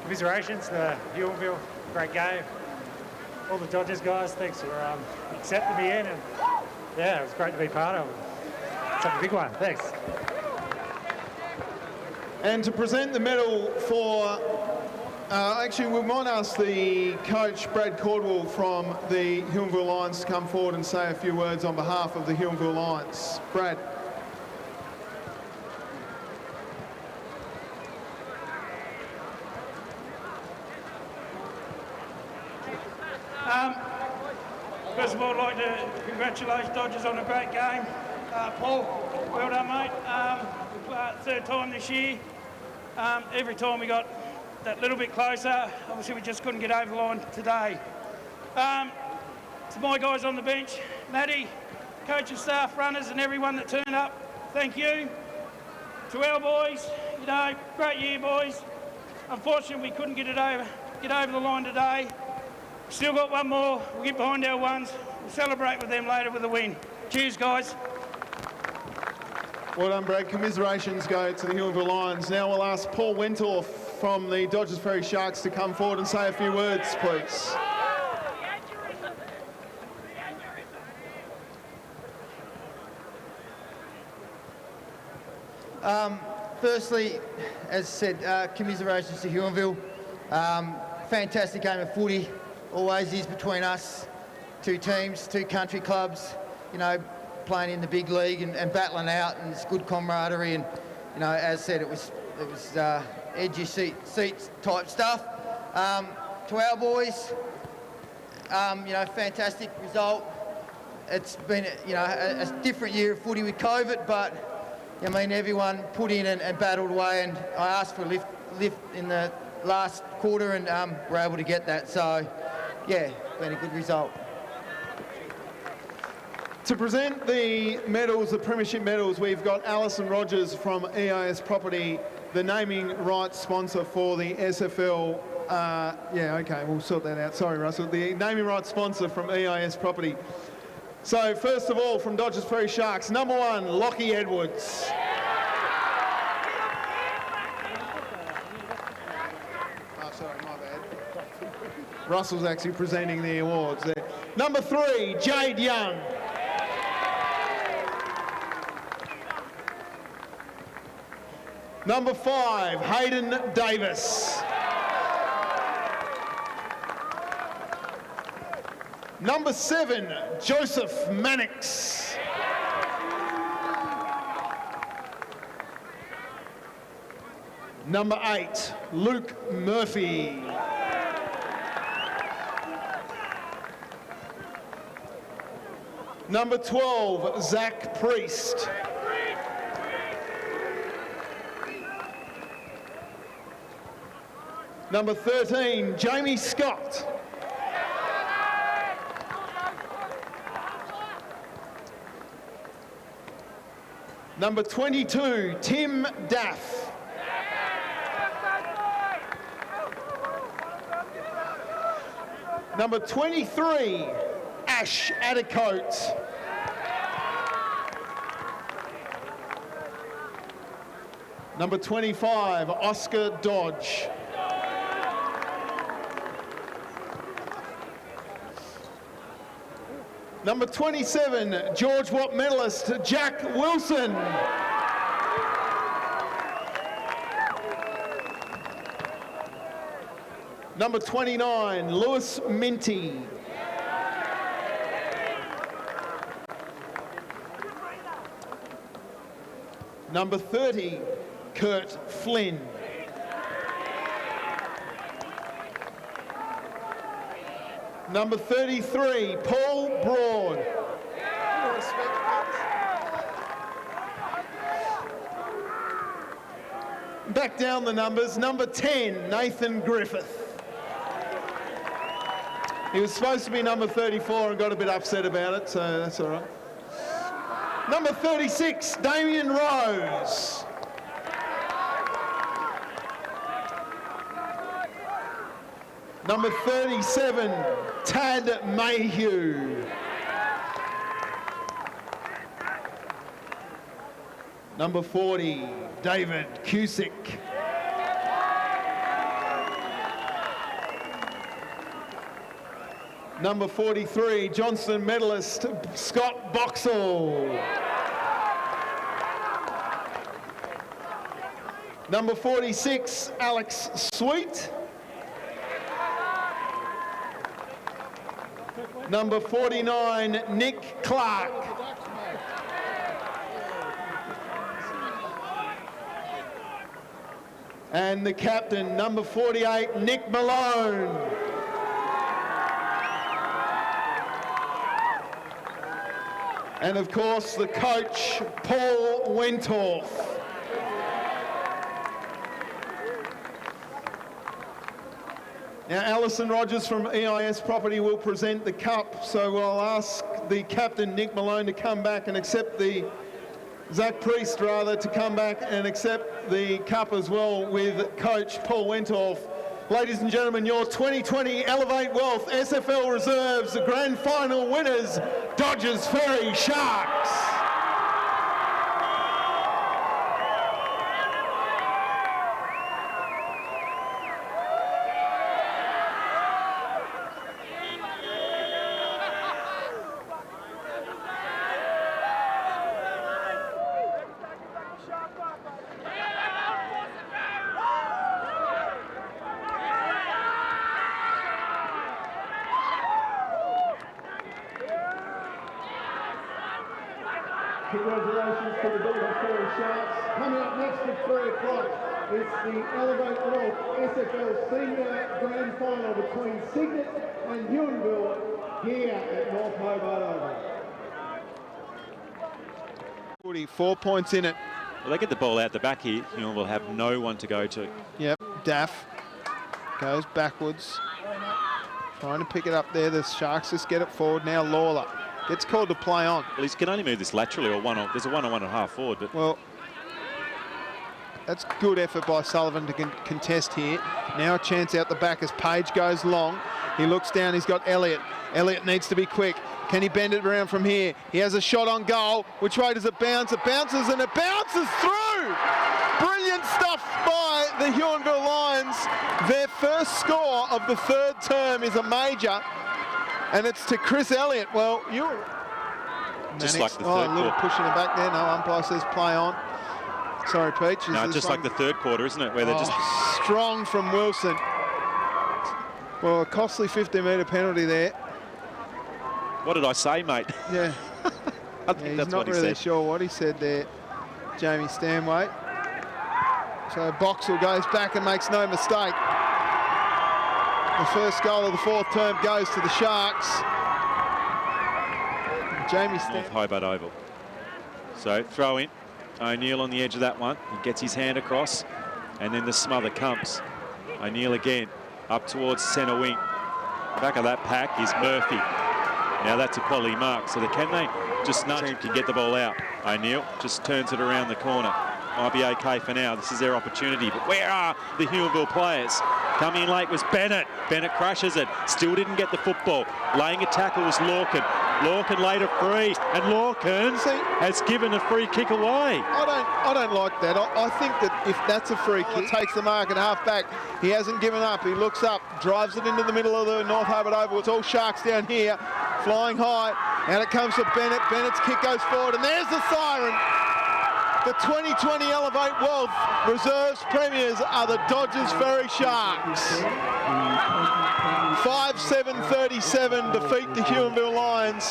Commiserations, the Huonville, great game. All the Dodgers guys, thanks for accepting me in, and yeah, it was great to be part of it. It's a big one, thanks.
And to present the medal for, actually we might ask the coach, Brad Cordwell from the Huonville Lions, to come forward and say a few words on behalf of the Huonville Lions. Brad.
First of all, I'd like to congratulate Dodgers on a great game. Paul, well done, mate. Third time this year. Every time we got that little bit closer. Obviously, we just couldn't get over the line today. To my guys on the bench, Matty, coaching staff, runners, and everyone that turned up, thank you. To our boys, you know, great year, boys. Unfortunately, we couldn't get over the line today. Still got one more. We'll get behind our ones. We'll celebrate with them later with a win. Cheers, guys.
Well done, Brad. Commiserations go to the Huonville Lions. Now we'll ask Paul Wentorf from the Dodges Ferry Sharks to come forward and say a few words, please.
Firstly, as I said, commiserations to Huonville. Fantastic game of footy. Always is between us, two teams, two country clubs, you know, playing in the big league and battling out, and it's good camaraderie, and, you know, as I said, it was edgy seats type stuff. To our boys, you know, fantastic result. It's been, you know, a different year of footy with COVID, but, I mean, everyone put in and battled away, and I asked for a lift in the last quarter, and we're able to get that, so yeah, been a good result.
To present the medals, the premiership medals, we've got Alison Rogers from EIS Property, the naming rights sponsor for the SFL. Yeah, okay, we'll sort that out. Sorry, Russell. The naming rights sponsor from EIS Property. So first of all, from Dodges Ferry Sharks, number 1, Lockie Edwards. Russell's actually presenting the awards there. Number 3, Jade Young. Number 5, Hayden Davis. Number 7, Joseph Mannix. Number 8, Luke Murphy. Number 12, Zach Priest. Number 13, Jamie Scott. Number 22, Tim Daff. Number 23, Ash Addercoat. Number 25, Oscar Dodge. Number 27, George Watt medalist, Jack Wilson. Number 29, Lewis Minty. Number 30, Kurt Flynn. Number 33, Paul Broad. Back down the numbers. Number 10, Nathan Griffith. He was supposed to be number 34 and got a bit upset about it, so that's all right. Number 36, Damien Rose. Number 37, Tad Mayhew. Number 40, David Cusick. Number 43, Johnson medalist, Scott Boxall. Number 46, Alex Sweet. Number 49, Nick Clark. And the captain, number 48, Nick Malone. And of course, the coach, Paul Wentorf. Now, Alison Rogers from EIS Property will present the cup, so I'll ask the captain, Nick Malone, to come back and accept the, Zach Priest rather, to come back and accept the cup as well with coach Paul Wentorf. Ladies and gentlemen, your 2020 Elevate Wealth SFL Reserves Grand Final winners, Dodges Ferry Sharks.
Congratulations to the Dodges Ferry Sharks. Coming up next at 3 o'clock, it's the Elevate Wealth SFL Senior Grand Final between Cygnet and Huonville here at North Hobart Oval.
44 points in it.
Well, they get the ball out the back here. Huonville will have no one to go to.
Yep, Daff goes backwards. Trying to pick it up there. The Sharks just get it forward. Now Lawler gets called to play on.
Well, he can only move this laterally, or there's a 1 or 1.5 forward. But
well, that's good effort by Sullivan to contest here. Now a chance out the back as Page goes long. He looks down, he's got Elliott. Elliott needs to be quick. Can he bend it around from here? He has a shot on goal. Which way does it bounce? It bounces and it bounces through! Brilliant stuff by the Huonville Lions. Their first score of the third term is a major. And it's to Chris Elliott. Well, you're
just like the third
a little push in the back there. No, umpire says play on. Sorry, Peach.
No, just like the third quarter, isn't it? Where they're just
strong from Wilson. Well, a costly 50-metre penalty there.
What did I say, mate?
Yeah.
I think
he's
that's
not
what he
really
said.
sure what he said there, Jamie Stanway. So Boxall goes back and makes no mistake. The first goal of the fourth term goes to the Sharks. Jamie
North Hobart Oval. So throw in. O'Neill on the edge of that one. He gets his hand across, and then the smother comes. O'Neill again up towards centre wing. Back of that pack is Murphy. Now that's a quality mark. So can they just nudge him to get the ball out? O'Neill just turns it around the corner. Might be okay for now. This is their opportunity. But where are the Huonville players? Coming in late was Bennett. Bennett crushes it. Still didn't get the football. Laying a tackle was Lorcan. Lorcan laid a free, and Lorcan has given a free kick away.
I don't like that. I think that if that's a free kick, takes the mark and half back. He hasn't given up. He looks up, drives it into the middle of the North Hobart Oval. It's all Sharks down here, flying high. And it comes to Bennett. Bennett's kick goes forward, and there's the siren. The 2020 Elevate World Reserves Premiers are the Dodges Ferry Sharks. 5-7-37 defeat the Huonville Lions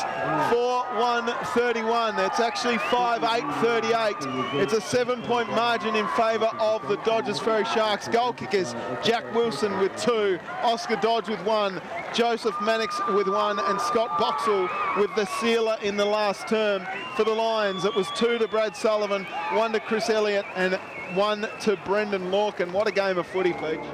4-1-31. It's actually 5-8-38. It's a 7-point margin in favour of the Dodges Ferry Sharks. Goal kickers Jack Wilson with 2, Oscar Dodge with 1, Joseph Mannix with 1, and Scott Boxall with the sealer in the last term. For the Lions, it was 2 to Brad Sullivan, 1 to Chris Elliott, and 1 to Brendan Lorcan. What a game of footy, Peach.